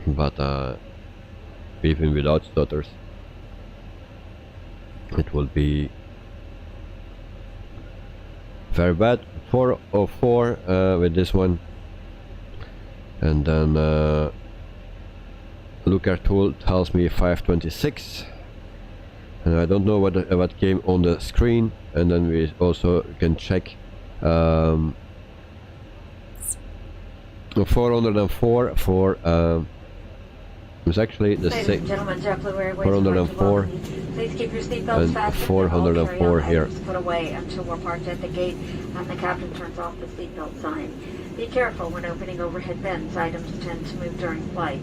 But even without stutters, it will be very bad. 404 with this one, and then looker tool tells me 526, and I don't know what came on the screen. And then we also can check 404 for it's actually the same. 404 Please keep your seatbelts and fastened 404 here. Put away until we're parked at the gate and the captain turns off the seatbelt sign. Be careful when opening overhead bins. Items tend to move during flight.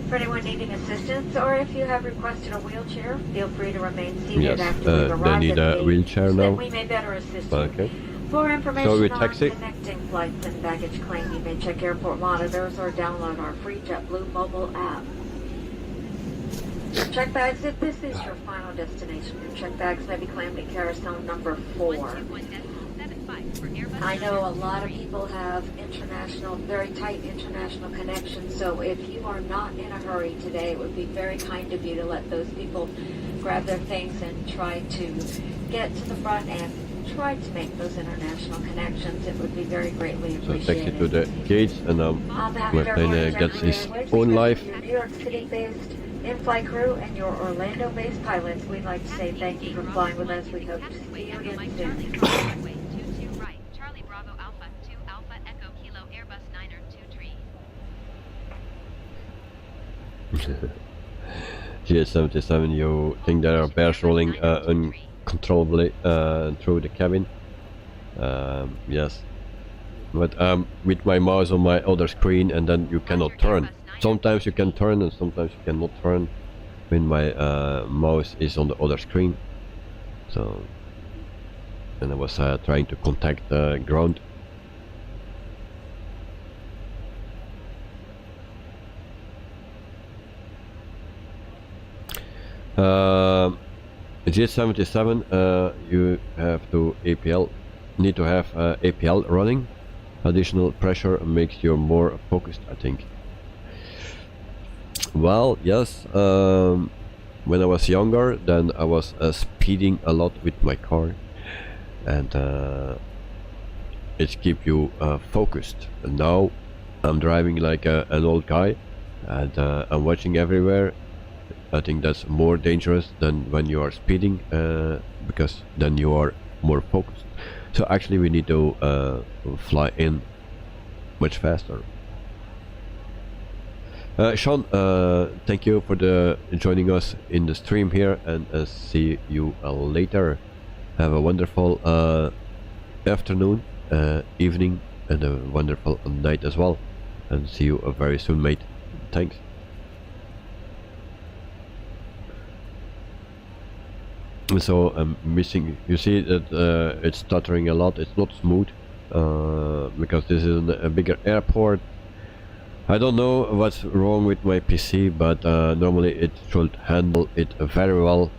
For anyone needing assistance, or if you have requested a wheelchair, feel free to remain seated Yes, after they we've arrived need at the a gate wheelchair so now. that we may better assist you. Okay. For information So we on taxi. connecting flights and baggage claim, you may check airport monitors or download our free JetBlue mobile app. Check bags, if this is your final destination, your check bags may be claimed at carousel number 4. 121.75 for Airbus. I know a lot of people have international, very tight international connections, so if you are not in a hurry today, it would be very kind of you to let those people grab their things and try to get to the front and try to make those international connections. It would be very greatly So appreciated. take it to the gates and On behalf of when everyone at gets his Jackson Airways, own we life. thank Your New York City-based in-flight crew and your Orlando-based pilots. We'd like to say thank you for flying with us. We hope to see you again Charlie soon. Bravo runway 22 right. Charlie Bravo Alpha 2 Alpha Echo Kilo Airbus 9er 23. GS77, you think there are bears rolling uncontrollably through the cabin? Yes. But with my mouse on my other screen, and then you cannot turn. Sometimes you can turn and sometimes you cannot turn when my mouse is on the other screen. So, and I was trying to contact the ground. GS77, you have to need to have APL running. Additional pressure makes you more focused, I think. Well, yes, when I was younger, then I was speeding a lot with my car, and it keeps you focused. And now I'm driving like an old guy, and I'm watching everywhere. I think that's more dangerous than when you are speeding, because then you are more focused. So actually we need to fly in much faster. Sean, thank you for joining us in the stream here, and see you later. Have a wonderful afternoon, evening, and a wonderful night as well. And see you very soon, mate. Thanks. So I'm missing, you see that it's stuttering a lot. It's not smooth because this is a bigger airport. I don't know what's wrong with my PC, but normally it should handle it very well,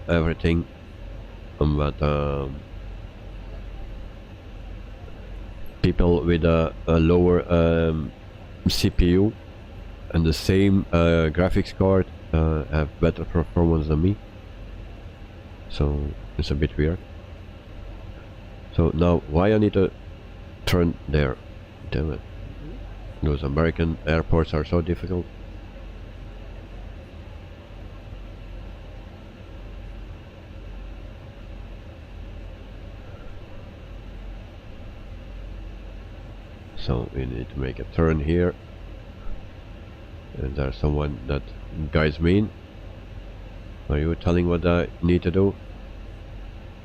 everything. But people with a lower CPU and the same graphics card have better performance than me. So it's a bit weird. So now why I need to turn there? Damn it. Those American airports are so difficult. So we need to make a turn here. And there's someone that guides me in. Are you telling what I need to do?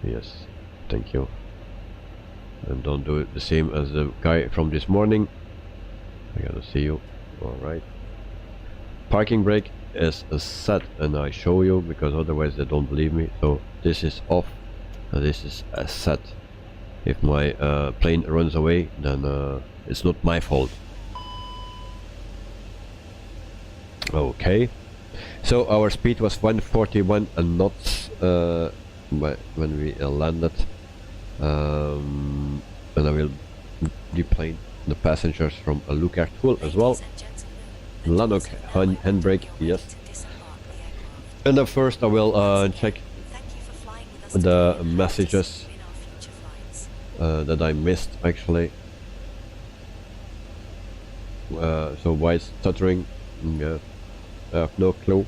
Yes, thank you. And don't do it the same as the guy from this morning. I gotta see you. Alright. Parking brake is set, and I show you because otherwise they don't believe me. So this is off and this is set. If my plane runs away, then it's not my fault. Okay. So our speed was 141 knots when we landed, and I will deplane the passengers from a lookout tool as well. Lanok handbrake, yes. And then first I will check the messages that I missed actually. So why it's stuttering? Yeah. I have no clue.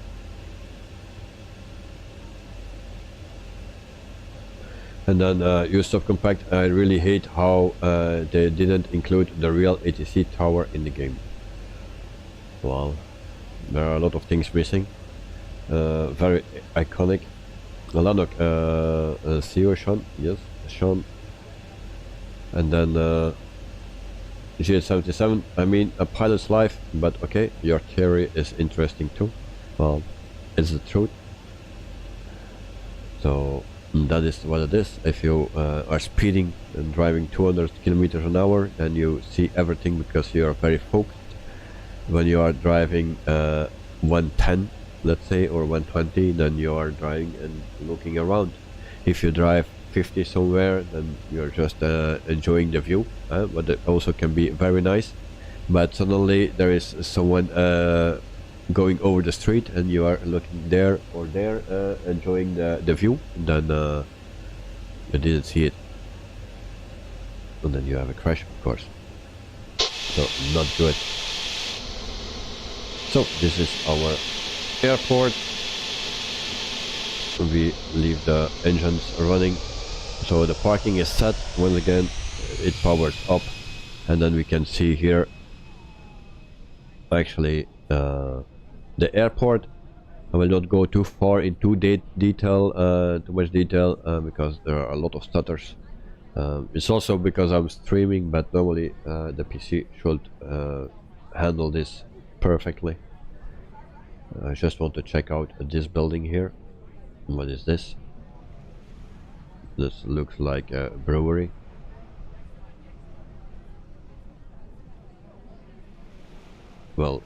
And then use of compact. I really hate how they didn't include the real ATC tower in the game. Well, there are a lot of things missing. Very iconic. Lanok, see you, Sean. Yes, Sean. And then GS77, I mean a pilot's life, but okay, your theory is interesting too. Well, it's the truth. So that is what it is. If you are speeding and driving 200 kilometers an hour, then you see everything because you are very focused. When you are driving 110, let's say, or 120, then you are driving and looking around. If you drive 50 somewhere, then you're just enjoying the view, but it also can be very nice. But suddenly there is someone going over the street and you are looking there or there, enjoying the view, then you didn't see it, and then you have a crash, of course. So not good. So this is our airport. We leave the engines running, so the parking is set. Once again, it powers up, and then we can see here actually the airport. I will not go too far into too much detail, because there are a lot of stutters. It's also because I'm streaming, but normally the PC should handle this perfectly. I just want to check out this building here. What is this? This looks like a brewery. Well,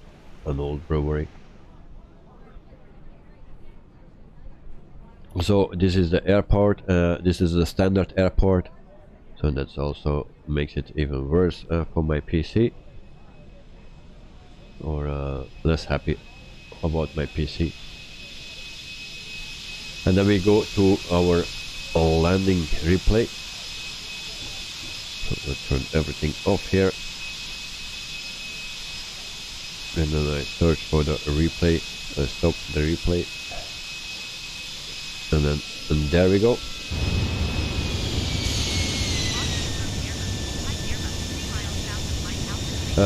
an old brewery. So this is the airport. This is the standard airport. So that's also makes it even worse for my PC. Or less happy about my PC. And then we go to our landing replay. So let's turn everything off here. And then I search for the replay. I stop the replay. And there we go.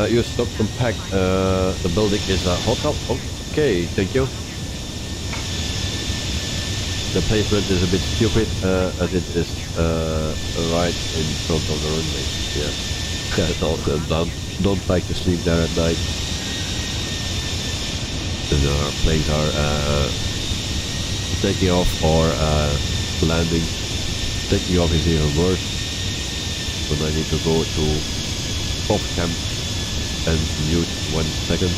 You stop compact. The building is a hotel. Okay, thank you. The placement is a bit stupid, as it is right in front of the runway. Yeah, don't like to sleep there at night. And our planes are taking off or landing. Taking off is even worse. So I need to go to off cam and mute 1 second.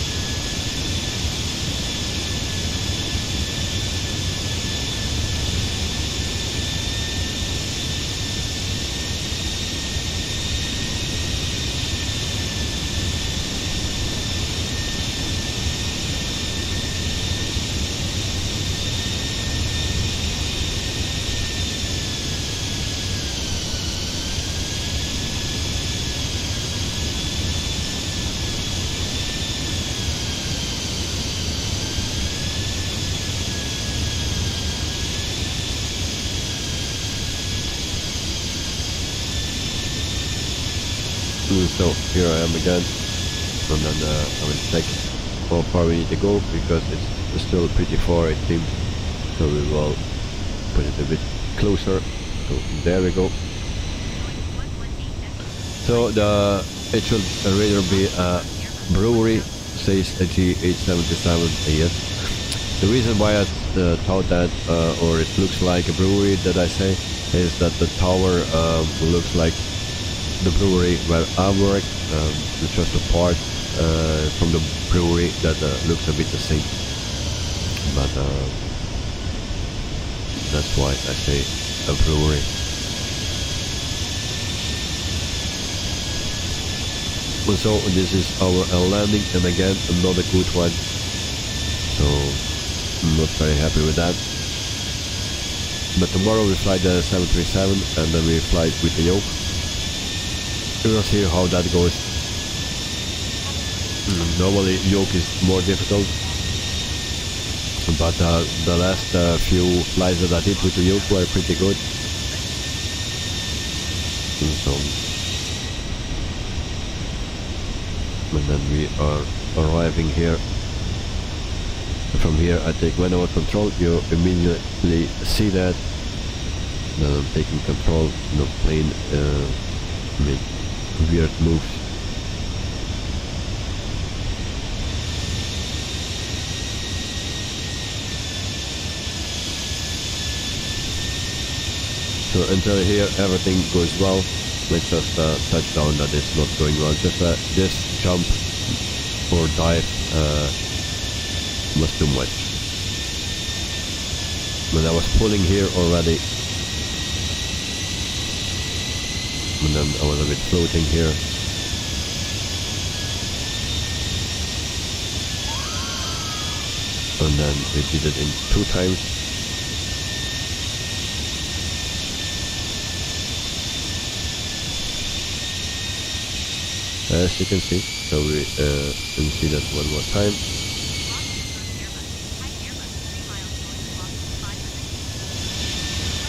So here I am again, and then I will check how far we need to go, because it's still pretty far it seems. So we will put it a bit closer. So there we go. So it should rather be a brewery, says a G877 AS. The reason why I thought that, or it looks like a brewery that I say, is that the tower looks like the brewery where I work. It's just a part from the brewery that looks a bit the same, but that's why I say a brewery. And so this is our landing, and again another good one, so I'm not very happy with that. But tomorrow we fly the 737 and then we fly it with the yoke. We will see how that goes. Normally yoke is more difficult, but the last few flights that I did with the yoke were pretty good. And then we are arriving here. From here I take manual control. You immediately see that. Then I'm taking control. The plane make weird moves. So until here everything goes well. Let's just touch down that it's not going well. Just this jump or dive was too much. when I was pulling here already, and then I was a bit floating here. And then we did it in 2 times. As you can see, so we can see that one more time.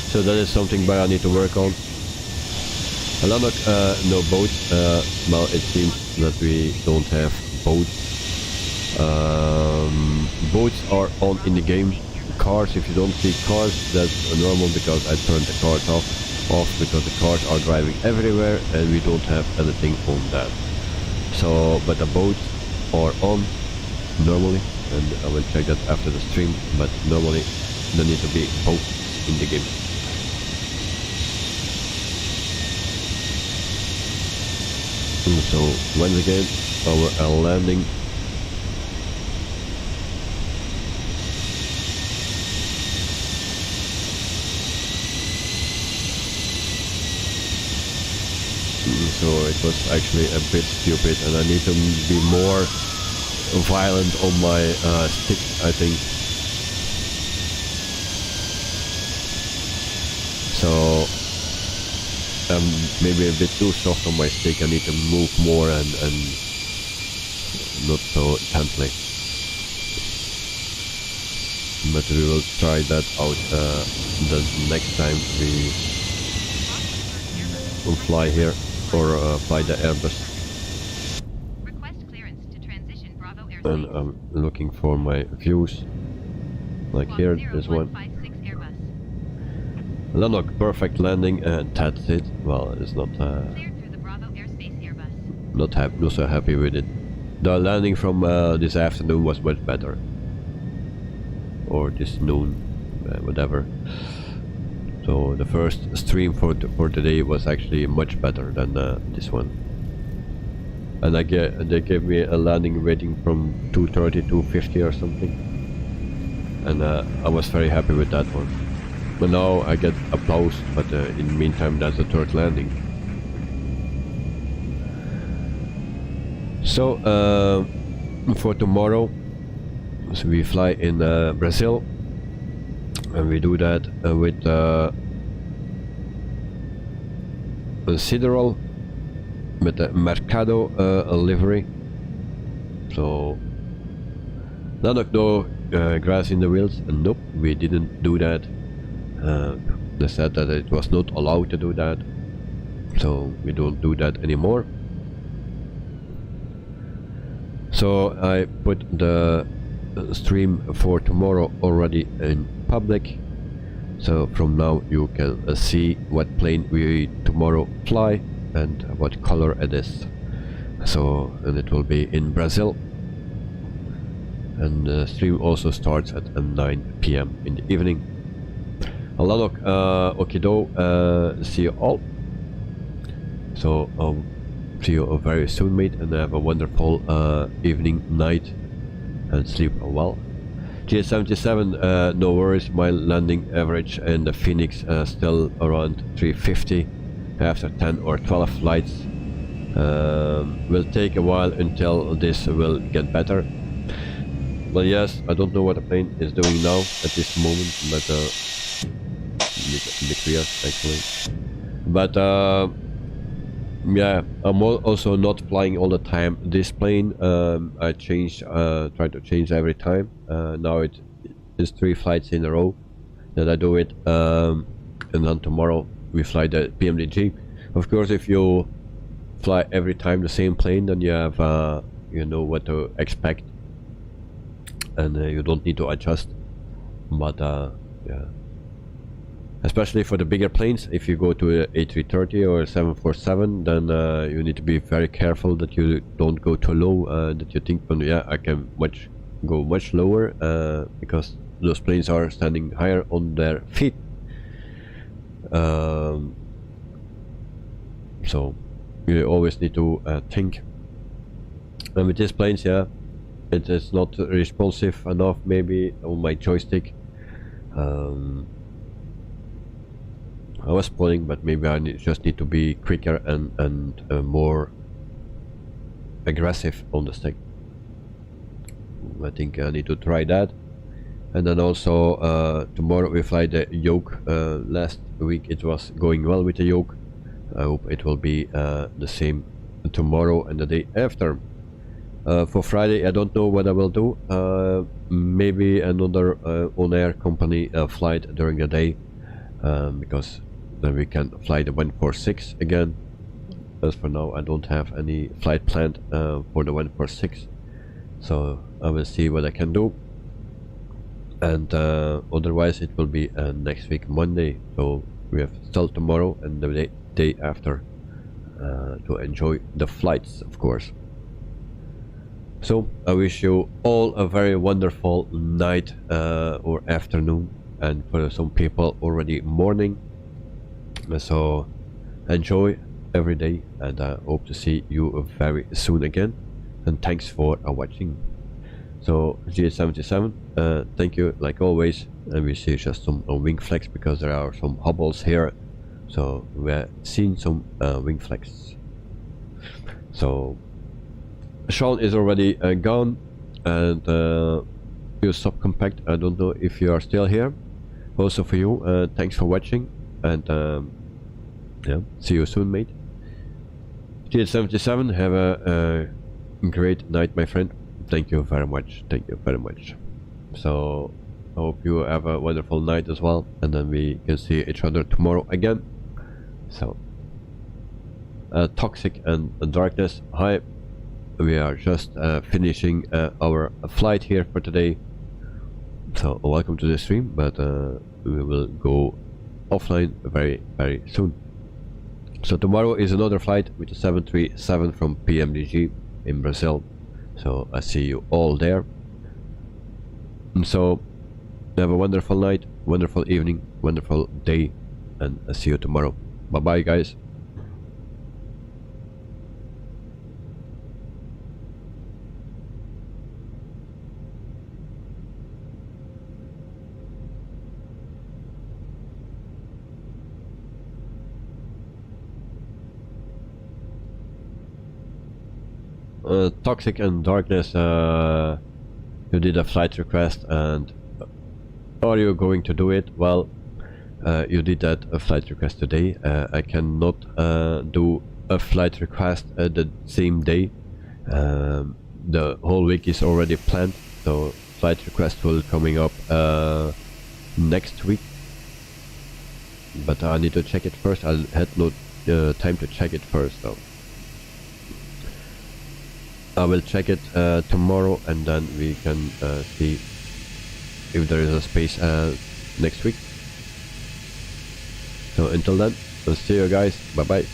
So that is something that I need to work on. A lot of no boats. Well, it seems that we don't have boats. Boats are on in the game. Cars, if you don't see cars, that's normal because I turned the cars off because the cars are driving everywhere and we don't have anything on that. So, but the boats are on normally, and I will check that after the stream, but normally there need to be boats in the game. So once again, our landing. So it was actually a bit stupid, and I need to be more violent on my stick, I think. So maybe a bit too soft on my stick. I need to move more and not so intensely. But we will try that out the next time we will fly here. Or fly the Airbus. Request clearance to transition Bravo airspace. And I'm looking for my views. Like here, this one. Landlock, perfect landing, and that's it. Well, it's not Cleared through the Bravo airspace Airbus. not so happy with it. The landing from this afternoon was much better. Or this noon, whatever. So the first stream for today was actually much better than this one. And they gave me a landing rating from 230 to 250 or something. And I was very happy with that one. But now I get applause, but in the meantime that's the 3rd landing. So for tomorrow, so we fly in Brazil. And we do that with Sideral, with the Mercado livery. So no grass in the wheels. Nope, we didn't do that. They said that it was not allowed to do that, so we don't do that anymore. So I put the stream for tomorrow already in public, so from now you can see what plane we tomorrow fly and what color it is. So, and it will be in Brazil, and the stream also starts at 9 PM in the evening. A lot of okido, see you all. So I'll see you very soon, mate, and have a wonderful evening, night, and sleep well. GS77, no worries, my landing average in the Phoenix still around 350 after 10 or 12 flights. Will take a while until this will get better. Well, yes, I don't know what the plane is doing now at this moment, but a bit weird actually. But yeah, I'm also not flying all the time this plane. I try to change every time. Now it is 3 flights in a row that I do it, and then tomorrow we fly the PMDG. Of course, if you fly every time the same plane, then you have you know what to expect, and you don't need to adjust. But yeah, especially for the bigger planes, if you go to a A330 or a 747, then you need to be very careful that you don't go too low, that you think, well, yeah, I can go much lower, because those planes are standing higher on their feet. So you always need to think. And with these planes, yeah, it is not responsive enough maybe on my joystick. I was pulling, but maybe I just need to be quicker and more aggressive on the stick. I think I need to try that. And then also tomorrow we fly the yoke. Last week it was going well with the yoke. I hope it will be the same tomorrow and the day after. For Friday I don't know what I will do. Maybe another on-air company flight during the day, because then we can fly the 146 again. As for now I don't have any flight planned for the 146, so I will see what I can do. And otherwise it will be next week Monday, so we have still tomorrow and the day after to enjoy the flights, of course. So I wish you all a very wonderful night or afternoon, and for some people already morning. So enjoy every day, and I hope to see you very soon again, and thanks for watching. So GH77, thank you like always, and we see just some wing flex because there are some hobbles here, so we're seeing some wing flex. So Sean is already gone, and you subcompact, I don't know if you are still here. Also for you, thanks for watching, and yeah, see you soon, mate. GH77, have a great night, my friend. Thank you very much, thank you very much. So I hope you have a wonderful night as well, and then we can see each other tomorrow again. So Toxic and Darkness, hi. We are just finishing our flight here for today, so welcome to the stream, but we will go offline very soon. So tomorrow is another flight with the 737 from PMDG in Brazil, so I see you all there. And so have a wonderful night, wonderful evening, wonderful day, and I see you tomorrow. Bye bye, guys. Toxic and Darkness, you did a flight request, and are you going to do it? Well, you did that a flight request today. I cannot do a flight request the same day. The whole week is already planned, so flight request will coming up next week, but I need to check it first. I had no time to check it first, so I will check it tomorrow, and then we can see if there is a space next week. So until then, I'll see you guys. Bye bye.